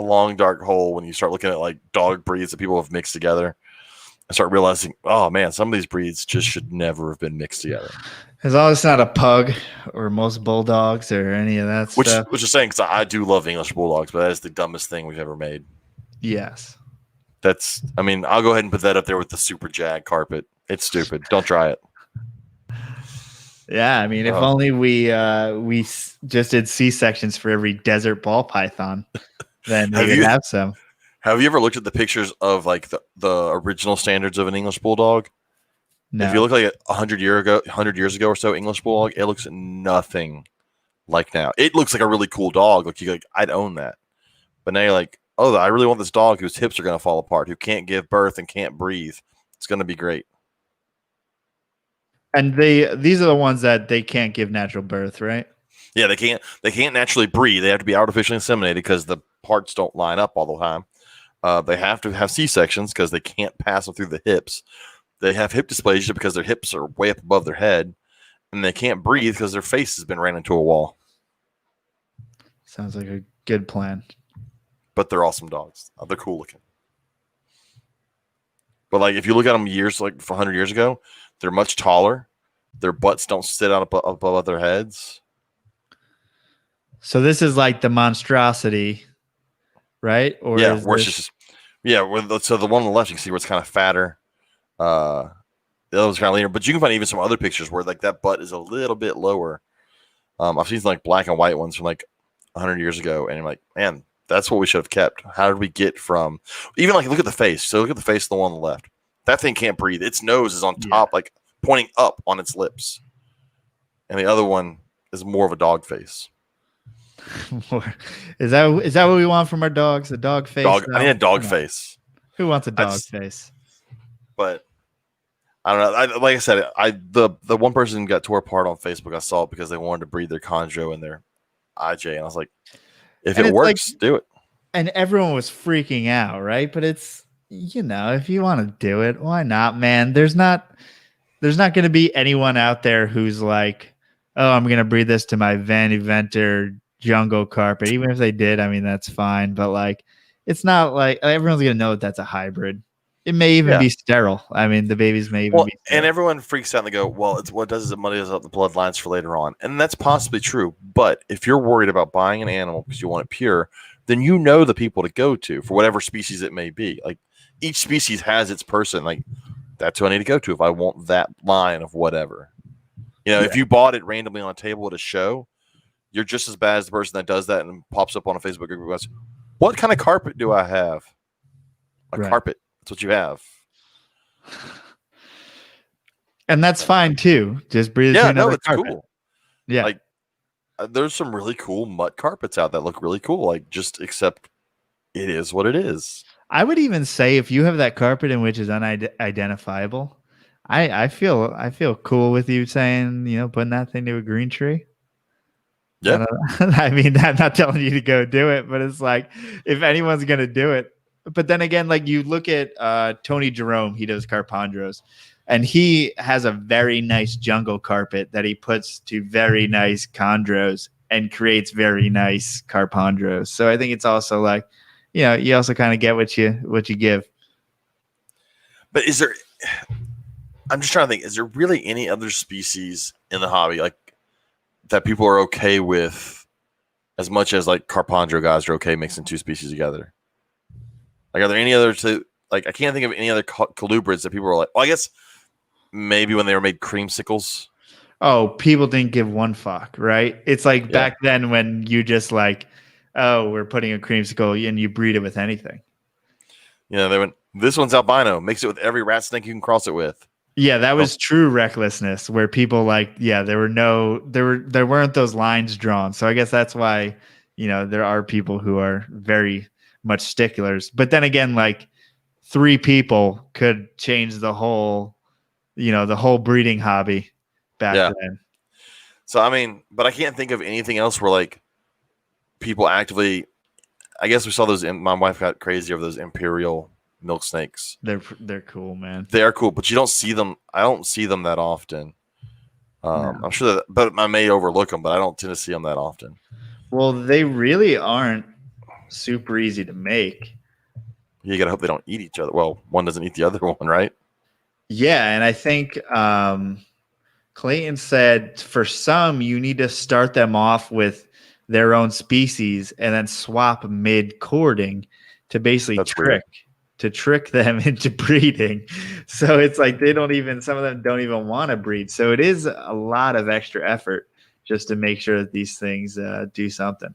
long dark hole when you start looking at like dog breeds that people have mixed together. I start realizing, oh man, some of these breeds just should never have been mixed together. As long as it's not a pug or most bulldogs or any of that stuff. Which is saying, because I do love English bulldogs, but that is the dumbest thing we've ever made. Yes. I'll go ahead and put that up there with the super jag carpet. It's stupid. Don't try it. Yeah, I mean, if only we just did C-sections for every desert ball python, then we could have some. Have you ever looked at the pictures of like the original standards of an English bulldog? No. If you look like 100 years ago or so, English bulldog, it looks nothing like now. It looks like a really cool dog. I'd own that. But now you're like, oh, I really want this dog whose hips are going to fall apart, who can't give birth and can't breathe. It's going to be great. And these are the ones that they can't give natural birth, right? Yeah, they can't naturally breathe. They have to be artificially inseminated because the parts don't line up all the time. They have to have C-sections because they can't pass them through the hips. They have hip dysplasia because their hips are way up above their head, and they can't breathe because their face has been ran into a wall. Sounds like a good plan. But they're awesome dogs. They're cool looking. But like if you look at them like 100 years ago, they're much taller. Their butts don't sit out above their heads. So this is like the monstrosity, right? Or yeah, so the one on the left you can see where it's kind of fatter. The other one's kind of leaner, but you can find even some other pictures where like that butt is a little bit lower. I've seen some like black and white ones from like 100 years ago, and I'm like, man, that's what we should have kept. How did we get from even like look at the face? So look at the face of the one on the left. That thing can't breathe. Its nose is on top, like pointing up on its lips, and the other one is more of a dog face. Is that what we want from our dogs? A dog face? I need a dog face. Who wants a dog face? But I don't know. Like I said, the one person got tore apart on Facebook. I saw it because they wanted to breed their Conjo and their IJ, and I was like, if it works, do it. And everyone was freaking out, right? But it's if you want to do it, why not, man? There's not going to be anyone out there who's like, oh, I'm going to breed this to my Van Eventer jungle carpet. Even if they did, I mean, that's fine. But like, it's not like everyone's going to know that's a hybrid. It may even be sterile. I mean, the babies may even be sterile. And everyone freaks out and they go, well, it's what it does is it muddies up the bloodlines for later on. And that's possibly true. But if you're worried about buying an animal because you want it pure, then the people to go to for whatever species it may be. Like each species has its person. Like that's who I need to go to if I want that line of whatever. If you bought it randomly on a table at a show, you're just as bad as the person that does that and pops up on a Facebook group and goes, what kind of carpet do I have? Carpet. That's what you have. And that's fine too. Just breathe. Yeah, no, it's cool. Yeah. Like there's some really cool mutt carpets out that look really cool. Like just accept it is what it is. I would even say if you have that carpet in which is unidentifiable, I feel cool with you saying, putting that thing to a green tree. Yeah. I mean, I'm not telling you to go do it, but it's like if anyone's gonna do it. But then again, like you look at Tony Jerome, he does Carpondros, and he has a very nice jungle carpet that he puts to very nice chondros and creates very nice Carpondros. So I think it's also like, you also kind of get what you give. But is there? I'm just trying to think. Is there really any other species in the hobby like that people are okay with as much as like Carpondro guys are okay mixing two species together? Like, are there any other two? Like, I can't think of any other colubrids that people are like. Well, I guess maybe when they were made creamsicles. Oh, people didn't give one fuck, right? It's like back then when you just like, oh, we're putting a creamsicle and you breed it with anything. Yeah, they went, this one's albino. Mix it with every rat snake you can cross it with. Yeah, that was true recklessness where people like, there weren't those lines drawn. So I guess that's why, there are people who are very much sticklers. But then again, like 3 people could change the whole breeding hobby back then. So, I mean, but I can't think of anything else where like people actively, I guess we saw those, my wife got crazy over those imperial milk snakes. They're cool, man. They are cool, but you don't see them. I don't see them that often. No. I'm sure that, but I may overlook them, but I don't tend to see them that often. Well, they really aren't super easy to make. You gotta hope they don't eat each other. Well, one doesn't eat the other one, right? Yeah, and I think Clayton said for some you need to start them off with their own species and then swap mid courting to basically trick them into breeding. So it's like some of them don't even want to breed. So it is a lot of extra effort just to make sure that these things do something.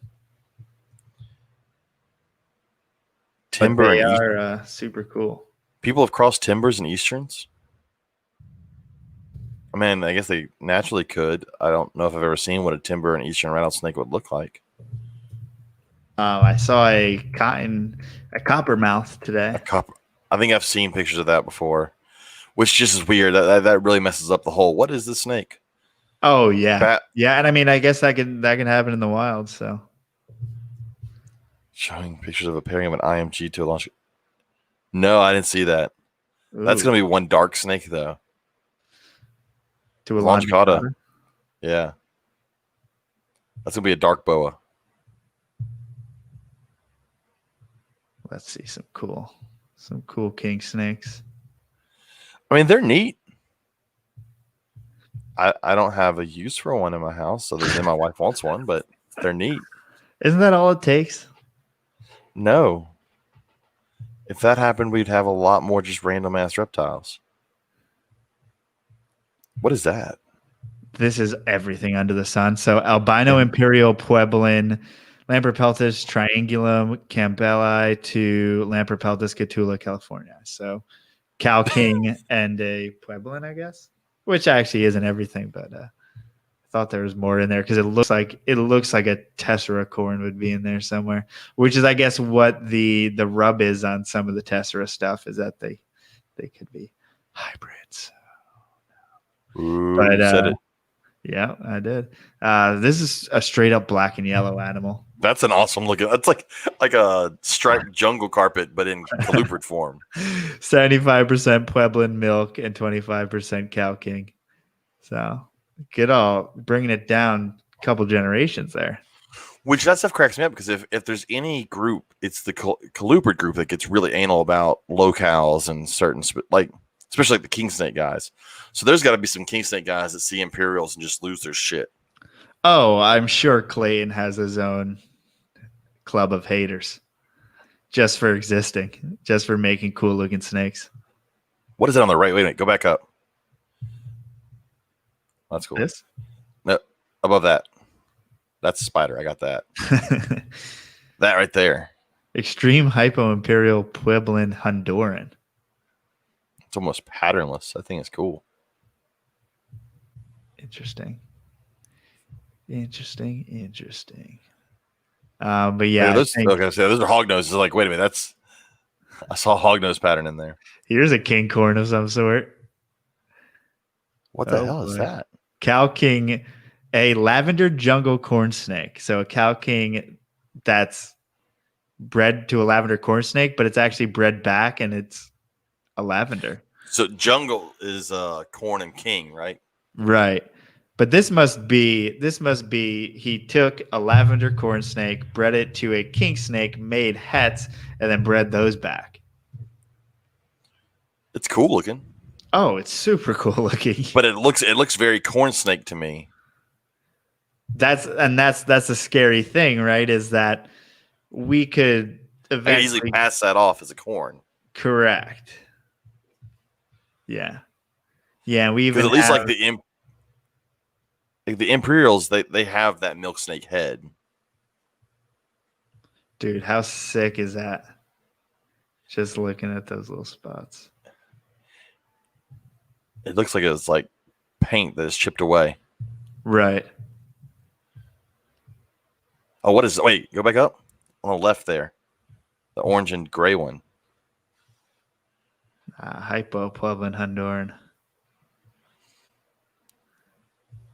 Timber, but they are super cool. People have crossed timbers and easterns. I mean, I guess they naturally could. I don't know if I've ever seen what a timber and eastern rattlesnake would look like. I saw a coppermouth today. I think I've seen pictures of that before, which just is weird. That really messes up the whole. What is this snake? Oh yeah, yeah, and I mean, I guess that can happen in the wild. So, showing pictures of a pairing of an IMG to a launch. No, I didn't see that. Ooh. That's gonna be one dark snake though. To a longicauda. Yeah, that's gonna be a dark boa. Let's see some cool king snakes. I mean, they're neat. I don't have a use for one in my house other than my wife wants one, but they're neat. Isn't that all it takes? No. If that happened, we'd have a lot more just random ass reptiles. What is that? This is everything under the sun. So albino imperial pueblan, Lamprepeltis triangulum campbelli to Lamprepeltis catula california. So cow king and a pueblan, I guess, which actually isn't everything, but I thought there was more in there because it looks like a tessera corn would be in there somewhere, which is I guess what the rub is on some of the tessera stuff is that they could be hybrids. Ooh, but said it. Yeah, I did. This is a straight up black and yellow animal. That's an awesome looking. That's like a striped jungle carpet, but in colubrid form. 75% Pueblan milk and 25% cow king. So get all bringing it down a couple generations there. Which that stuff cracks me up because if there's any group, it's the colubrid group that gets really anal about locales and certain especially like the king snake guys. So there's got to be some king snake guys that see imperials and just lose their shit. Oh, I'm sure Clayton has his own club of haters just for existing, just for making cool looking snakes. What is that on the right? Wait a minute. Go back up. That's cool. This? No, above that. That's a spider. I got that. That right there. Extreme Hypo Imperial Pueblan Honduran. It's almost patternless. I think it's cool. Interesting. But yeah, those are hog noses. Like, wait a minute, I saw a hog nose pattern in there. Here's a king corn of some sort. What the hell is that? Cow king A lavender jungle corn snake. So a cow king that's bred to a lavender corn snake, but it's actually bred back and it's a lavender. So jungle is corn and king, right? Right. But this must be he took a lavender corn snake, bred it to a king snake, made hets, and then bred those back. It's cool looking, Oh, it's super cool looking. but it looks very corn snake to me. That's the scary thing, right? Is that we could I could eventually easily pass that off as a corn. correct. Yeah. Yeah, we even Because at least have, like the Imperials, they have that milk snake head. dude, how sick is that? Just looking at those little spots. It looks like it's like paint that is chipped away. Right. Oh, what is? Wait, go back up on the left there, the orange and gray one. Hypo, Pueblan, Honduran.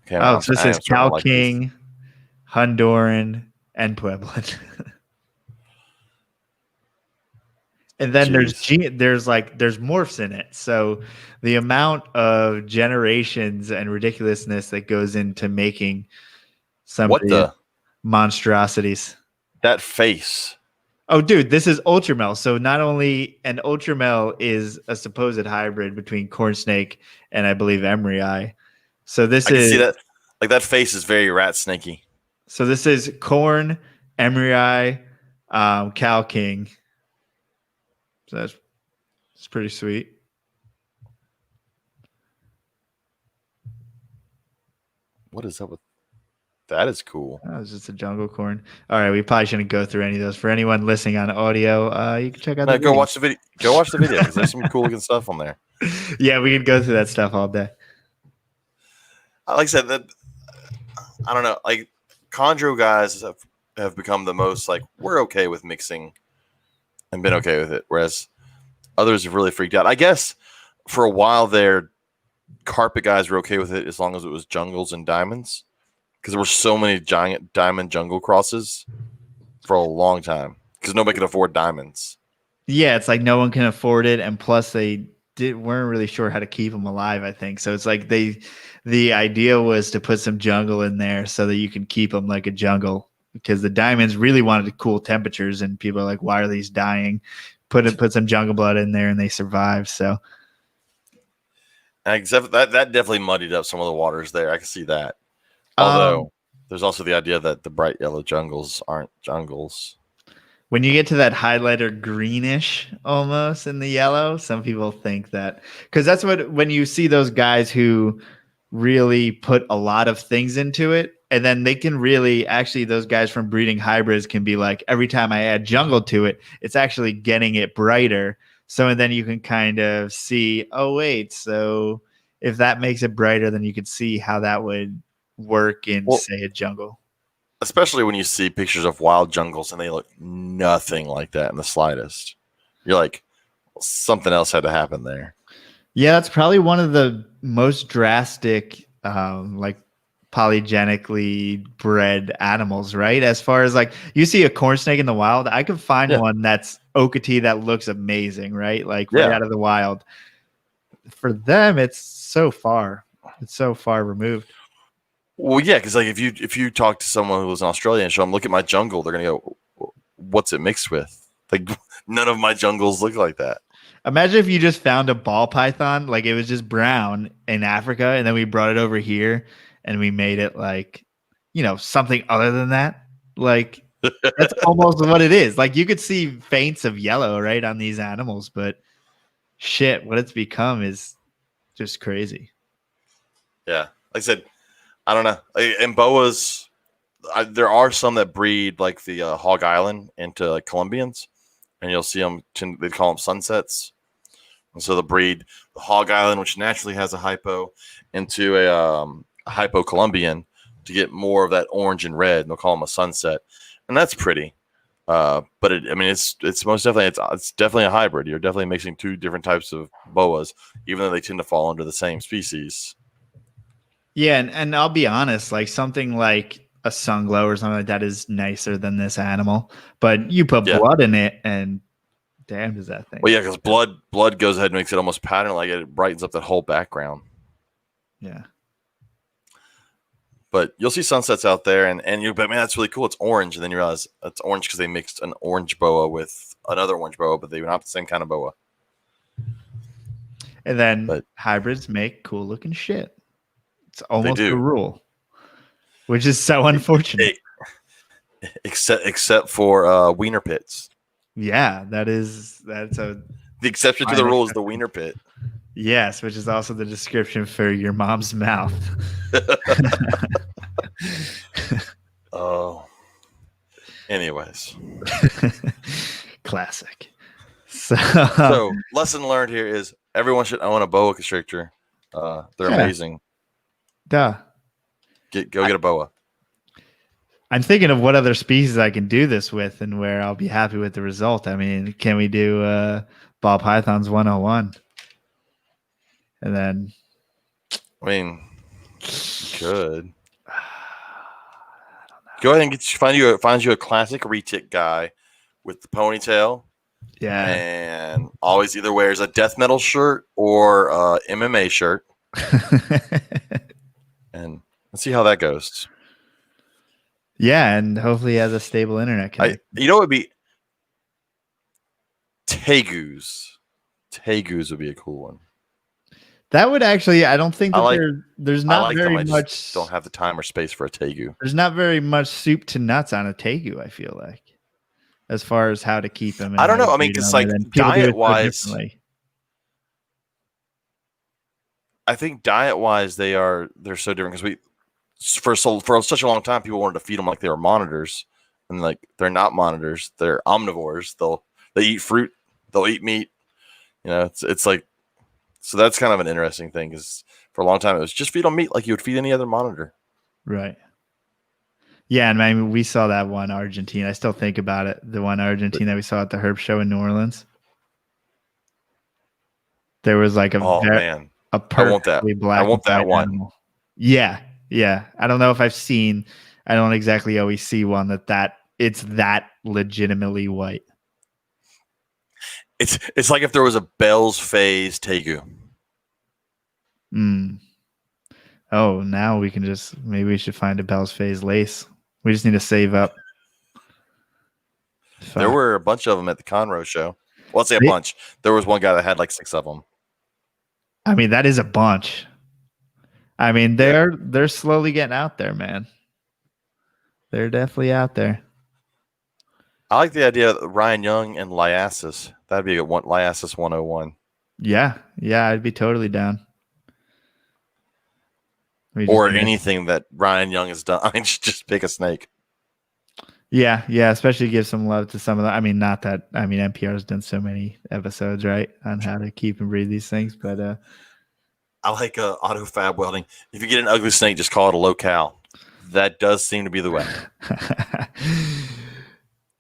Okay, Oh, so this is Cow like King, Honduran, and Pueblan. And then there's morphs in it. So the amount of generations and ridiculousness that goes into making some what the monstrosities. that face. Oh, dude, this is Ultramel. So not only an Ultramel is a supposed hybrid between corn snake and I believe Emery. So this I can is see that. Like that face is very rat snaky. so this is corn, Emery, Cow King. So it's pretty sweet. What is up with that? Is cool. That was just a jungle corn. All right, we probably shouldn't go through any of those. For anyone listening on audio, you can check out. No, go watch the video. Go watch the video because there's some cool looking stuff on there. Yeah, we could go through that stuff all day. Like I said, that I don't know. Like Chondro guys have become the most like we're okay with mixing and been okay with it, whereas others have really freaked out. I guess for a while there, carpet guys were okay with it as long as it was jungles and diamonds, because there were so many giant diamond jungle crosses for a long time because nobody could afford diamonds. Yeah, it's like no one can afford it, and plus they weren't really sure how to keep them alive. I think so. It's like the idea was to put some jungle in there so that you can keep them like a jungle, because the diamonds really wanted cool temperatures, and people are like, why are these dying? Put some jungle blood in there, and they survive. So, except that definitely muddied up some of the waters there. I can see that. Although there's also the idea that the bright yellow jungles aren't jungles. When you get to that highlighter greenish almost in the yellow, some people think that, because that's when you see those guys who really put a lot of things into it, and then they can really actually, those guys from breeding hybrids can be like, every time I add jungle to it, it's actually getting it brighter. So, and then you can kind of see, oh wait, so if that makes it brighter, then you could see how that would work in, say, a jungle. Especially when you see pictures of wild jungles and they look nothing like that in the slightest. You're like, something else had to happen there. Yeah, that's probably one of the most drastic, like polygenically bred animals, right? As far as like you see a corn snake in the wild, I could find one that's Okatee that looks amazing, right? Like right out of the wild. For them, it's so far removed. Well, yeah, because like if you talk to someone who was in Australia and show them, look at my jungle, they're gonna go, what's it mixed with? Like none of my jungles look like that. Imagine if you just found a ball python, like it was just brown in Africa, and then we brought it over here and we made it like, something other than that. Like that's almost what it is. Like you could see feints of yellow right on these animals, but shit, what it's become is just crazy. Yeah, like I said, I don't know. In boas, there are some that breed like the Hog Island into like Colombians, and you'll see them. They call them sunsets, and so they'll breed the Hog Island, which naturally has a hypo, into a hypo Colombian to get more of that orange and red. And they'll call them a sunset, and that's pretty. But it's most definitely it's definitely a hybrid. You're definitely mixing two different types of boas, even though they tend to fall under the same species. Yeah, and I'll be honest, like something like a sunglow or something like that is nicer than this animal. But you put Yeah. blood in it, and damn, does that thing Well, yeah, look because good. blood goes ahead and makes it almost pattern like it brightens up that whole background. Yeah. But you'll see sunsets out there, and you'll be, man, that's really cool. It's orange, and then you realize it's orange because they mixed an orange boa with another orange boa, but they were not the same kind of boa. And then But hybrids make cool looking shit. It's they almost a do, rule, which is so unfortunate. except for wiener pits. Yeah, that's a The exception to the rule is the wiener pit. yes, which is also the description for your mom's mouth. Oh, anyways. Classic. So, So lesson learned here is everyone should own a boa constrictor. They're Yeah. amazing. duh. Go get a boa. I'm thinking of what other species I can do this with and where I'll be happy with the result. I mean, can we do ball pythons 101? And then I mean, you could go ahead and find you a classic retic guy with the ponytail. yeah. And always either wears a death metal shirt or a MMA shirt, and let's see how that goes. Yeah, and hopefully he has a stable internet connection. It would be tegus. Tegus would be a cool one. That would actually, I don't think that there's I not like very them. I much. just don't have the time or space for a tegu. There's not very much soup to nuts on a tegu, I feel like, as far as how to keep them. I don't know. I mean, because like diet-wise, I think diet-wise they're so different because for such a long time people wanted to feed them like they were monitors, and like they're not monitors. They're omnivores. They eat fruit. They'll eat meat. You know, it's like, so that's kind of an interesting thing because for a long time it was just feed them meat like you would feed any other monitor. Right. Yeah, and I mean, we saw that one Argentine. I still think about it. The one Argentine that we saw at the Herb Show in New Orleans. There was like man, a perfectly black. I want that one. Animal. Yeah, yeah. I don't know if I've seen. I don't exactly always see one that it's that legitimately white. It's like if there was a Bell's Phase tegu. Oh, now maybe we should find a Bell's Phase lace. We just need to save up. There were a bunch of them at the Conroe show. Well, let's say a bunch. There was one guy that had like 6 of them. I mean, that is a bunch. I mean, they're slowly getting out there, man. They're definitely out there. I like the idea of Ryan Young and Liasis. That'd be a Liasis 101. Yeah, I'd be totally down. Or anything that Ryan Young has done. I mean, just pick a snake. Yeah, especially give some love to some of them. I mean, not that. I mean, NPR has done so many episodes, right, on how to keep and breed these things. But I like auto fab welding. If you get an ugly snake, just call it a locale. That does seem to be the way.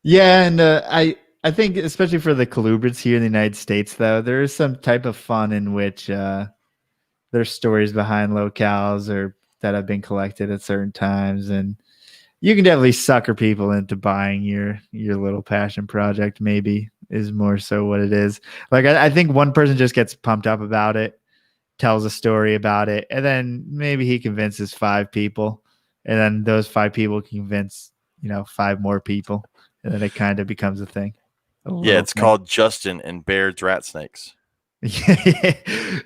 Yeah, and I think especially for the colubrids here in the United States, though, there is some type of fun in which there's stories behind locales or that have been collected at certain times, and you can definitely sucker people into buying your little passion project. Maybe is more so what it is. Like I think one person just gets pumped up about it, tells a story about it, and then maybe he convinces 5 people, and then those 5 people convince 5 more people, and then it kind of becomes a thing. Yeah, it's called Justin and Baird's Rat Snakes.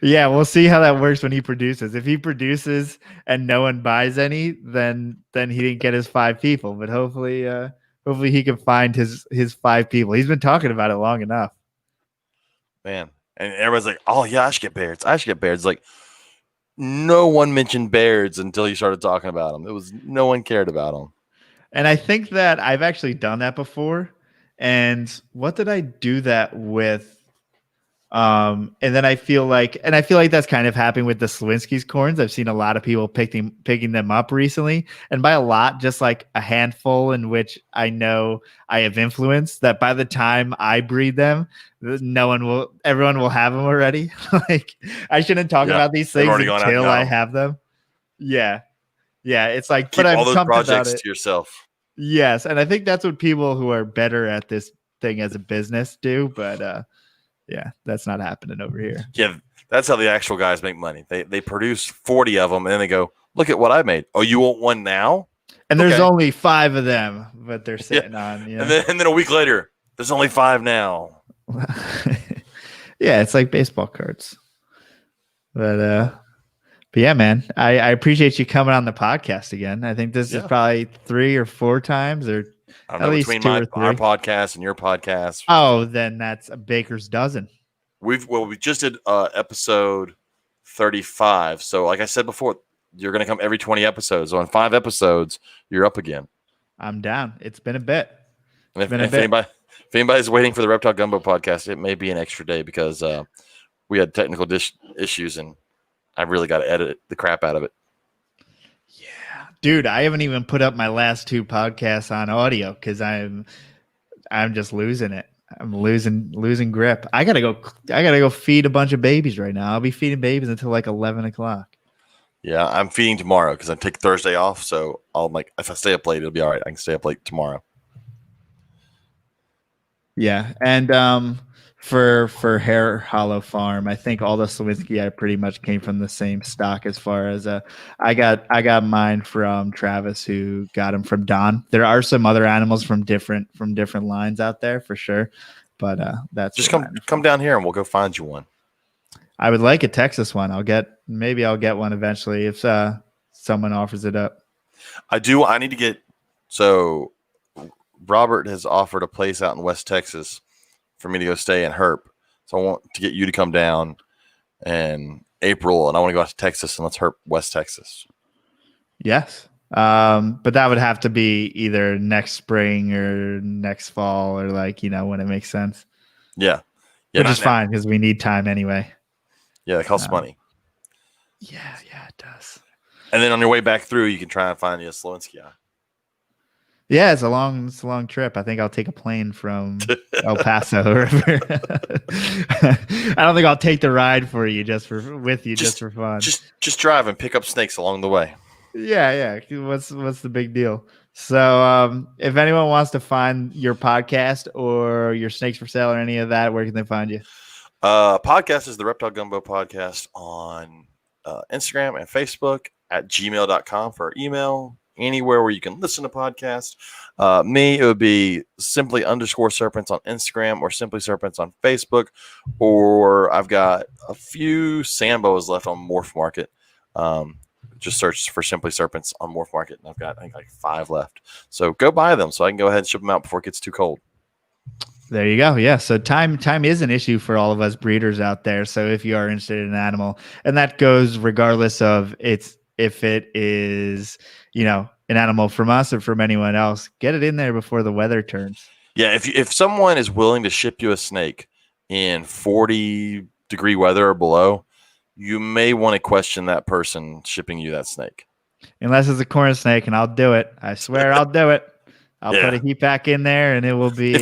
Yeah, we'll see how that works when he produces. If he produces and no one buys any, then he didn't get his 5 people. But hopefully he can find his 5 people. He's been talking about it long enough. Man, and everybody's like, "Oh yeah, I should get Baird's. I should get Baird's." Like, no one mentioned Baird's until you started talking about them. No one cared about them. And I think that I've actually done that before. And what did I do that with? And then I feel like that's kind of happening with the Slawinski's corns. I've seen a lot of people picking them up recently, and by a lot, just like a handful in which I know I have influence, that by the time I breed them, everyone will have them already. Like I shouldn't talk about these things until I have them. Yeah. Yeah. It's like, Keep but all I'm those pumped about projects it. to yourself. Yes. And I think that's what people who are better at this thing as a business do. But yeah, that's not happening over here. Yeah, that's how the actual guys make money. They produce 40 of them, and then they go, look at what I made. Oh, you want one now? And there's Okay. only 5 of them, but they're Yeah. sitting on, And then a week later, there's only 5 now. Yeah, it's like baseball cards. But yeah, man, I appreciate you coming on the podcast again. I think this is probably 3 or 4 times, or I don't at know, least between 2 or 3. our podcast and your podcast. Oh, then that's a baker's dozen. We just did episode 35. So like I said before, you're going to come every 20 episodes. So on 5 episodes, you're up again. I'm down. It's been a bit. And if anybody's waiting for the Reptile Gumbo podcast, it may be an extra day because we had technical issues and I really got to edit the crap out of it. Yeah, dude, I haven't even put up my last 2 podcasts on audio because I'm just losing it. I'm losing grip. I gotta go feed a bunch of babies right now. I'll be feeding babies until like 11 o'clock. Yeah, I'm feeding tomorrow because I take Thursday off. So I'll if I stay up late, it'll be all right. I can stay up late tomorrow. Yeah, and for Hair Hollow Farm, I think all the Slowinski I pretty much came from the same stock. As far as I got mine from Travis, who got them from Don. There are some other animals from different lines out there for sure, but that's just come down here and we'll go find you one. I would like a Texas one. I'll get one eventually if someone offers it up. I do. I need to get so. Robert has offered a place out in West Texas for me to go stay in Herp. So I want to get you to come down in April, and I want to go out to Texas and let's Herp West Texas. Yes. But that would have to be either next spring or next fall or when it makes sense. Yeah. Which is fine because we need time anyway. Yeah, it costs money. Yeah, it does. And then on your way back through, you can try and find you a Slowinski eye. Yeah, it's a long trip. I think I'll take a plane from El Paso. I don't think I'll take the ride for you just for fun. Just drive and pick up snakes along the way. Yeah. What's the big deal? So if anyone wants to find your podcast or your Snakes for Sale or any of that, where can they find you? Podcast is the Reptile Gumbo podcast on Instagram and Facebook, at gmail.com for our email. Anywhere where you can listen to podcasts. Me, it would be simply_serpents on Instagram or simply serpents on Facebook. Or I've got a few Sambos left on Morph Market. Just search for Simply Serpents on Morph Market, and I've got, I think, like 5 left. So go buy them so I can go ahead and ship them out before it gets too cold. There you go. Yeah. So time is an issue for all of us breeders out there. So if you are interested in an animal, and that goes regardless of if it is, an animal from us or from anyone else, get it in there before the weather turns. Yeah. If someone is willing to ship you a snake in 40-degree weather or below, you may want to question that person shipping you that snake. Unless it's a corn snake, and I'll do it. I swear I'll do it. I'll put a heat pack in there, and it will be.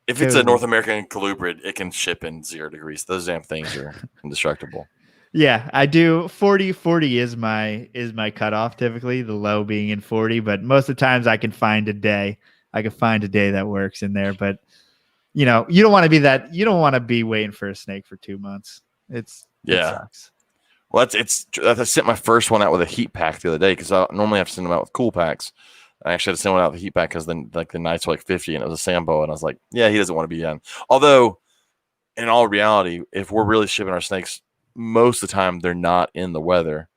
If it's a North American colubrid, it can ship in 0 degrees. Those damn things are indestructible. Yeah, I do. 40 is my cutoff typically, the low being in 40, but most of the times I can find a day. That works in there, but you don't want to be that. You don't want to be waiting for a snake for 2 months. It sucks. Well, I sent my first one out with a heat pack the other day because I normally have to send them out with cool packs. I actually had to send one out with a heat pack because then the nights were like 50 and it was a Sambo, and I was like, yeah, he doesn't want to be in. Although, in all reality, if we're really shipping our snakes, most of the time they're not in the weather.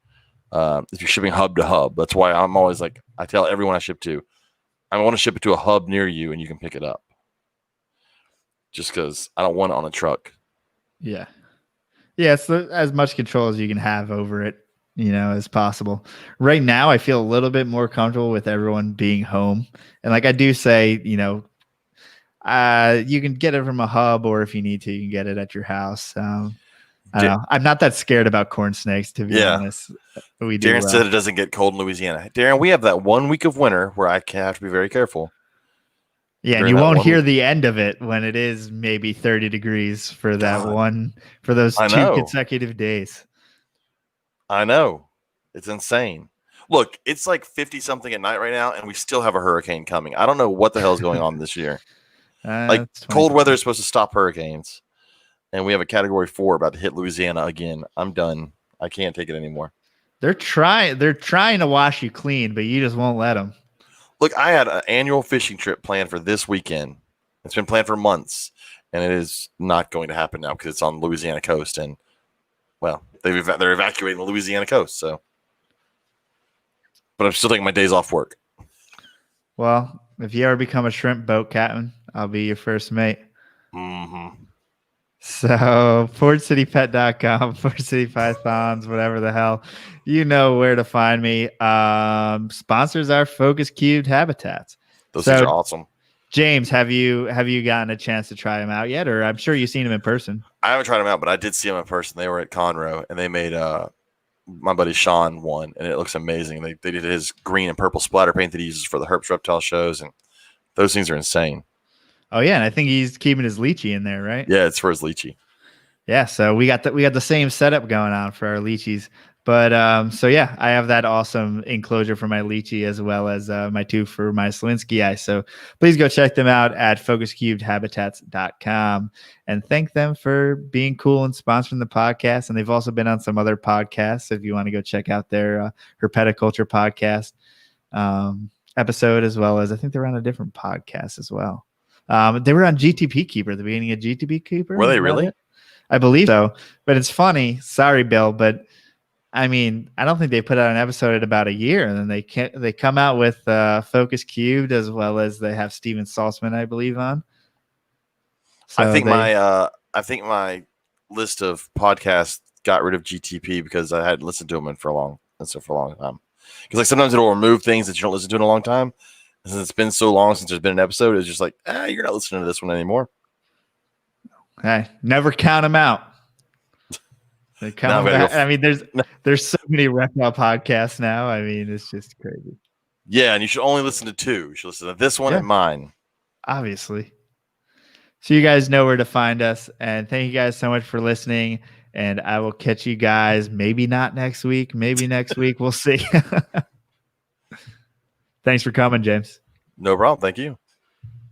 If you're shipping hub to hub, that's why I'm always like, I tell everyone I ship to, I want to ship it to a hub near you and you can pick it up. Just because I don't want it on a truck. Yeah. Yeah, it's as much control as you can have over it, as possible. Right now, I feel a little bit more comfortable with everyone being home. And like I do say, you can get it from a hub, or if you need to, you can get it at your house. I don't know. I'm not that scared about corn snakes, to be honest. Darren said it doesn't get cold in Louisiana. Darren, we have that 1 week of winter where I have to be very careful. Yeah, and you won't hear the end of it when it is maybe 30 degrees for those 2 consecutive days. I know. It's insane. Look, it's like 50 something at night right now, and we still have a hurricane coming. I don't know what the hell is going on this year. Like It's cold 2020. weather is supposed to stop hurricanes, and we have a Category 4 about to hit Louisiana again. I'm done. I can't take it anymore. They're trying to wash you clean, but you just won't let them. Look, I had an annual fishing trip planned for this weekend. It's been planned for months, and it is not going to happen now because it's on Louisiana coast, and well, they're evacuating the Louisiana coast. So, but I'm still taking my days off work. Well, if you ever become a shrimp boat captain, I'll be your first mate. Mm-hmm. So PortCityPet.com, Port City Pythons, whatever the hell, you know where to find me. Sponsors are Focus Cubed Habitats. Those things are awesome. James, have you gotten a chance to try them out yet? Or I'm sure you've seen them in person. I haven't tried them out, but I did see them in person. They were at Conroe, and they made my buddy Sean one, and it looks amazing. They did his green and purple splatter paint that he uses for the Herps Reptile shows, and those things are insane. Oh yeah, and I think he's keeping his lychee in there, right? Yeah, it's for his lychee. Yeah, so we got the same setup going on for our lychees. But so yeah, I have that awesome enclosure for my lychee as well as my two for my Selinsky eye. So please go check them out at focuscubedhabitats.com and thank them for being cool and sponsoring the podcast. And they've also been on some other podcasts. If you want to go check out their Herpeticulture podcast episode, as well as I think they're on a different podcast as well. They were on GTP Keeper at the beginning of GTP Keeper. Were they really? I believe so. But it's funny. Sorry, Bill, but I mean, I don't think they put out an episode in about a year, and then they come out with Focus Cubed, as well as they have Steven Saltzman, I believe, on. So I think my list of podcasts got rid of GTP because I hadn't listened to them for a long time. Because like sometimes it'll remove things that you don't listen to in a long time. And since it's been so long since there's been an episode, it's just like, you're not listening to this one anymore. Hey, never count them out. I mean, there's so many reptile podcasts now. I mean, it's just crazy. Yeah, and you should only listen to two. You should listen to this one and mine. Obviously. So you guys know where to find us. And thank you guys so much for listening. And I will catch you guys maybe not next week. Maybe next week. We'll see. Thanks for coming, James. No problem. Thank you.